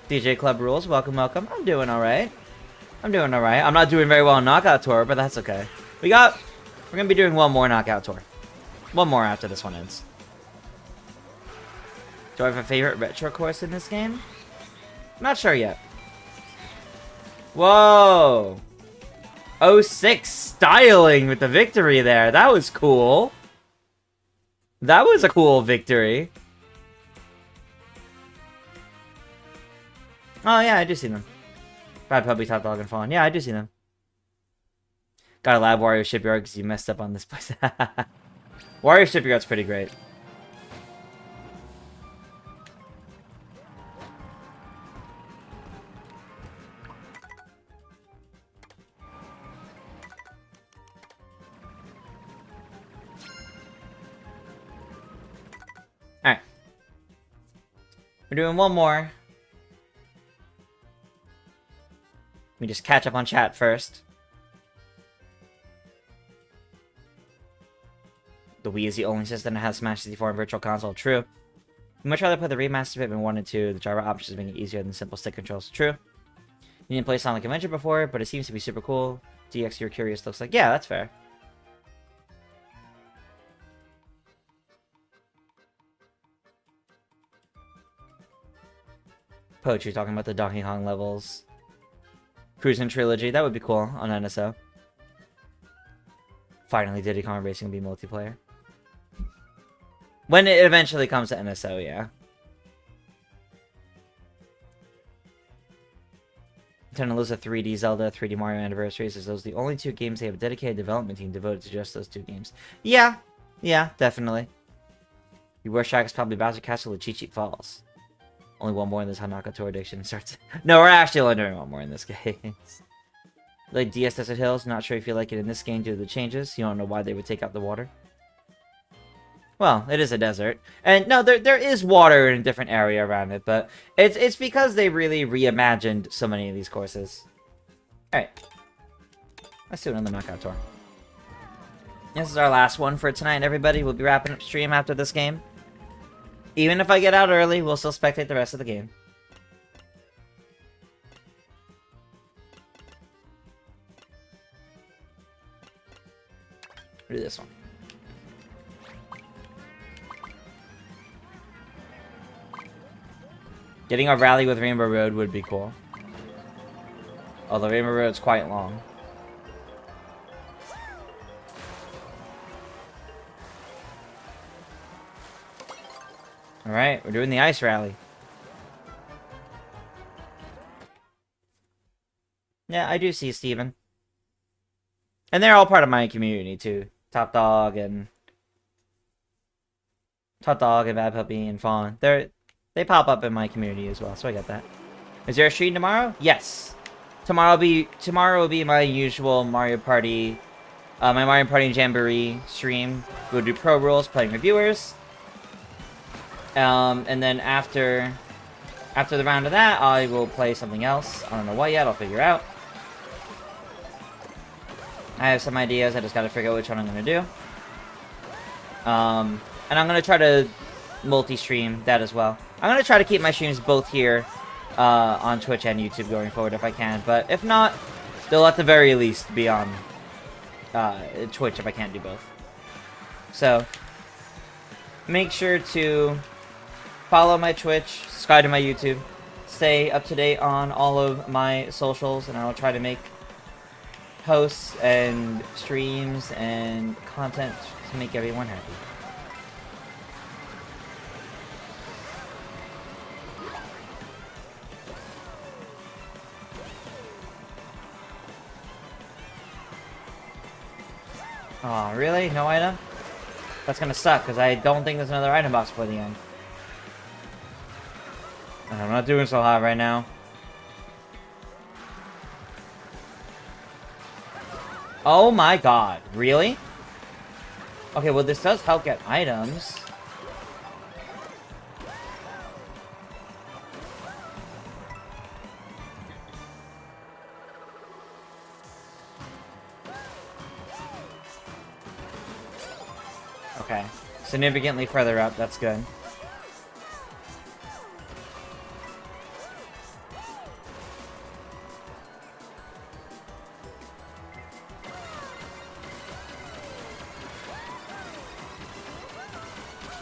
DJ Club Rules, welcome, welcome. I'm doing alright. I'm not doing very well in Knockout Tour, but that's okay. We're gonna be doing one more Knockout Tour. One more after this one ends. Do I have a favorite retro course in this game? Not sure yet. Whoa! 06 styling with the victory there. That was cool. That was a cool victory. Oh yeah, I do see them. Bad Puppy, Top Dog, and Fawn. Yeah, I do see them. Got a Lab Wario Shipyard because you messed up on this place. Wario Shipyard's pretty great. Alright. We're doing one more. Let me just catch up on chat first. The Wii is the only system that has Smash 64 and Virtual Console. True. Much rather play the remastered Pikmin 1 and 2, the gyro options making it easier than simple stick controls. True. You didn't play Sonic Adventure before, but it seems to be super cool. DX, you're curious, looks like. Yeah, that's fair. Poetry talking about the Donkey Kong levels. Cruising Trilogy, that would be cool on NSO. Finally, Diddy Kong Racing will be multiplayer. When it eventually comes to NSO, yeah. Nintendo lists a 3D Zelda, 3D Mario Anniversaries, as those are the only two games they have a dedicated development team devoted to just those two games. Yeah, definitely. Your worst track is probably Bowser Castle or Cheat Sheet Falls. Only one more in this Hanaka Tour addiction starts. No, we're actually only doing one more in this case. Like DS Desert Hills, not sure if you like it in this game due to the changes. You don't know why they would take out the water. Well, it is a desert. And no, there is water in a different area around it, but it's because they really reimagined so many of these courses. Alright. Let's do another knockout tour. This is our last one for tonight, everybody. We'll be wrapping up stream after this game. Even if I get out early, we'll still spectate the rest of the game. Do this one. Getting a rally with Rainbow Road would be cool. Although Rainbow Road's quite long. Alright, we're doing the ice rally. Yeah, I do see Steven. And they're all part of my community too. Top Dog and Bad Puppy and Fawn. They pop up in my community as well, so I get that. Is there a stream tomorrow? Yes. Tomorrow will be my usual Mario Party, my Mario Party Jamboree stream. We'll do pro rules, playing reviewers. And then after the round of that, I will play something else. I don't know what yet, I'll figure out. I have some ideas, I just gotta figure out which one I'm gonna do. And I'm gonna try to multi-stream that as well. I'm gonna try to keep my streams both here on Twitch and YouTube going forward if I can, but if not, they'll at the very least be on Twitch if I can't do both. So, make sure to follow my Twitch, subscribe to my YouTube, stay up to date on all of my socials, and I'll try to make posts and streams and content to make everyone happy. Oh, really? No item? That's gonna suck, because I don't think there's another item box for the end. I'm not doing so hot right now. Oh my god, really? Okay, well this does help get items. Okay, significantly further up, that's good.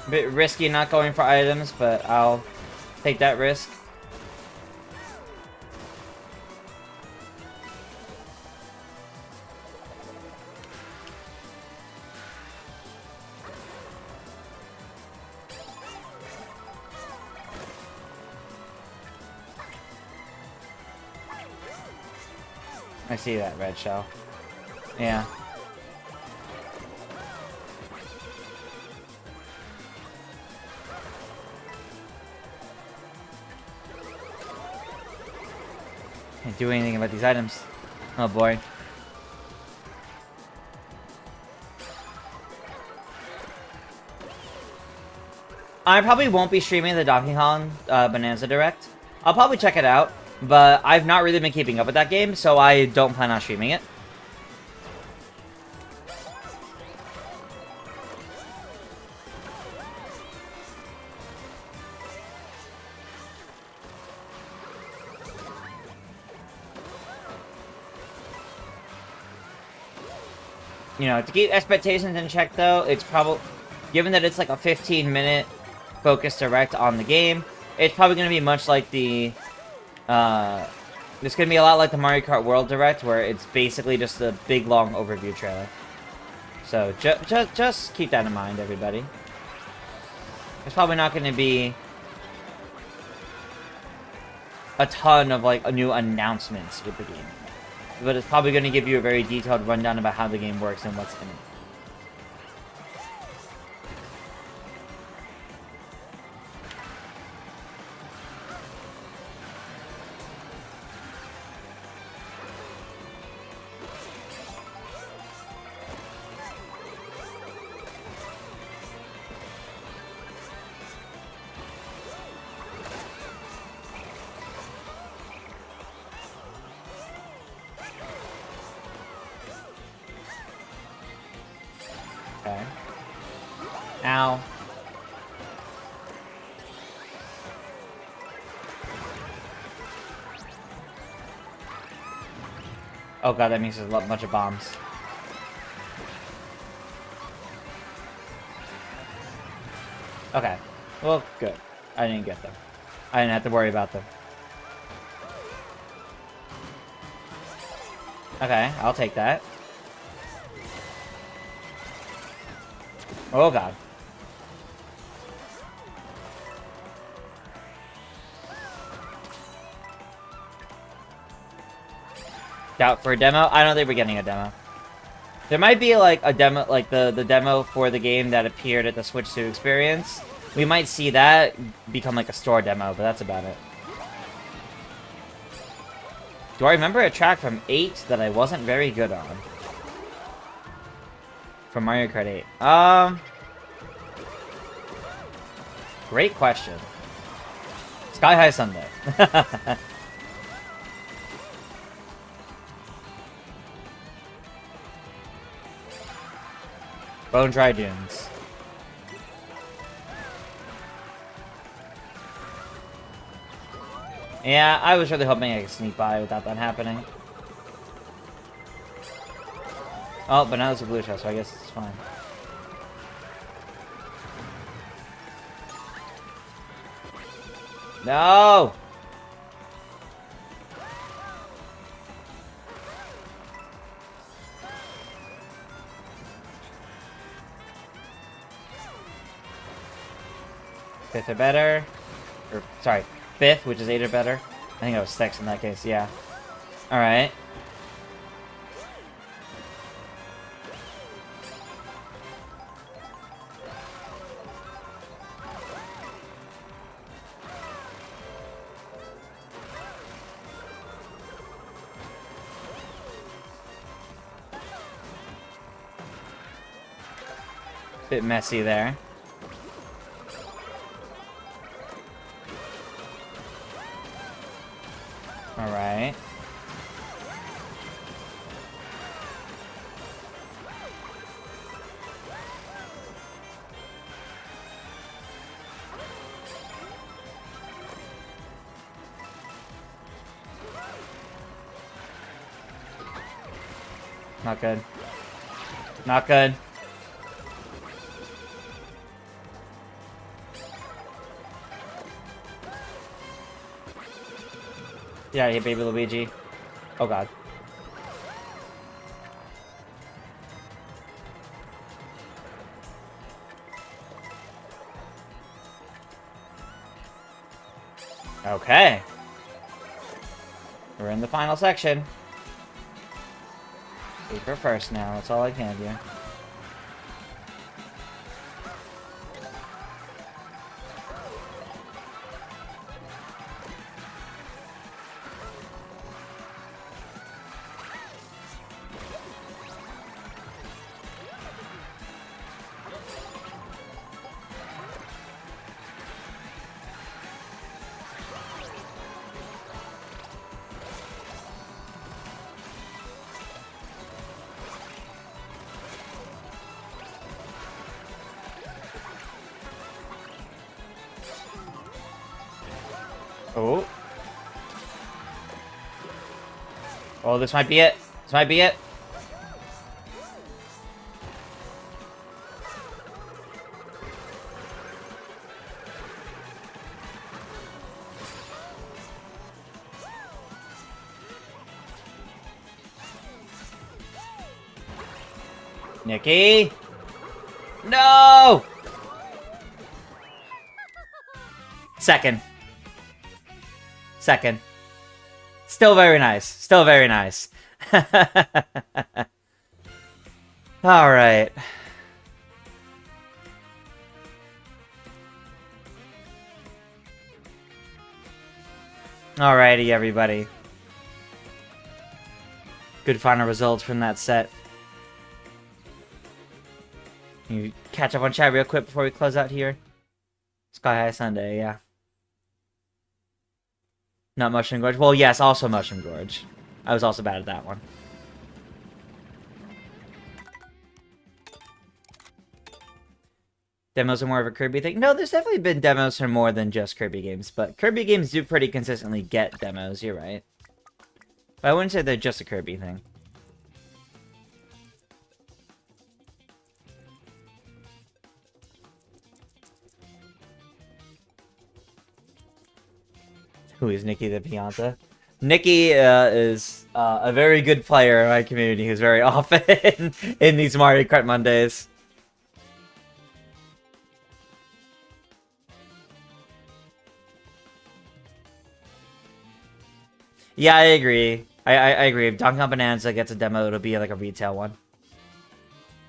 A bit risky not going for items, but I'll take that risk. I see that red shell. Yeah. Can't do anything about these items. Oh boy. I probably won't be streaming the Donkey Kong Bonanza Direct. I'll probably check it out, but I've not really been keeping up with that game, so I don't plan on streaming it. You know, to keep expectations in check, though, it's probably... Given that it's like a 15-minute focus direct on the game, it's probably going to be much like the... it's going to be a lot like the Mario Kart World Direct, where it's basically just a big, long overview trailer. So, just keep that in mind, everybody. There's probably not going to be a ton of, like, new announcements with the game. But it's probably going to give you a very detailed rundown about how the game works and what's in it. Okay. Ow. Oh god, that means there's a bunch of bombs. Okay. Well, good. I didn't get them. I didn't have to worry about them. Okay, I'll take that. Oh god. Doubt for a demo? I don't think we're getting a demo. There might be like a demo, like the demo for the game that appeared at the Switch 2 experience. We might see that become like a store demo, but that's about it. Do I remember a track from 8 that I wasn't very good on? From Mario Kart 8. Great question. Sky High Sunday. Bone Dry Dunes. Yeah, I was really hoping I could sneak by without that happening. Oh, but now it's a blue shell, so I guess it's fine. No! Fifth or better. Or, sorry, fifth, which is 8 or better. I think I was 6 in that case, yeah. Alright. Bit messy there. Alright. Not good. Not good. Yeah, hey, baby Luigi. Oh god. Okay. We're in the final section. Paper first now, that's all I can do. Oh. Oh, this might be it. This might be it. Nikki! No! Second. Second. Still very nice. Still very nice. Alright. Alrighty, everybody. Good final results from that set. You catch up on chat real quick before we close out here. Sky High Sunday, yeah. Not Mushroom Gorge. Well, yes, also Mushroom Gorge. I was also bad at that one. Demos are more of a Kirby thing. No, there's definitely been demos for more than just Kirby games, but Kirby games do pretty consistently get demos, you're right. But I wouldn't say they're just a Kirby thing. Who is Nikki the Pianta? Nikki is a very good player in my community who's very often in these Mario Kart Mondays. Yeah, I agree. I agree. If Donkey Kong Bonanza gets a demo, it'll be like a retail one.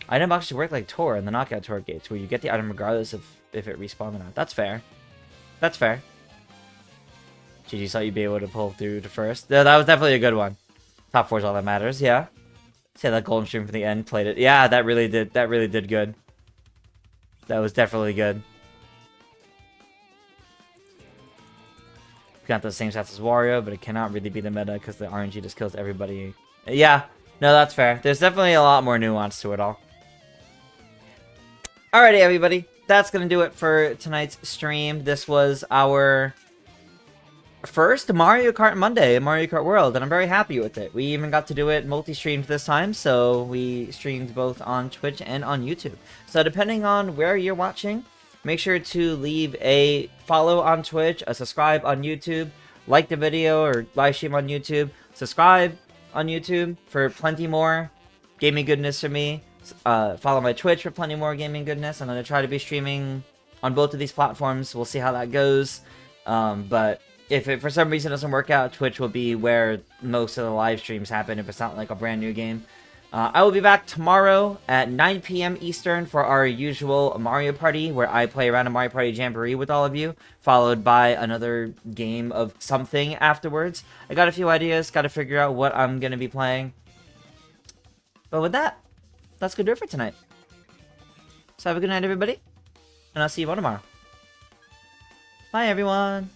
Item boxes work like Tor and the Knockout Tor gates, where you get the item regardless of if it respawned or not. That's fair. That's fair. GG thought you'd be able to pull through to first. Yeah, that was definitely a good one. Top 4 is all that matters, yeah. Say that golden stream from the end played it. Yeah, that really did good. That was definitely good. Got the same stats as Wario, but it cannot really be the meta because the RNG just kills everybody. Yeah, no, that's fair. There's definitely a lot more nuance to it all. Alrighty, everybody. That's going to do it for tonight's stream. This was our first Mario Kart Monday in Mario Kart World, and I'm very happy with it. We even got to do it multi-streamed this time, so we streamed both on Twitch and on YouTube. So depending on where you're watching, make sure to leave a follow on Twitch, a subscribe on YouTube, like the video or live stream on YouTube, subscribe on YouTube for plenty more gaming goodness from me. Follow my Twitch for plenty more gaming goodness. I'm going to try to be streaming on both of these platforms. We'll see how that goes. But if it for some reason doesn't work out, Twitch will be where most of the live streams happen if it's not like a brand new game. I will be back tomorrow at 9 p.m. Eastern for our usual Mario Party, where I play around a Mario Party Jamboree with all of you, followed by another game of something afterwards. I got a few ideas, got to figure out what I'm going to be playing. But with that, that's going to do it for tonight. So have a good night, everybody, and I'll see you all tomorrow. Bye, everyone.